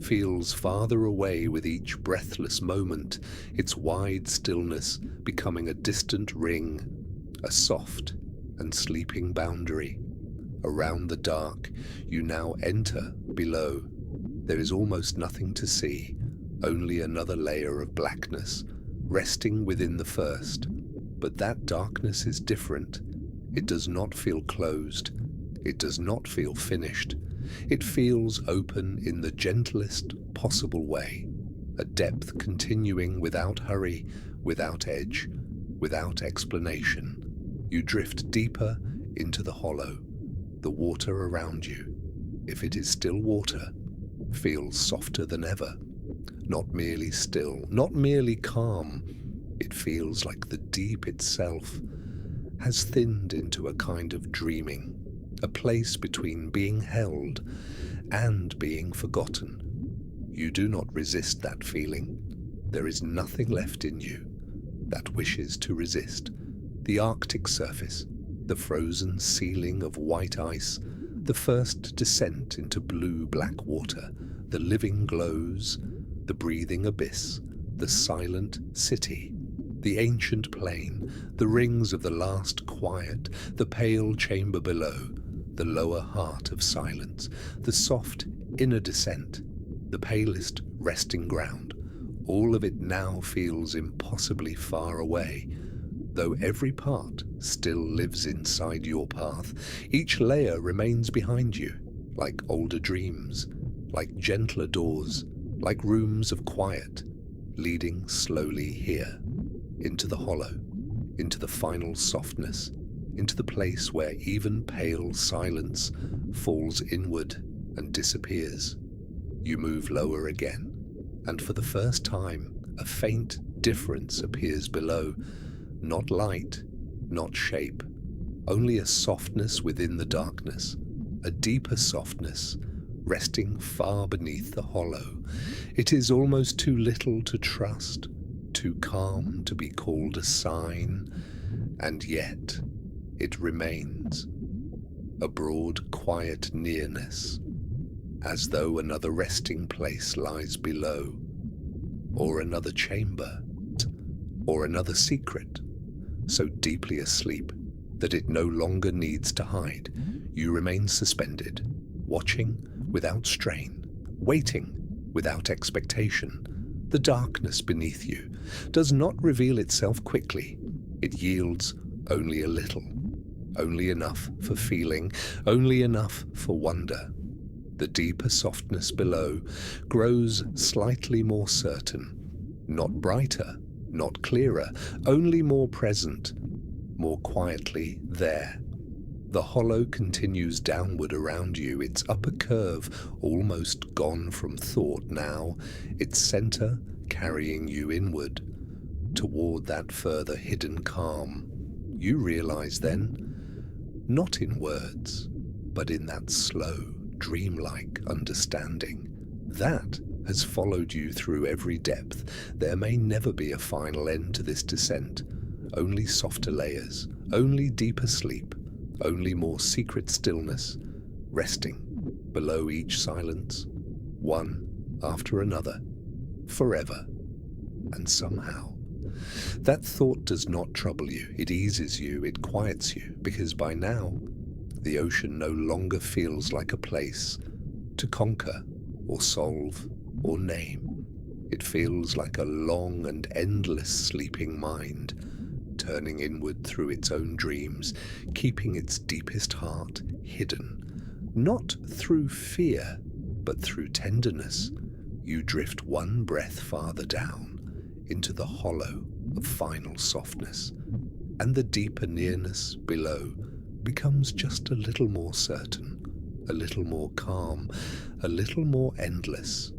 feels farther away with each breathless moment, its wide stillness becoming a distant ring, a soft and sleeping boundary. Around the dark, you now enter below. There is almost nothing to see, only another layer of blackness, resting within the first. But that darkness is different. It does not feel closed. It does not feel finished. It feels open in the gentlest possible way, a depth continuing without hurry, without edge, without explanation. You drift deeper into the hollow. The water around you, if it is still water, feels softer than ever. Not merely still, not merely calm. It feels like the deep itself has thinned into a kind of dreaming, a place between being held and being forgotten. You do not resist that feeling. There is nothing left in you that wishes to resist. The Arctic surface, the frozen ceiling of white ice, the first descent into blue-black water, the living glows, the breathing abyss, the silent city, the ancient plain, the rings of the last quiet, the pale chamber below, the lower heart of silence, the soft inner descent, the palest resting ground. All of it now feels impossibly far away, though every part still lives inside your path. Each layer remains behind you, like older dreams, like gentler doors, like rooms of quiet, leading slowly here, into the hollow, into the final softness, into the place where even pale silence falls inward and disappears. You move lower again, and for the first time, a faint difference appears below. Not light, not shape, only a softness within the darkness, a deeper softness, resting far beneath the hollow. It is almost too little to trust, too calm to be called a sign, and yet it remains. A broad, quiet nearness, as though another resting place lies below, or another chamber, or another secret, so deeply asleep that it no longer needs to hide. You remain suspended, watching without strain, waiting without expectation. The darkness beneath you does not reveal itself quickly. It yields only a little, only enough for feeling, only enough for wonder. The deeper softness below grows slightly more certain, not brighter, not clearer, only more present, more quietly there. The hollow continues downward around you, its upper curve almost gone from thought now, its center carrying you inward. toward that further hidden calm. You realize then, not in words, but in that slow, dreamlike understanding, that has followed you through every depth. There may never be a final end to this descent, only softer layers, only deeper sleep, only more secret stillness, resting below each silence, one after another, forever. And somehow, that thought does not trouble you, it eases you, it quiets you, because by now, the ocean no longer feels like a place to conquer or solve or name. It feels like a long and endless sleeping mind, turning inward through its own dreams, keeping its deepest heart hidden, not through fear, but through tenderness. You drift one breath farther down into the hollow of final softness, and the deeper nearness below becomes just a little more certain, a little more calm, a little more endless.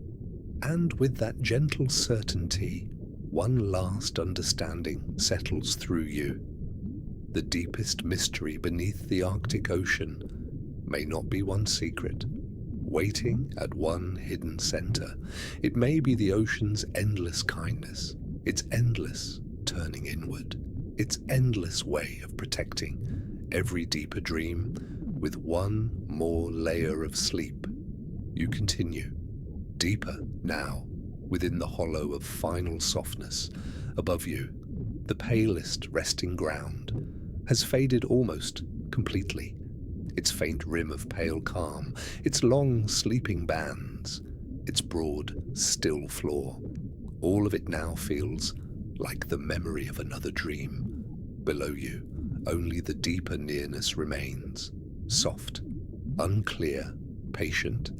And with that gentle certainty, one last understanding settles through you. The deepest mystery beneath the Arctic Ocean may not be one secret, waiting at one hidden center. It may be the ocean's endless kindness, its endless turning inward, its endless way of protecting every deeper dream with one more layer of sleep. You continue, deeper now, within the hollow of final softness. Above you, the palest resting ground has faded almost completely. Its faint rim of pale calm, its long sleeping bands, its broad, still floor, all of it now feels like the memory of another dream. Below you, only the deeper nearness remains, soft, unclear, patient.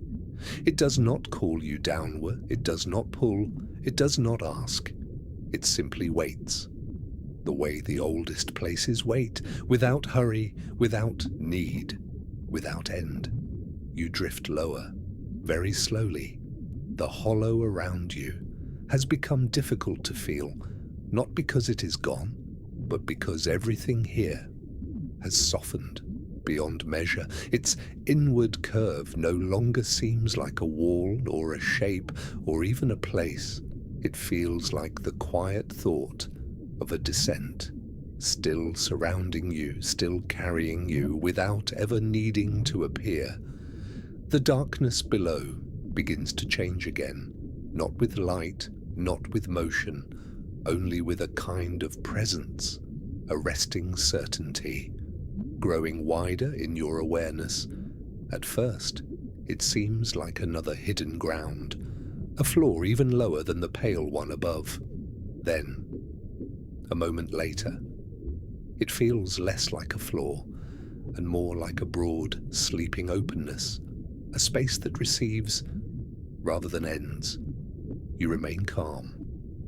It does not call you downward, it does not pull, it does not ask. It simply waits, the way the oldest places wait, without hurry, without need, without end. You drift lower, very slowly. The hollow around you has become difficult to feel, not because it is gone, but because everything here has softened beyond measure. Its inward curve no longer seems like a wall or a shape or even a place. It feels like the quiet thought of a descent, still surrounding you, still carrying you, without ever needing to appear. The darkness below begins to change again, not with light, not with motion, only with a kind of presence, a resting certainty, growing wider in your awareness. At first, it seems like another hidden ground, a floor even lower than the pale one above. Then, a moment later, it feels less like a floor and more like a broad, sleeping openness, a space that receives rather than ends. You remain calm.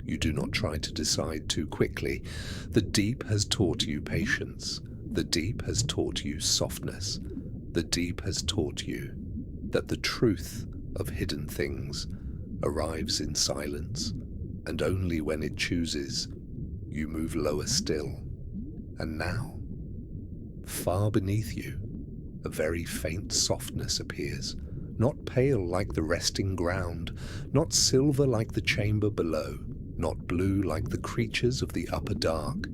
You do not try to decide too quickly. The deep has taught you patience. The deep has taught you softness. The deep has taught you that the truth of hidden things arrives in silence, and only when it chooses, you move lower still. And now, far beneath you, a very faint softness appears, not pale like the resting ground, not silver like the chamber below, not blue like the creatures of the upper dark.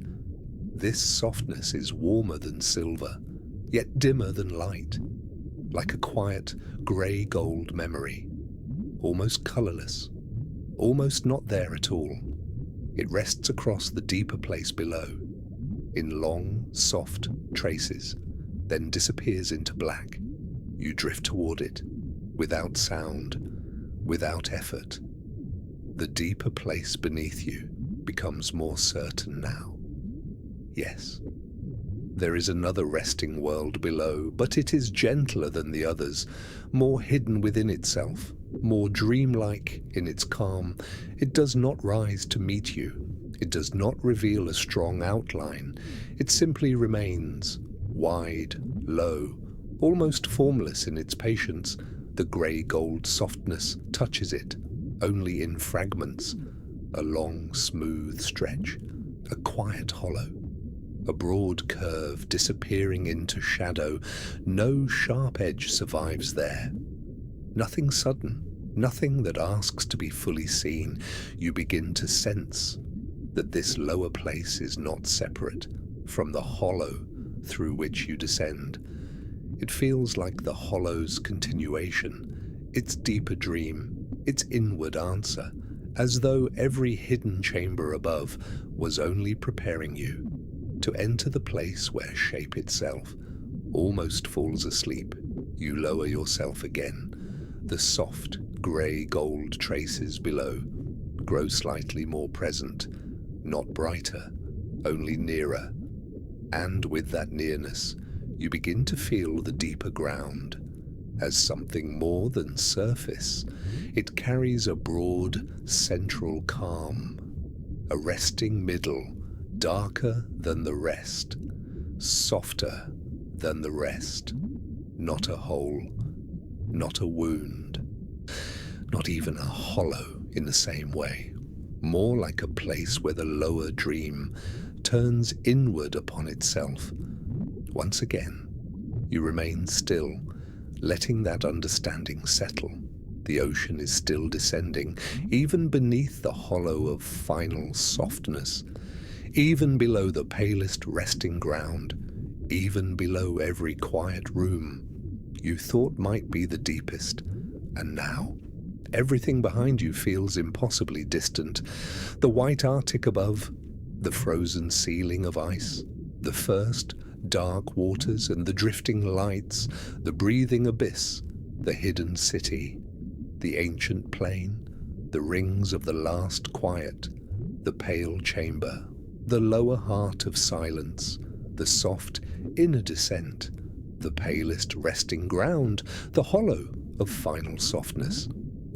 This softness is warmer than silver, yet dimmer than light, like a quiet grey-gold memory, almost colourless, almost not there at all. It rests across the deeper place below, in long, soft traces, then disappears into black. You drift toward it, without sound, without effort. The deeper place beneath you becomes more certain now. Yes, there is another resting world below, but it is gentler than the others, more hidden within itself, more dreamlike in its calm. It does not rise to meet you. It does not reveal a strong outline. It simply remains wide, low, almost formless in its patience. The grey-gold softness touches it, only in fragments, A long, smooth stretch, a quiet hollow, a broad curve disappearing into shadow. No sharp edge survives there. Nothing sudden, nothing that asks to be fully seen. You begin to sense that this lower place is not separate from the hollow through which you descend. It feels like the hollow's continuation, its deeper dream, its inward answer, as though every hidden chamber above was only preparing you to enter the place where shape itself almost falls asleep. You lower yourself again. The soft, grey-gold traces below grow slightly more present, not brighter, only nearer. And with that nearness, you begin to feel the deeper ground as something more than surface. It carries a broad, central calm, a resting middle, darker than the rest, softer than the rest. Not a hole, not a wound, not even a hollow in the same way. More like a place where the lower dream turns inward upon itself. Once again, you remain still, letting that understanding settle. The ocean is still descending, even beneath the hollow of final softness, even below the palest resting ground, even below every quiet room you thought might be the deepest. And now, everything behind you feels impossibly distant. The white Arctic above, the frozen ceiling of ice, the first dark waters and the drifting lights, the breathing abyss, the hidden city, the ancient plain, the rings of the last quiet, the pale chamber, the lower heart of silence, the soft inner descent, the palest resting ground, the hollow of final softness.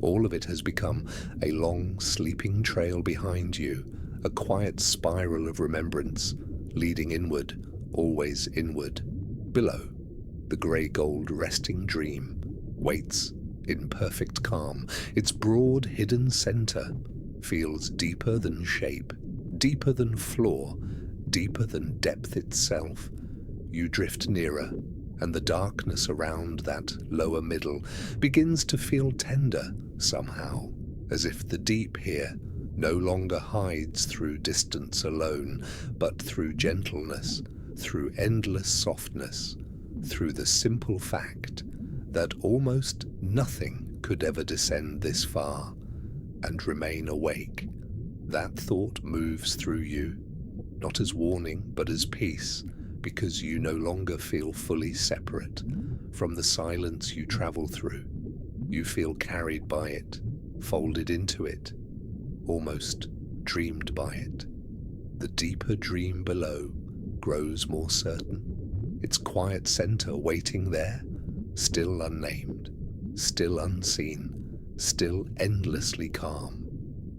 All of it has become a long sleeping trail behind you, a quiet spiral of remembrance, leading inward, always inward. Below, the grey-gold resting dream waits in perfect calm. Its broad hidden centre feels deeper than shape, deeper than floor, deeper than depth itself. You drift nearer, and the darkness around that lower middle begins to feel tender somehow, as if the deep here no longer hides through distance alone, but through gentleness, through endless softness, through the simple fact that almost nothing could ever descend this far and remain awake. That thought moves through you, not as warning, but as peace, because you no longer feel fully separate from the silence you travel through. You feel carried by it, folded into it, almost dreamed by it. The deeper dream below grows more certain, its quiet center waiting there, still unnamed, still unseen, still endlessly calm.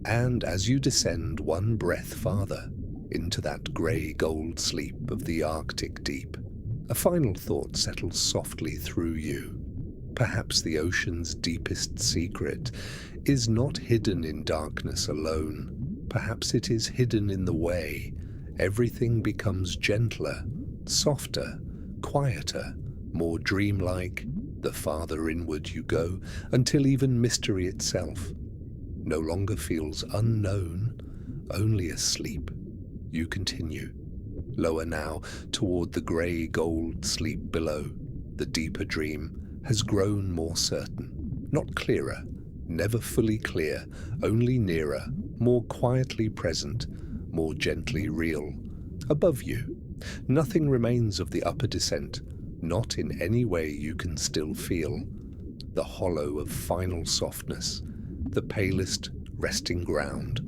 And as you descend one breath farther into that grey-gold sleep of the Arctic deep, a final thought settles softly through you. Perhaps the ocean's deepest secret is not hidden in darkness alone. Perhaps it is hidden in the way everything becomes gentler, softer, quieter, more dreamlike, the farther inward you go, until even mystery itself no longer feels unknown, only asleep. You continue, lower now, toward the grey-gold sleep below. The deeper dream has grown more certain, not clearer, never fully clear, only nearer, more quietly present, more gently real. Above you, nothing remains of the upper descent, not in any way you can still feel. The hollow of final softness, the palest resting ground,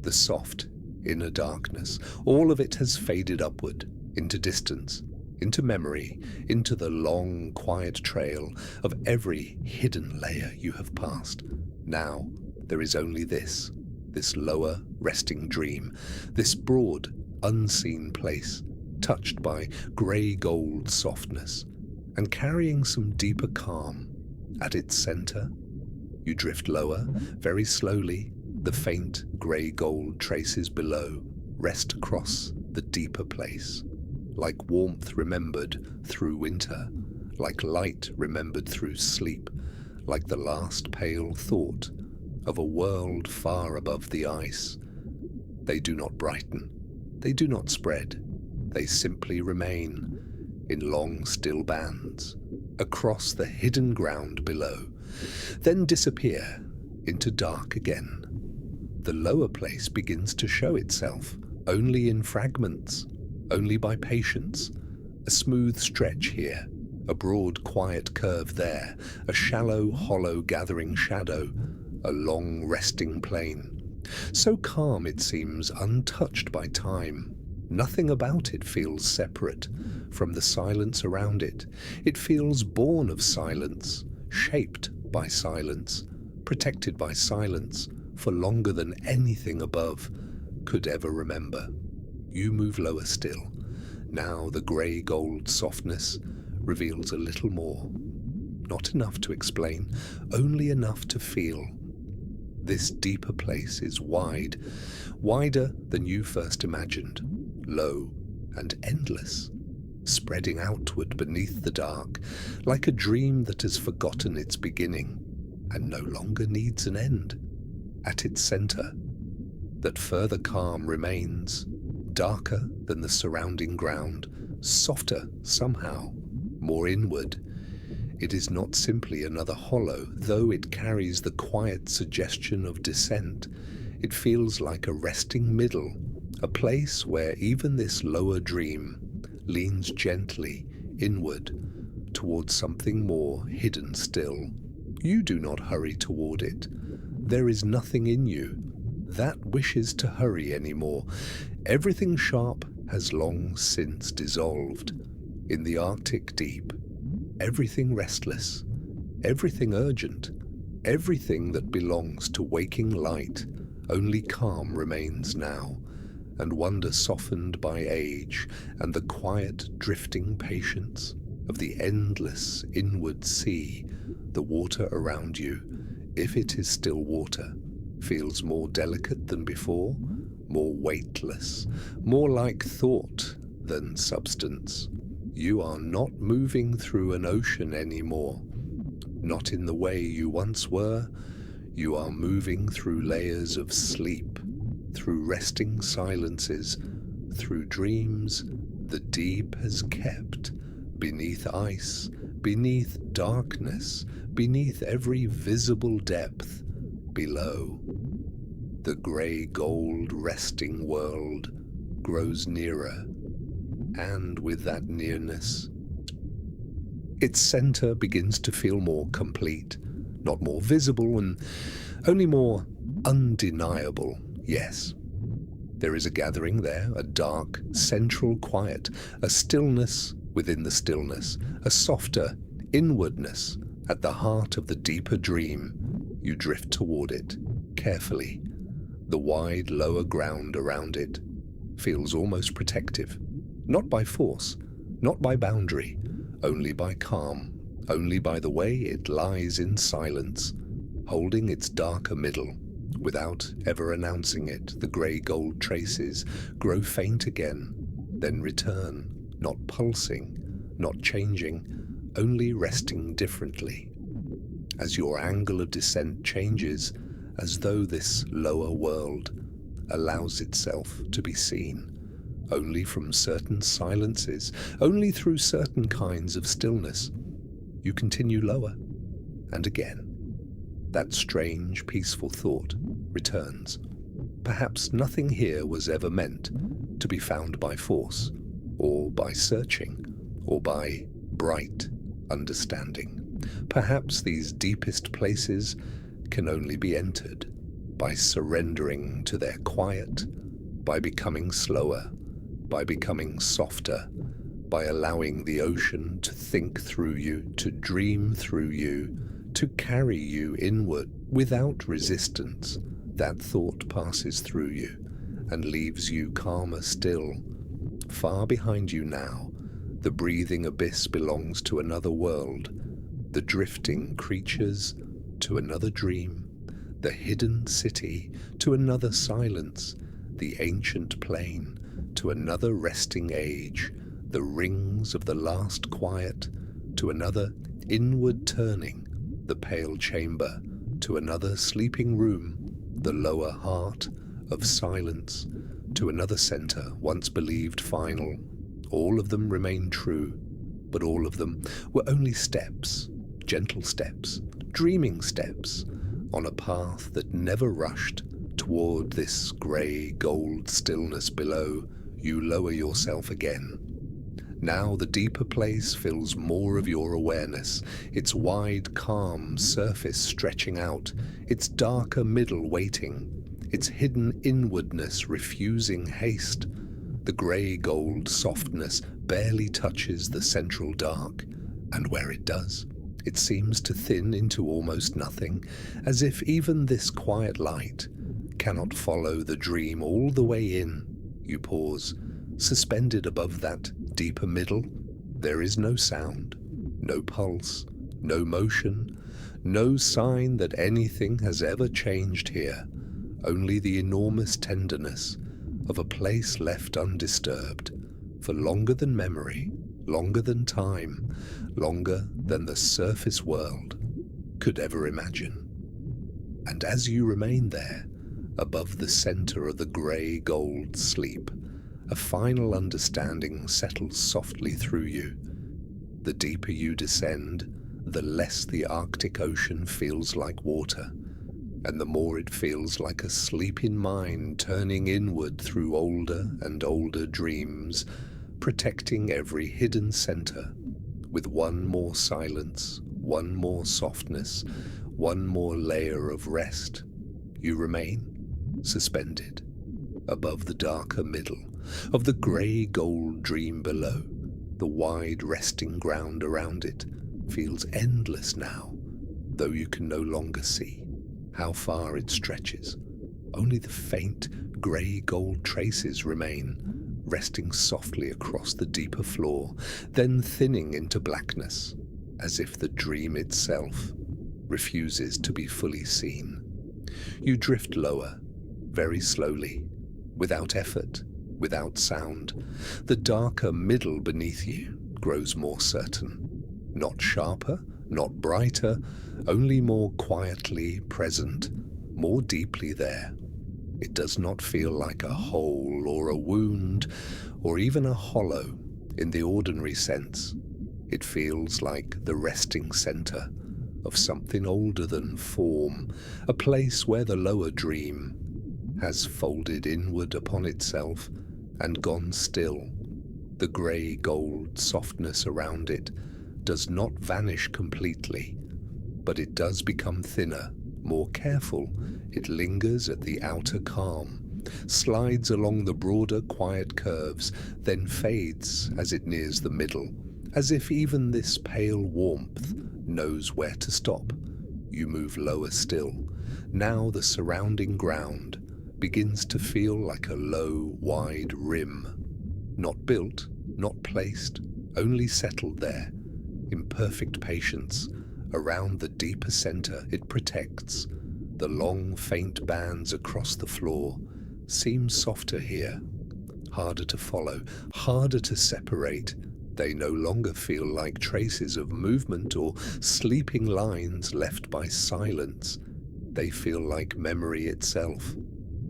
the soft inner darkness, all of it has faded upward, into distance, into memory, into the long, quiet trail of every hidden layer you have passed. Now there is only this lower resting dream, this broad, unseen place, touched by grey-gold softness, and carrying some deeper calm. At its center, you drift lower, very slowly, The faint grey-gold traces below rest across the deeper place, like warmth remembered through winter, like light remembered through sleep, like the last pale thought of a world far above the ice. They do not brighten, they do not spread, they simply remain in long still bands across the hidden ground below, then disappear into dark again. The lower place begins to show itself only in fragments, only by patience. A smooth stretch here, a broad quiet curve there, a shallow hollow gathering shadow, a long resting plain. So calm it seems, untouched by time. Nothing about it feels separate from the silence around it. It feels born of silence, shaped by silence, protected by silence for longer than anything above could ever remember. You move lower still. Now the grey-gold softness reveals a little more. Not enough to explain, only enough to feel. This deeper place is wide, wider than you first imagined, low and endless, spreading outward beneath the dark, like a dream that has forgotten its beginning and no longer needs an end. At its center, that further calm remains, darker than the surrounding ground, softer somehow, more inward. It is not simply another hollow, though it carries the quiet suggestion of descent. It feels like a resting middle, a place where even this lower dream leans gently inward towards something more hidden still. You do not hurry toward it. There is nothing in you that wishes to hurry anymore. Everything sharp has long since dissolved in the Arctic deep. Everything restless, everything urgent, everything that belongs to waking light, only calm remains now, and wonder softened by age and the quiet drifting patience of the endless inward sea. The water around you, if it is still water, feels more delicate than before, more weightless, more like thought than substance. You are not moving through an ocean anymore, not in the way you once were. You are moving through layers of sleep, through resting silences, through dreams the deep has kept, beneath ice, beneath darkness, beneath every visible depth below. The grey-gold resting world grows nearer, and with that nearness, its center begins to feel more complete, not more visible and only more undeniable. Yes, there is a gathering there, a dark, central quiet, a stillness within the stillness, a softer inwardness at the heart of the deeper dream. You drift toward it, carefully. The wide lower ground around it feels almost protective, not by force, not by boundary, only by calm, only by the way it lies in silence, holding its darker middle. Without ever announcing it, the grey-gold traces grow faint again, then return, not pulsing, not changing, only resting differently. As your angle of descent changes, as though this lower world allows itself to be seen, only from certain silences, only through certain kinds of stillness, you continue lower, and again. That strange, peaceful thought returns. Perhaps nothing here was ever meant to be found by force, or by searching, or by bright understanding. Perhaps these deepest places can only be entered by surrendering to their quiet, by becoming slower, by becoming softer, by allowing the ocean to think through you, to dream through you, to carry you inward without resistance. That thought passes through you and leaves you calmer still. Far behind you now, the breathing abyss belongs to another world, the drifting creatures to another dream. the hidden city to another silence, the ancient plain to another resting age, the rings of the last quiet to another inward turning, the pale chamber to another sleeping room, the lower heart of silence to another center once believed final. All of them remain true, but all of them were only steps, gentle steps, dreaming steps, on a path that never rushed toward this grey gold stillness below. You lower yourself again. Now the deeper place fills more of your awareness, its wide, calm surface stretching out, its darker middle waiting, its hidden inwardness refusing haste. The grey-gold softness barely touches the central dark, and where it does, it seems to thin into almost nothing, as if even this quiet light cannot follow the dream all the way in. You pause, suspended above that deeper middle. There is no sound, no pulse, no motion, no sign that anything has ever changed here, only the enormous tenderness of a place left undisturbed for longer than memory, longer than time, longer than the surface world could ever imagine. And as you remain there, above the center of the grey-gold sleep, a final understanding settles softly through you. The deeper you descend, the less the Arctic Ocean feels like water, and the more it feels like a sleeping mind turning inward through older and older dreams, protecting every hidden center with one more silence, one more softness, one more layer of rest. You remain suspended above the darker middle of the grey-gold dream below. The wide resting ground around it feels endless now, though you can no longer see how far it stretches. Only the faint grey-gold traces remain, resting softly across the deeper floor, then thinning into blackness, as if the dream itself refuses to be fully seen. You drift lower, very slowly, without effort, without sound. The darker middle beneath you grows more certain, not sharper, not brighter, only more quietly present, more deeply there. It does not feel like a hole or a wound or even a hollow in the ordinary sense. It feels like the resting center of something older than form, a place where the lower dream has folded inward upon itself and gone still. The grey-gold softness around it does not vanish completely, but it does become thinner, more careful. It lingers at the outer calm, slides along the broader quiet curves, then fades as it nears the middle, as if even this pale warmth knows where to stop. You move lower still. Now the surrounding ground begins to feel like a low, wide rim. Not built, not placed, only settled there, in perfect patience. Around the deeper center it protects. The long, faint bands across the floor seem softer here, harder to follow, harder to separate. They no longer feel like traces of movement or sleeping lines left by silence. They feel like memory itself,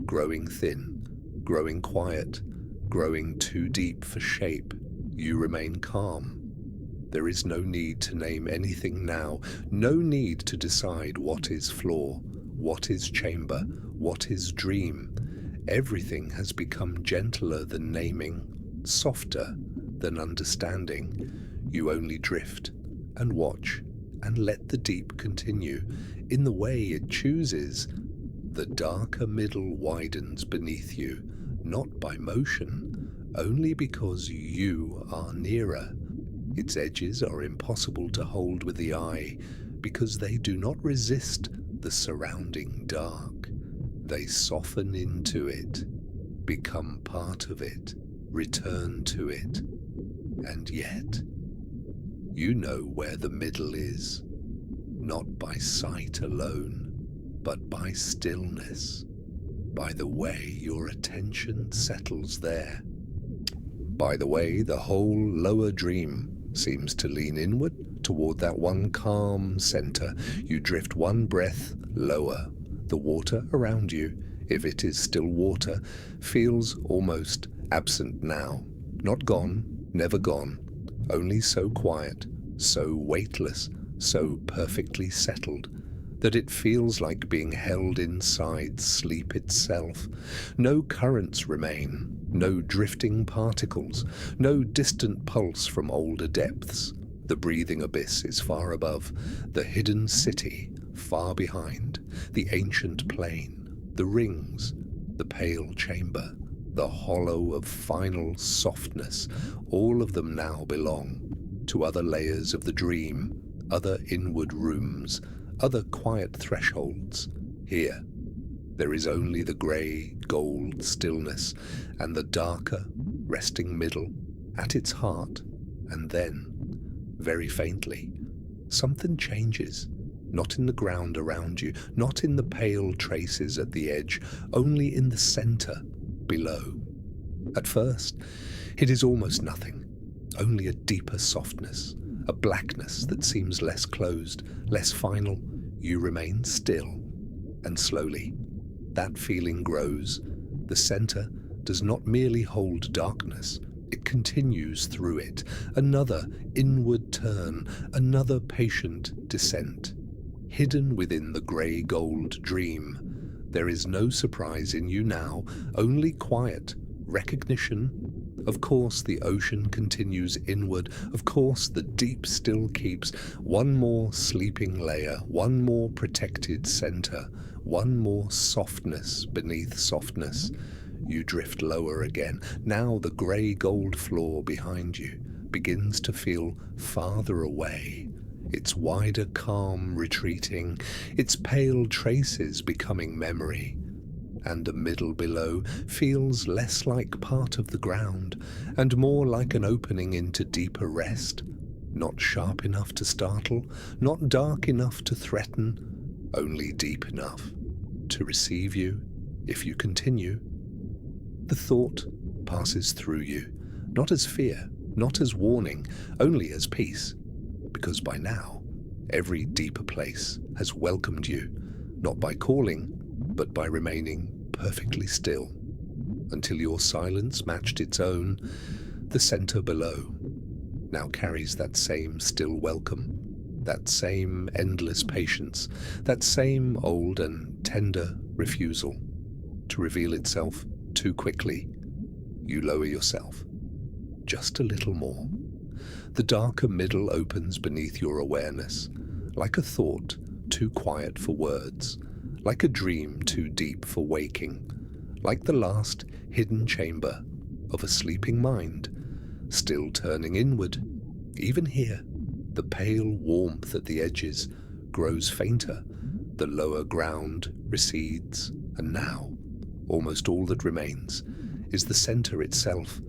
growing thin, growing quiet, growing too deep for shape. You remain calm. There is no need to name anything now, no need to decide what is floor, what is chamber, what is dream. Everything has become gentler than naming, softer than understanding. You only drift and watch and let the deep continue in the way it chooses. The darker middle widens beneath you, not by motion, only because you are nearer. Its edges are impossible to hold with the eye because they do not resist the surrounding dark. They soften into it, become part of it, return to it. And yet, you know where the middle is, not by sight alone, but by stillness, by the way your attention settles there, by the way the whole lower dream seems to lean inward toward that one calm center. You drift one breath lower. The water around you, if it is still water, feels almost absent now. Not gone, never gone, only so quiet, so weightless, so perfectly settled, that it feels like being held inside sleep itself. No currents remain, no drifting particles, no distant pulse from older depths. The breathing abyss is far above, the hidden city far behind, the ancient plain, the rings, the pale chamber, the hollow of final softness. All of them now belong to other layers of the dream, other inward rooms, other quiet thresholds. Here, there is only the grey gold stillness and the darker resting middle at its heart. And then, very faintly, something changes. Not in the ground around you, not in the pale traces at the edge, only in the center, below. At first, it is almost nothing, only a deeper softness, a blackness that seems less closed, less final. You remain still, and slowly, that feeling grows. The center does not merely hold darkness, it continues through it. Another inward turn, another patient descent. Hidden within the grey gold dream, there is no surprise in you now, only quiet recognition. Of course the ocean continues inward, of course the deep still keeps. One more sleeping layer, one more protected center, one more softness beneath softness. You drift lower again. Now the grey gold floor behind you begins to feel farther away, its wider calm retreating, its pale traces becoming memory. And the middle below feels less like part of the ground and more like an opening into deeper rest. Not sharp enough to startle, not dark enough to threaten, only deep enough to receive you if you continue. The thought passes through you, not as fear, not as warning, only as peace, because by now every deeper place has welcomed you, not by calling, but by remaining perfectly still, until your silence matched its own. The center below now carries that same still welcome, that same endless patience, that same old and tender refusal to reveal itself too quickly. You lower yourself just a little more. The darker middle opens beneath your awareness, like a thought too quiet for words, like a dream too deep for waking, like the last hidden chamber of a sleeping mind, still turning inward. Even here, the pale warmth at the edges grows fainter, the lower ground recedes, and now, almost all that remains is the center itself,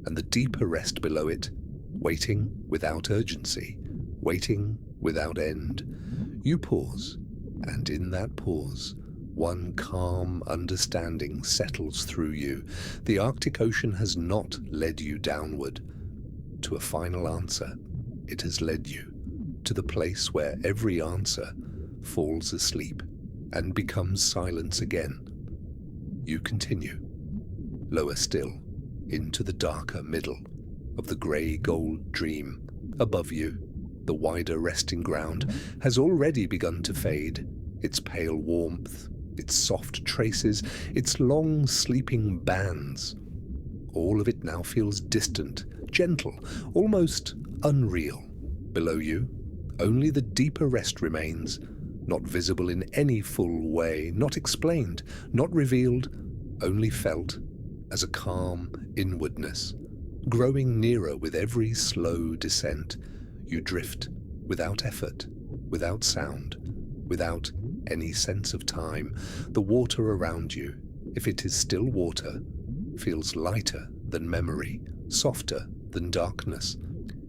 and the deeper rest below it, waiting without urgency, waiting without end. You pause, and in that pause, one calm understanding settles through you. The Arctic Ocean has not led you downward to a final answer. It has led you to the place where every answer falls asleep and becomes silence again. You continue, lower still, into the darker middle of the grey gold dream. Above you, the wider resting ground has already begun to fade, its pale warmth, its soft traces, its long sleeping bands. All of it now feels distant, gentle, almost unreal. Below you, only the deeper rest remains, not visible in any full way, not explained, not revealed, only felt as a calm inwardness, growing nearer with every slow descent. You drift without effort, without sound, without any sense of time. The water around you, if it is still water, feels lighter than memory, softer than darkness.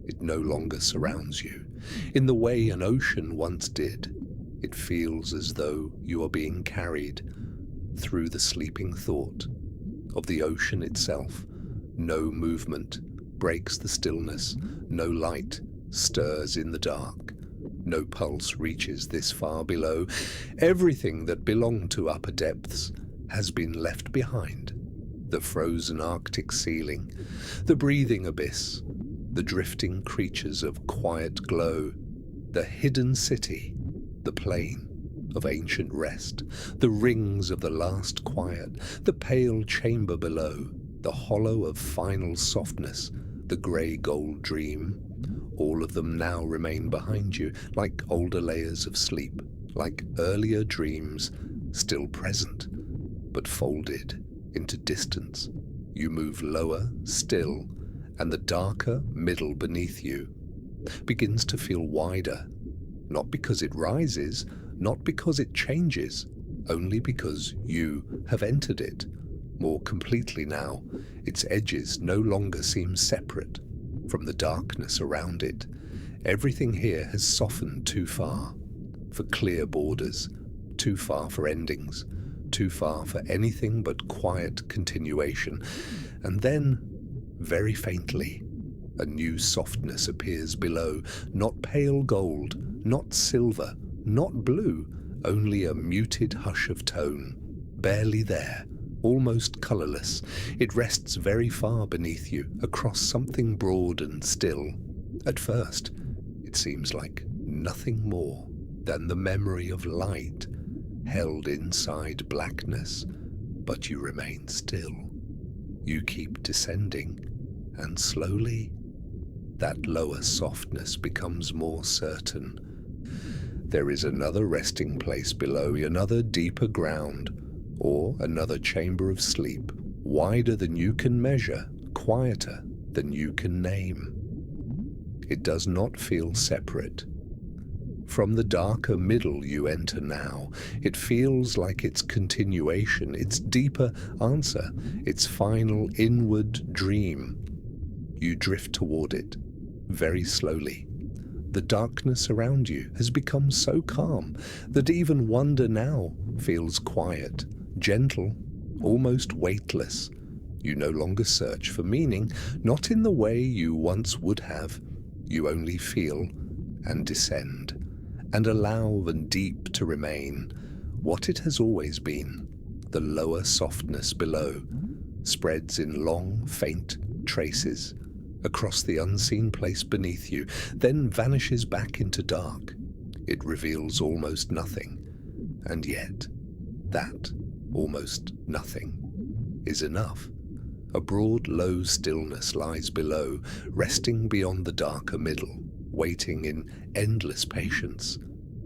It no longer surrounds you, in the way an ocean once did. It feels as though you are being carried through the sleeping thought of the ocean itself. No movement breaks the stillness, no light stirs in the dark, no pulse reaches this far below. Everything that belonged to upper depths has been left behind. The frozen Arctic ceiling, the breathing abyss, the drifting creatures of quiet glow, the hidden city, the plain of ancient rest, the rings of the last quiet, the pale chamber below, the hollow of final softness, the grey-gold dream. All of them now remain behind you, like older layers of sleep, like earlier dreams, still present, but folded into distance. You move lower still, and the darker middle beneath you begins to feel wider, not because it rises, not because it changes, only because you have entered it. More completely now, its edges no longer seem separate from the darkness around it. Everything here has softened too far for clear borders, too far for endings, too far for anything but quiet continuation. And then, very faintly, a new softness appears below, not pale gold, not silver, not blue, only a muted hush of tone, barely there, almost colourless. It rests very far beneath you, across something broad and still. At first, it seems like nothing more than the memory of light held inside blackness, but you remain still. You keep descending, and slowly, that lower softness becomes more certain. There is another resting place below, another deeper ground, or another chamber of sleep, wider than you can measure, quieter than you can name. It does not feel separate. From the darker middle you enter now, it feels like its continuation, its deeper answer, its final inward dream. You drift toward it, very slowly. The darkness around you has become so calm that even wonder now feels quiet, gentle, almost weightless. You no longer search for meaning, not in the way you once would have. You only feel and descend, and allow the deep to remain, what it has always been. The lower softness below spreads in long, faint traces across the unseen place beneath you, then vanishes back into dark. It reveals almost nothing, and yet that almost nothing is enough. A broad, low stillness lies below, resting beyond the darker middle, waiting in endless patience.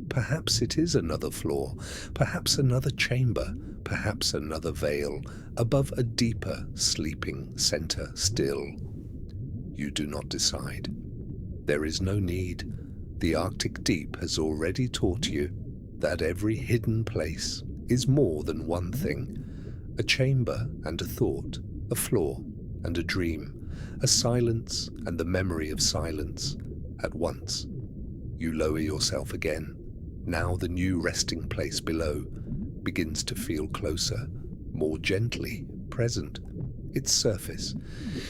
Perhaps it is another floor, perhaps another chamber, perhaps another veil, above a deeper, sleeping center still. You do not decide. There is no need. The Arctic deep has already taught you that every hidden place is more than one thing. A chamber and a thought, a floor and a dream, a silence and the memory of silence at once. You lower yourself again. Now the new resting place below begins to feel closer, more gently present. Its surface,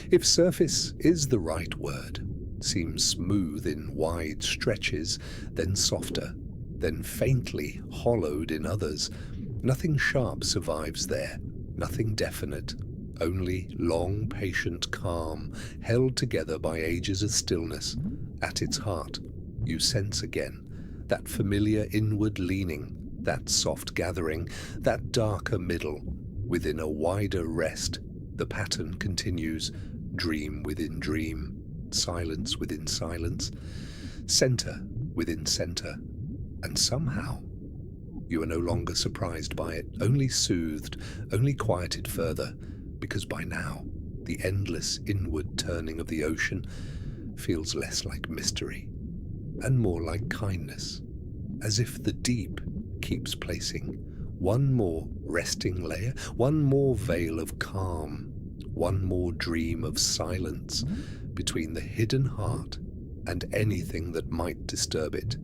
if surface is the right word, seems smooth in wide stretches, then softer, then faintly hollowed in others. Nothing sharp survives there, nothing definite, only long, patient calm, held together by ages of stillness. At its heart, you sense again that familiar inward leaning, that soft gathering, that darker middle. Within a wider rest, the pattern continues, dream within dream, silence within silence, center within center, and somehow you are no longer surprised by it, only soothed, only quieted further, because by now the endless inward turning of the ocean feels less like mystery and more like kindness, as if the deep keeps placing one more resting layer, one more veil of calm, one more dream of silence between the hidden heart and anything that might disturb it,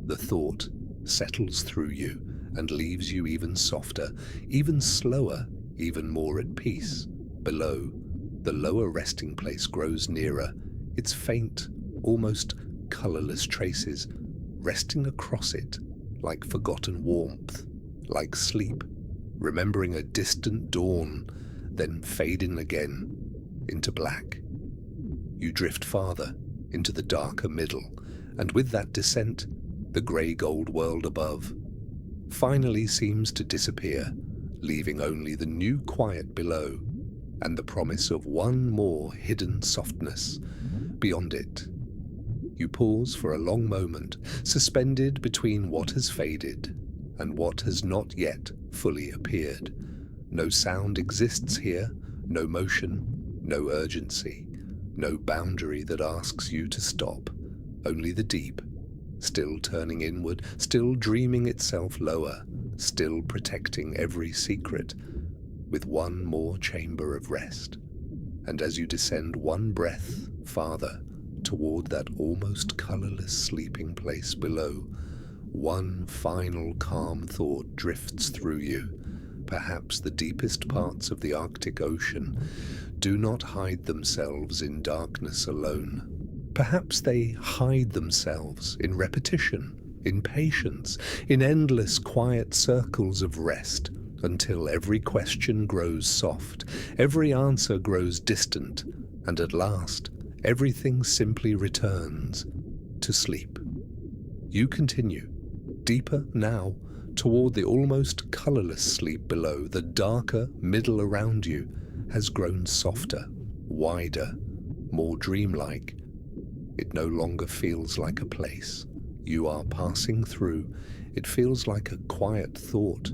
the thought settles through you and leaves you even softer, even slower, even more at peace. Below, the lower resting place grows nearer, its faint, almost colorless traces resting across it like forgotten warmth, like sleep, remembering a distant dawn, then fading again into black. You drift farther into the darker middle, and with that descent, the grey-gold world above finally seems to disappear, leaving only the new quiet below and the promise of one more hidden softness beyond it. You pause for a long moment, suspended between what has faded and what has not yet fully appeared. No sound exists here, no motion, no urgency, no boundary that asks you to stop, only the deep, still turning inward, still dreaming itself lower, still protecting every secret, with one more chamber of rest. And as you descend one breath farther toward that almost colorless sleeping place below, one final calm thought drifts through you. Perhaps the deepest parts of the Arctic Ocean do not hide themselves in darkness alone. Perhaps they hide themselves in repetition, in patience, in endless quiet circles of rest, until every question grows soft, every answer grows distant, and at last, everything simply returns to sleep. You continue, deeper now, toward the almost colorless sleep below. The darker middle around you has grown softer, wider, more dreamlike. It no longer feels like a place you are passing through. It feels like a quiet thought,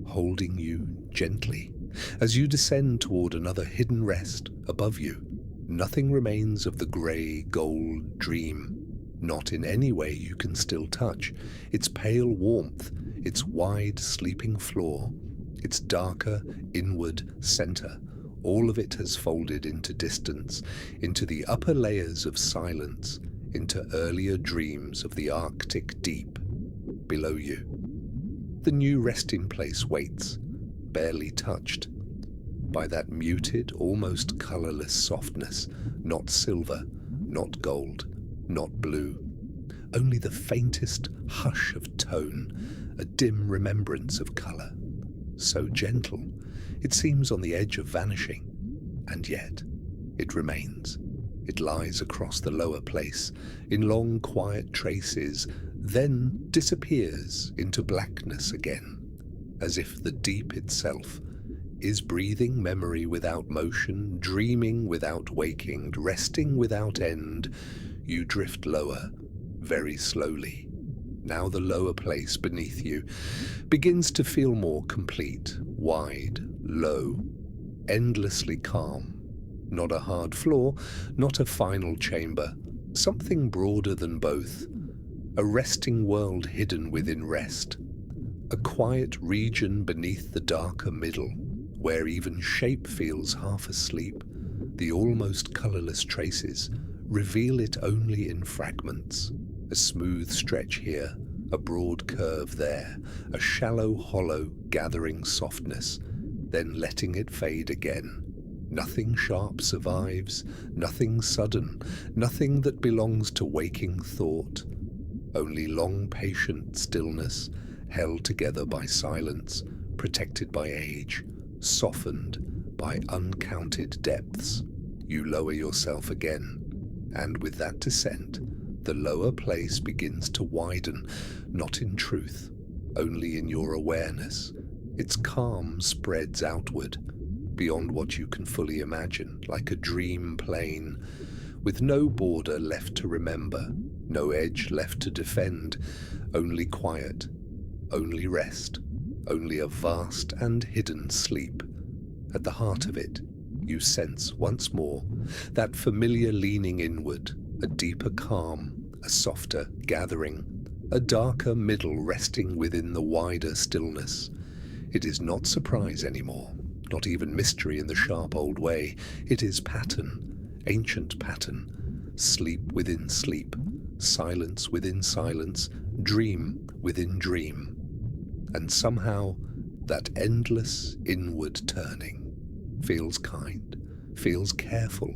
holding you gently. As you descend toward another hidden rest above you, nothing remains of the grey gold dream. Not in any way you can still touch. Its pale warmth, its wide sleeping floor, its darker inward center, all of it has folded into distance, into the upper layers of silence, into earlier dreams of the Arctic deep below you. The new resting place waits, barely touched by that muted, almost colorless softness, not silver, not gold, not blue, only the faintest hush of tone, a dim remembrance of color, so gentle it seems on the edge of vanishing, and yet it remains. It lies across the lower place in long quiet traces, then disappears into blackness again, as if the deep itself is breathing memory without motion, dreaming without waking, resting without end. You drift lower, very slowly. Now the lower place beneath you begins to feel more complete, wide, low, endlessly calm. Not a hard floor, not a final chamber, something broader than both. A resting world hidden within rest. A quiet region beneath the darker middle, where even shape feels half asleep. The almost colorless traces reveal it only in fragments. A smooth stretch here, a broad curve there, a shallow hollow gathering softness, then letting it fade again. Nothing sharp survives, nothing sudden, nothing that belongs to waking thought. Only long patient stillness, held together by silence, protected by age, softened by uncounted depths. You lower yourself again, and with that descent, the lower place begins to widen, not in truth, only in your awareness. Its calm spreads outward, beyond what you can fully imagine, like a dream plane, with no border left to remember, no edge left to defend, only quiet, only rest, only a vast and hidden sleep. At the heart of it, you sense once more that familiar leaning inward, a deeper calm, a softer gathering, a darker middle resting within the wider stillness. It is not surprise anymore, not even mystery in the sharp old way. It is pattern, ancient pattern, sleep within sleep, silence within silence, dream within dream, and somehow that endless inward turning feels kind, feels careful,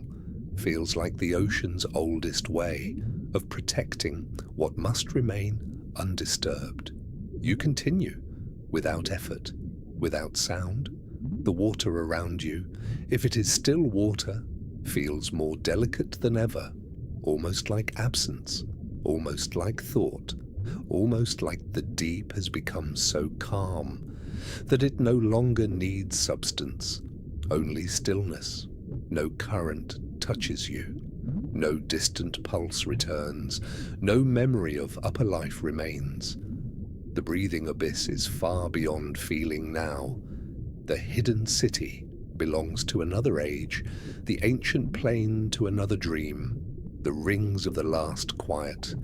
feels like the ocean's oldest way of protecting what must remain undisturbed. You continue, without effort, without sound. The water around you, if it is still water, feels more delicate than ever, almost like absence, almost like thought, almost like the deep has become so calm that it no longer needs substance, only stillness. No current touches you, no distant pulse returns, no memory of upper life remains. The breathing abyss is far beyond feeling now. The hidden city belongs to another age, the ancient plain to another dream, the rings of the last quiet,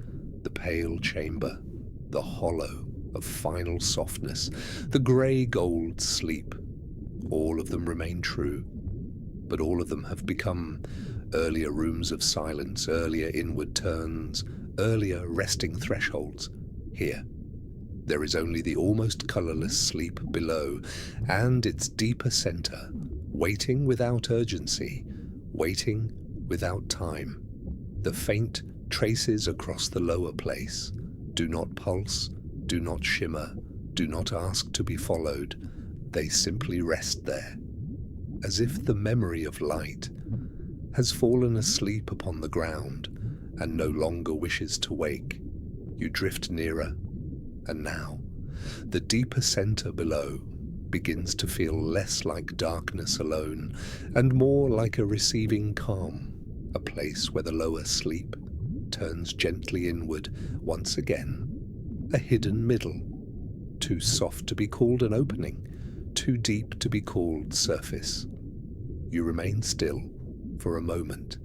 the pale chamber, the hollow of final softness, the grey gold sleep. All of them remain true, but all of them have become earlier rooms of silence, earlier inward turns, earlier resting thresholds. Here, there is only the almost colourless sleep below, and its deeper centre, waiting without urgency, waiting without time. The faint traces across the lower place do not pulse, do not shimmer, do not ask to be followed. They simply rest there, as if the memory of light has fallen asleep upon the ground and no longer wishes to wake. You drift nearer, and now the deeper centre below begins to feel less like darkness alone and more like a receiving calm, a place where the lower sleep turns gently inward once again, a hidden middle, too soft to be called an opening, too deep to be called surface. You remain still for a moment,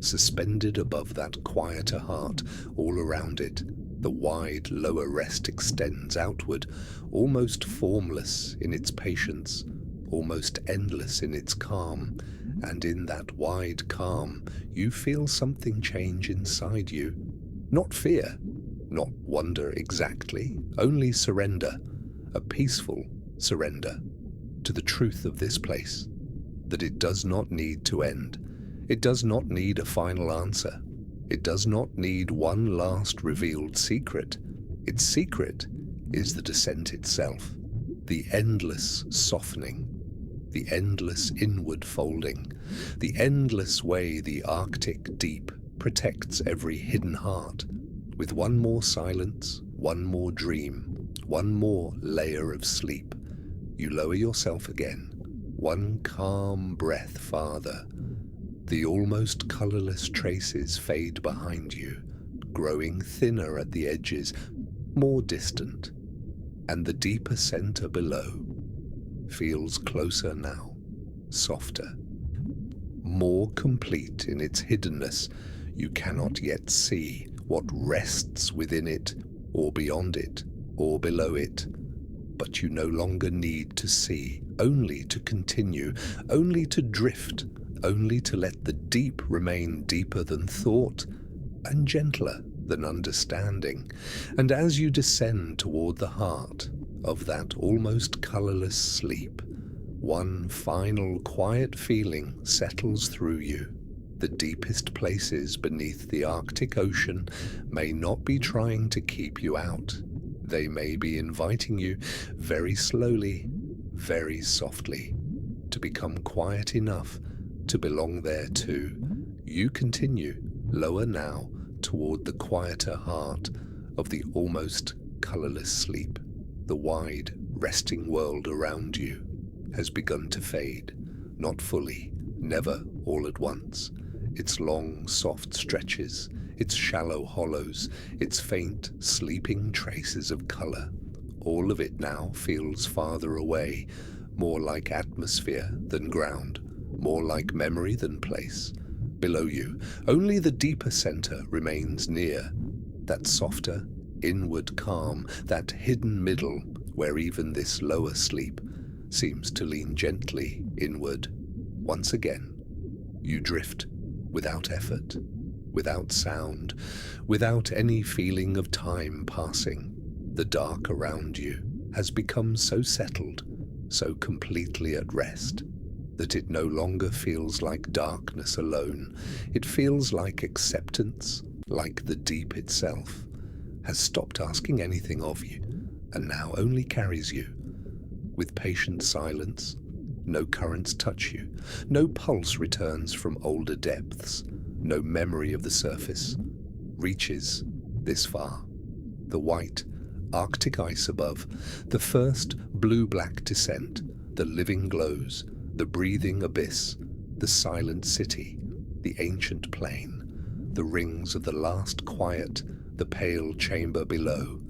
suspended above that quieter heart all around it. The wide lower rest extends outward, almost formless in its patience, almost endless in its calm, and in that wide calm you feel something change inside you. Not fear, not wonder exactly, only surrender, a peaceful surrender to the truth of this place, that it does not need to end. It does not need a final answer. It does not need one last revealed secret. Its secret is the descent itself, the endless softening, the endless inward folding, the endless way the Arctic deep protects every hidden heart. With one more silence, one more dream, one more layer of sleep, you lower yourself again, one calm breath farther. The almost colourless traces fade behind you, growing thinner at the edges, more distant, and the deeper centre below feels closer now, softer, more complete in its hiddenness. You cannot yet see what rests within it, or beyond it, or below it, but you no longer need to see, only to continue, only to drift, only to let the deep remain deeper than thought and gentler than understanding. And as you descend toward the heart of that almost colourless sleep, one final quiet feeling settles through you. The deepest places beneath the Arctic Ocean may not be trying to keep you out. They may be inviting you very slowly, very softly, to become quiet enough to belong there too. You continue, lower now, toward the quieter heart of the almost colourless sleep. The wide, resting world around you has begun to fade, not fully, never all at once. Its long, soft stretches, its shallow hollows, its faint, sleeping traces of colour, all of it now feels farther away, more like atmosphere than ground, more like memory than place. Below you, only the deeper centre remains near, that softer, inward calm, that hidden middle where even this lower sleep seems to lean gently inward. Once again, you drift without effort, without sound, without any feeling of time passing. The dark around you has become so settled, so completely at rest, that it no longer feels like darkness alone. It feels like acceptance, like the deep itself has stopped asking anything of you and now only carries you. With patient silence, no currents touch you, no pulse returns from older depths, no memory of the surface reaches this far. The white, Arctic ice above, the first blue-black descent, the living glows, the breathing abyss, the silent city, the ancient plain, the rings of the last quiet, the pale chamber below,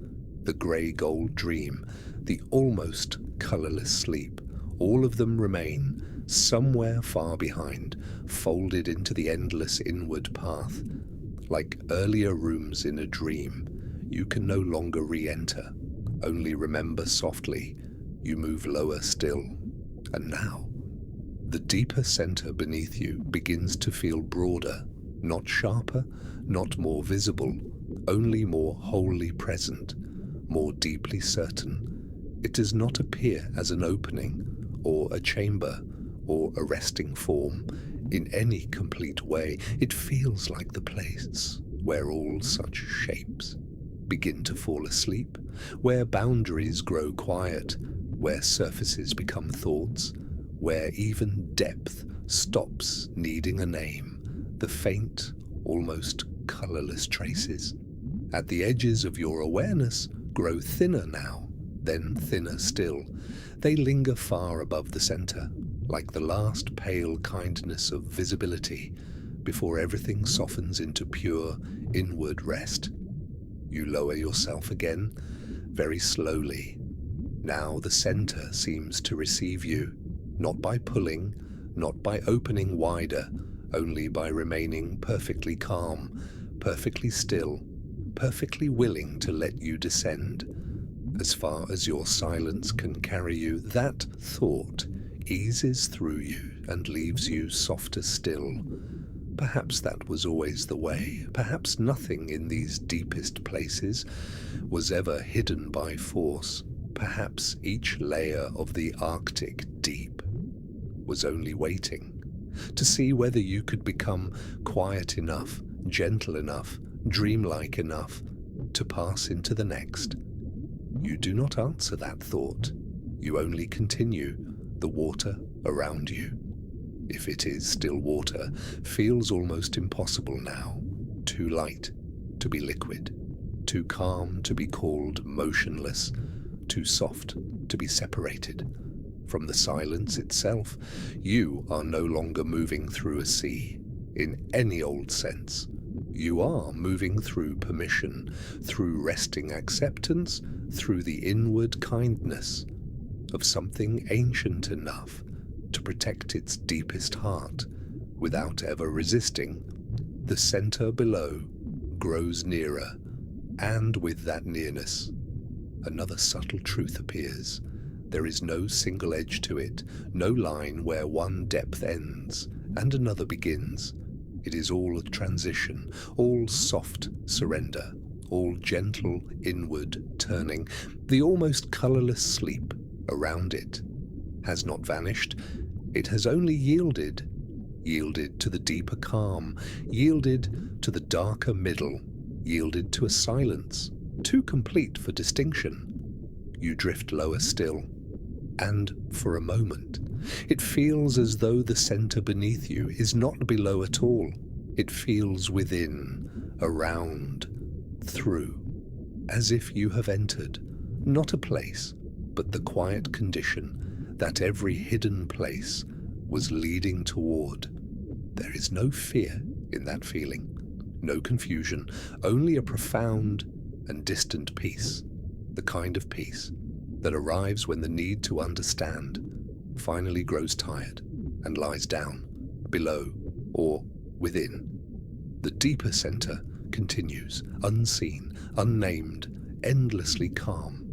the grey-gold dream, the almost colourless sleep, all of them remain somewhere far behind, folded into the endless inward path. Like earlier rooms in a dream, you can no longer re-enter, only remember softly. You move lower still, and now the deeper center beneath you begins to feel broader, not sharper, not more visible, only more wholly present, more deeply certain. It does not appear as an opening, or a chamber, or a resting form in any complete way. It feels like the place where all such shapes begin to fall asleep, where boundaries grow quiet, where surfaces become thoughts, where even depth stops needing a name, the faint, almost colorless traces at the edges of your awareness grow thinner now, then thinner still. They linger far above the center, like the last pale kindness of visibility before everything softens into pure inward rest. You lower yourself again, very slowly. Now the center seems to receive you, not by pulling, not by opening wider, only by remaining perfectly calm, perfectly still, perfectly willing to let you descend. As far as your silence can carry you, that thought eases through you and leaves you softer still. Perhaps that was always the way. Perhaps nothing in these deepest places was ever hidden by force. Perhaps each layer of the Arctic deep was only waiting to see whether you could become quiet enough, gentle enough, dreamlike enough to pass into the next. You do not answer that thought. You only continue. The water around you, if it is still water, feels almost impossible now. Too light to be liquid, too calm to be called motionless, too soft to be separated. From the silence itself, you are no longer moving through a sea, in any old sense. You are moving through permission, through resting acceptance, through the inward kindness of something ancient enough to protect its deepest heart without ever resisting. The center below grows nearer, and with that nearness, another subtle truth appears. There is no single edge to it, no line where one depth ends and another begins. It is all a transition, all soft surrender, all gentle inward turning. The almost colorless sleep around it has not vanished. It has only yielded to the deeper calm, yielded to the darker middle, yielded to a silence too complete for distinction. You drift lower still, and for a moment, it feels as though the center beneath you is not below at all. It feels within, around, through, as if you have entered, not a place, but the quiet condition that every hidden place was leading toward. There is no fear in that feeling, no confusion, only a profound and distant peace, the kind of peace that arrives when the need to understand finally grows tired and lies down, below or within. The deeper center continues, unseen, unnamed, endlessly calm.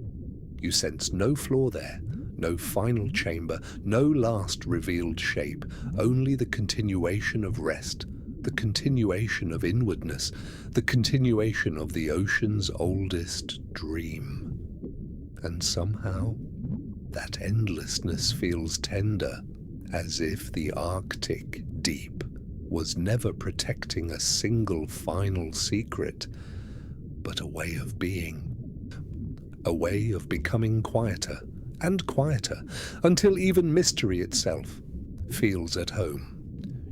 You sense no flaw there, no final chamber, no last revealed shape, only the continuation of rest, the continuation of inwardness, the continuation of the ocean's oldest dream. And somehow, that endlessness feels tender, as if the Arctic deep was never protecting a single final secret, but a way of being. A way of becoming quieter and quieter, until even mystery itself feels at home.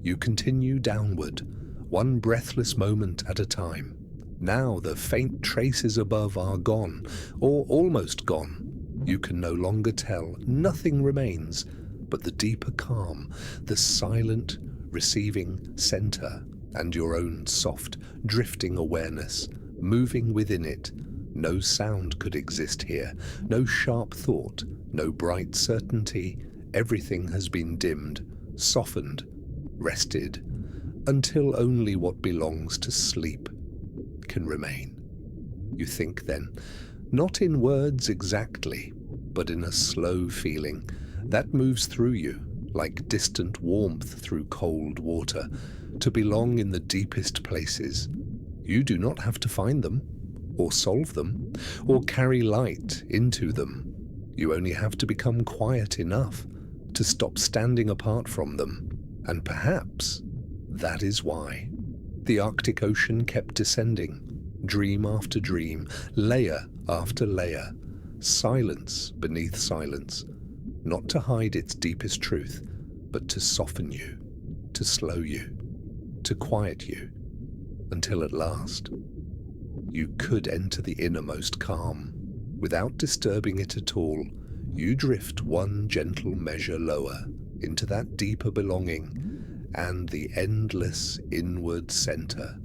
You continue downward, one breathless moment at a time. Now the faint traces above are gone, or almost gone. You can no longer tell, nothing remains but the deeper calm, the silent, receiving center, and your own soft, drifting awareness, moving within it. No sound could exist here, no sharp thought, no bright certainty. Everything has been dimmed, softened, rested, until only what belongs to sleep can remain. You think then, not in words exactly, but in a slow feeling that moves through you, like distant warmth through cold water, to belong in the deepest places. You do not have to find them, or solve them, or carry light into them. You only have to become quiet enough to stop standing apart from them. And perhaps that is why the Arctic Ocean kept descending, dream after dream, layer after layer, silence beneath silence, not to hide its deepest truth, but to soften you, to slow you, to quiet you, until at last you could enter the innermost calm. Without disturbing it at all, you drift one gentle measure lower into that deeper belonging, and the endless inward center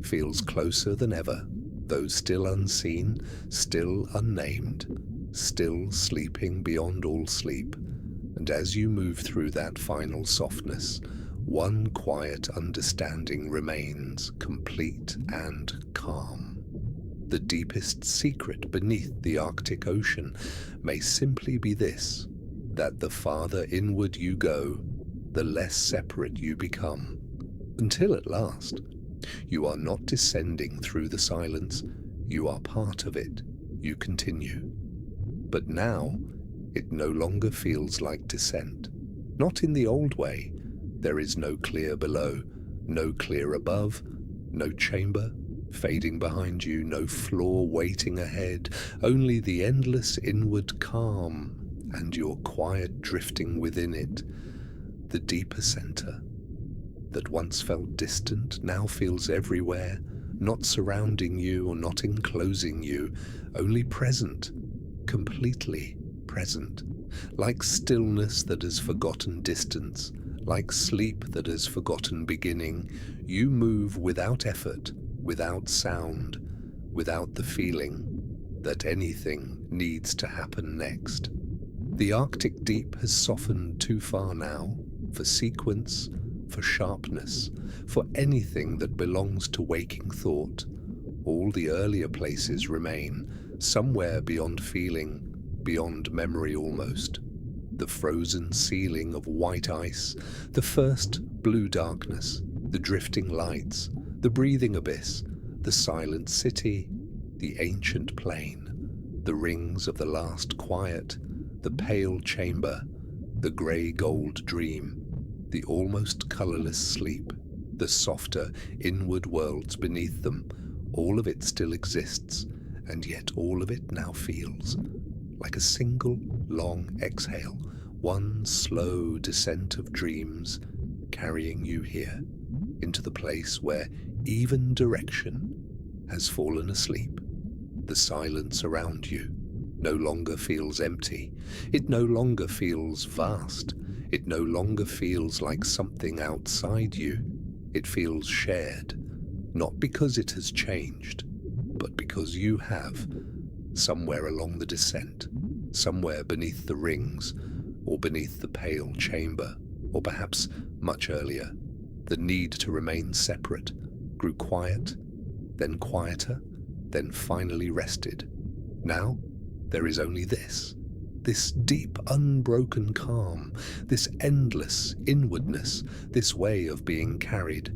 feels closer than ever, though still unseen, still unnamed, still sleeping beyond all sleep. And as you move through that final softness, one quiet understanding remains, complete and calm. The deepest secret beneath the Arctic Ocean may simply be this, that the farther inward you go, the less separate you become, until at last you are not descending through the silence, you are part of it, you continue. But now it no longer feels like descent, not in the old way. There is no clear below, no clear above, no chamber fading behind you, no floor waiting ahead, only the endless inward calm and your quiet drifting within it. The deeper center that once felt distant now feels everywhere, not surrounding you or not enclosing you, only present, completely present, like stillness that has forgotten distance, like sleep that has forgotten beginning. You move without effort, without sound, without the feeling that anything needs to happen next. The Arctic deep has softened too far now for sequence, for sharpness, for anything that belongs to waking thought. All the earlier places remain, somewhere beyond feeling, beyond memory almost. The frozen ceiling of white ice, the first blue darkness, the drifting lights, the breathing abyss, the silent city, the ancient plain, the rings of the last quiet, the pale chamber, the grey-gold dream, the almost colourless sleep, the softer inward worlds beneath them. All of it still exists, and yet all of it now feels like a single long exhale, one slow descent of dreams carrying you here into the place where even direction has fallen asleep. The silence around you no longer feels empty. It no longer feels vast. It no longer feels like something outside you. It feels shared, not because it has changed, but because you have, somewhere along the descent, somewhere beneath the rings, or beneath the pale chamber, or perhaps much earlier, the need to remain separate grew quiet, then quieter, then finally rested. Now there is only this deep, unbroken calm, this endless inwardness, this way of being carried.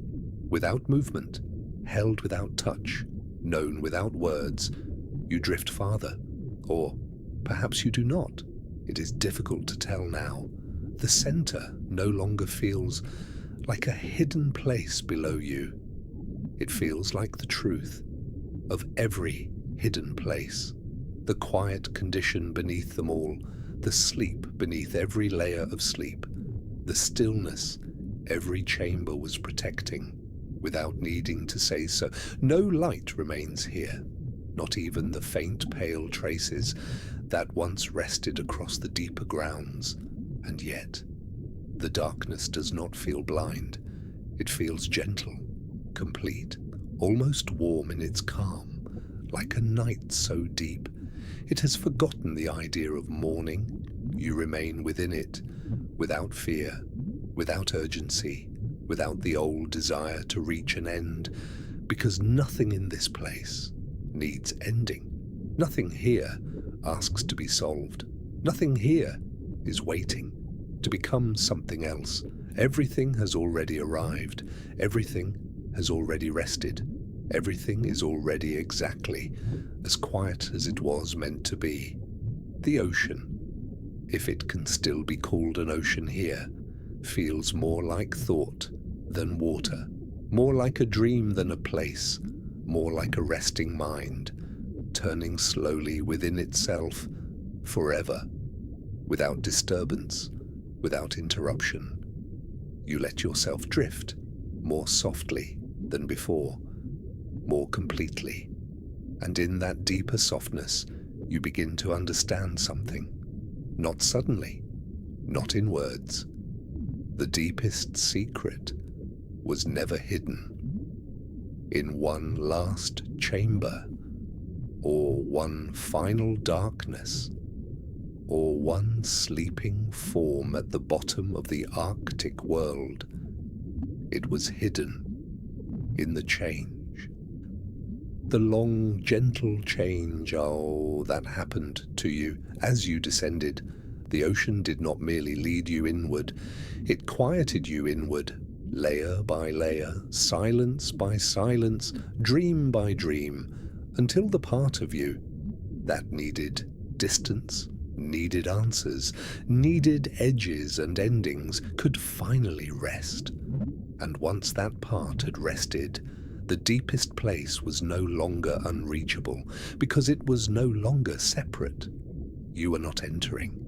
Without movement, held without touch, known without words, you drift farther. Or perhaps you do not. It is difficult to tell now. The center no longer feels like a hidden place below you. It feels like the truth of every hidden place, the quiet condition beneath them all, the sleep beneath every layer of sleep, the stillness every chamber was protecting, without needing to say so. No light remains here, not even the faint pale traces that once rested across the deeper grounds. And yet, the darkness does not feel blind. It feels gentle, complete, almost warm in its calm, like a night so deep. It has forgotten the idea of mourning. You remain within it, without fear, without urgency, without the old desire to reach an end, because nothing in this place needs ending. Nothing here asks to be solved. Nothing here is waiting to become something else. Everything has already arrived. Everything has already rested. Everything is already exactly as quiet as it was meant to be. The ocean, if it can still be called an ocean here, feels more like thought than water, more like a dream than a place, more like a resting mind, turning slowly within itself forever, without disturbance, without interruption. You let yourself drift more softly than before, more completely. And in that deeper softness, you begin to understand something. Not suddenly, not in words. The deepest secret was never hidden. In one last chamber, or one final darkness, or one sleeping form at the bottom of the Arctic world, it was hidden in the change. The long, gentle change, that happened to you as you descended. The ocean did not merely lead you inward, it quieted you inward, layer by layer, silence by silence, dream by dream, until the part of you that needed distance, needed answers, needed edges and endings could finally rest. And once that part had rested, the deepest place was no longer unreachable, because it was no longer separate. You were not entering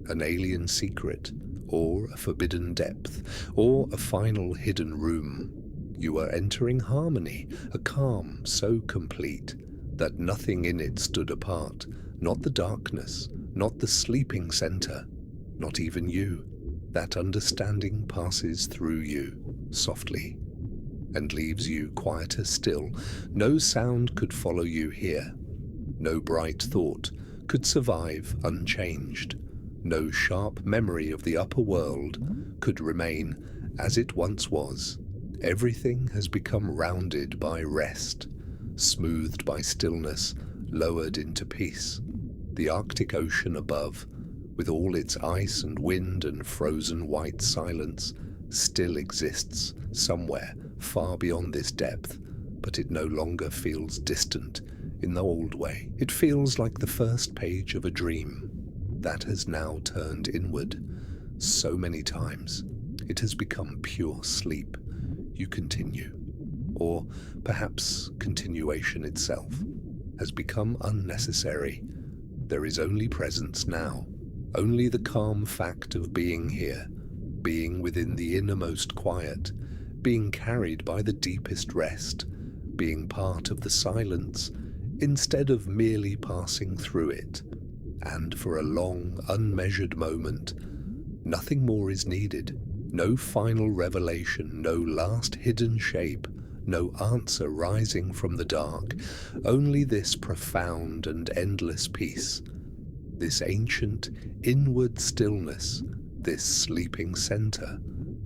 an alien secret, or a forbidden depth, or a final hidden room. You were entering harmony, a calm so complete that nothing in it stood apart, not the darkness, not the sleeping center, not even you. That understanding passes through you, softly, and leaves you quieter still. No sound could follow you here. No bright thought could survive unchanged. No sharp memory of the upper world could remain as it once was. Everything has become rounded by rest, smoothed by stillness, lowered into peace. The Arctic Ocean above, with all its ice and wind and frozen white silence, still exists somewhere far beyond this depth, but it no longer feels distant in the old way. It feels like the first page of a dream that has now turned inward. So many times it has become pure sleep. You continue, or perhaps continuation itself has become unnecessary. There is only presence now, only the calm fact of being here, being within the innermost quiet, being carried by the deepest rest, being part of the silence instead of merely passing through it. And for a long, unmeasured moment, nothing more is needed. No final revelation, no last hidden shape, no answer rising from the dark, only this profound and endless peace, this ancient inward stillness, this sleeping center,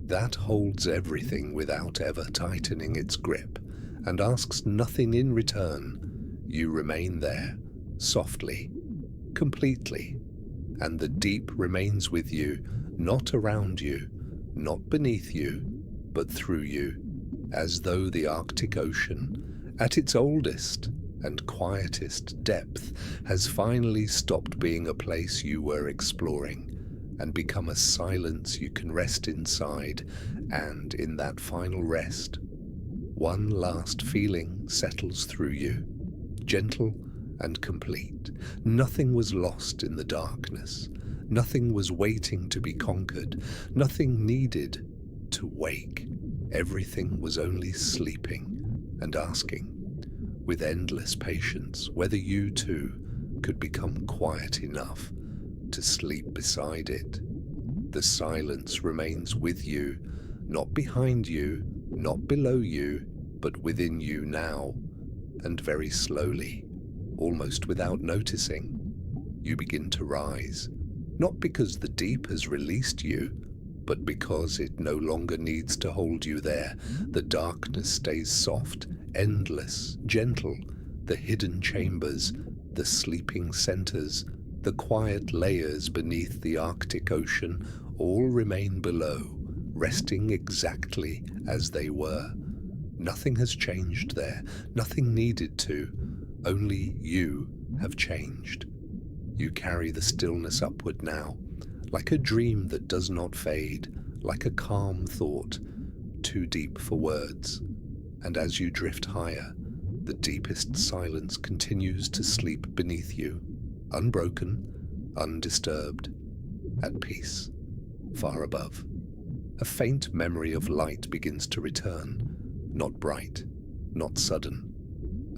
that holds everything without ever tightening its grip, and asks nothing in return. You remain there, softly, completely, and the deep remains with you, not around you, not beneath you, but through you. as though the Arctic Ocean, at its oldest and quietest depth, has finally stopped being a place you were exploring and become a silence you can rest inside. And in that final rest, one last feeling settles through you, gentle and complete. Nothing was lost in the darkness. Nothing was waiting to be conquered. Nothing needed to wake. Everything was only sleeping and asking, with endless patience, whether you too could become quiet enough to sleep beside it. The silence remains with you, not behind you, not below you, but within you now. And very slowly, almost without noticing, you begin to rise, not because the deep has released you, but because it no longer needs to hold you there. The darkness stays soft, endless, gentle. The hidden chambers, the sleeping centers, the quiet layers beneath the Arctic Ocean all remain below, resting exactly as they were. Nothing has changed there, nothing needed to. Only you have changed. You carry the stillness upward now, like a dream that does not fade, like a calm thought, too deep for words. And as you drift higher, the deepest silence continues to sleep beneath you, unbroken, undisturbed, at peace, far above. A faint memory of light begins to return, not bright, not sudden,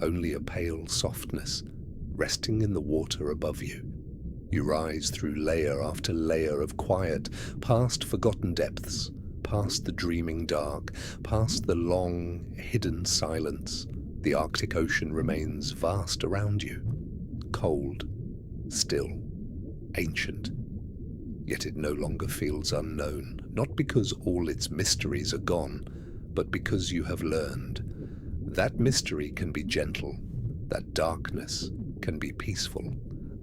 only a pale softness resting in the water above you. You rise through layer after layer of quiet, past forgotten depths, past the dreaming dark, past the long, hidden silence. The Arctic Ocean remains vast around you, cold, still, ancient. Yet it no longer feels unknown, not because all its mysteries are gone, but because you have learned. That mystery can be gentle, that darkness can be peaceful,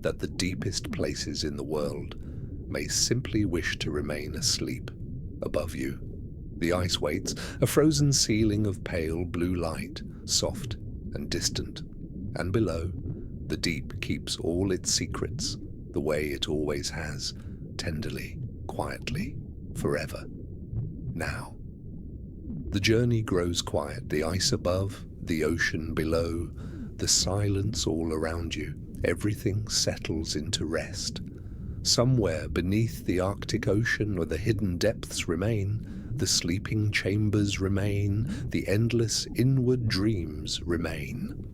that the deepest places in the world may simply wish to remain asleep above you. The ice waits, a frozen ceiling of pale blue light, soft and distant. And below, the deep keeps all its secrets, the way it always has, tenderly, quietly, forever. Now. The journey grows quiet, the ice above, the ocean below, the silence all around you. Everything settles into rest. Somewhere beneath the Arctic Ocean, where the hidden depths remain, the sleeping chambers remain, the endless inward dreams remain.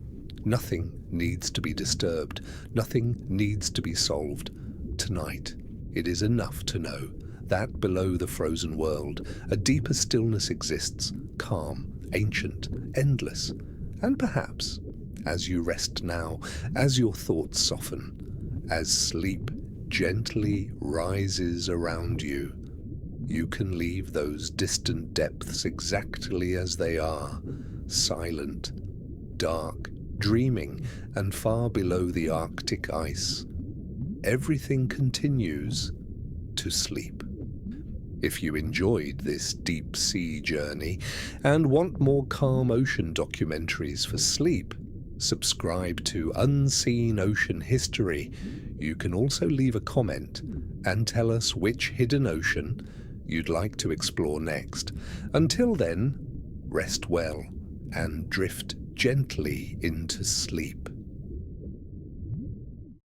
Nothing needs to be disturbed, nothing needs to be solved. Tonight, it is enough to know that below the frozen world, a deeper stillness exists, calm, ancient, endless, and perhaps, as you rest now, as your thoughts soften, as sleep gently rises around you, you can leave those distant depths exactly as they are, silent, dark, dreaming, and far below the Arctic ice. Everything continues to sleep. If you enjoyed this deep-sea journey and want more calm ocean documentaries for sleep, subscribe to Unseen Ocean History. You can also leave a comment and tell us which hidden ocean you'd like to explore next. Until then, rest well and drift gently into sleep.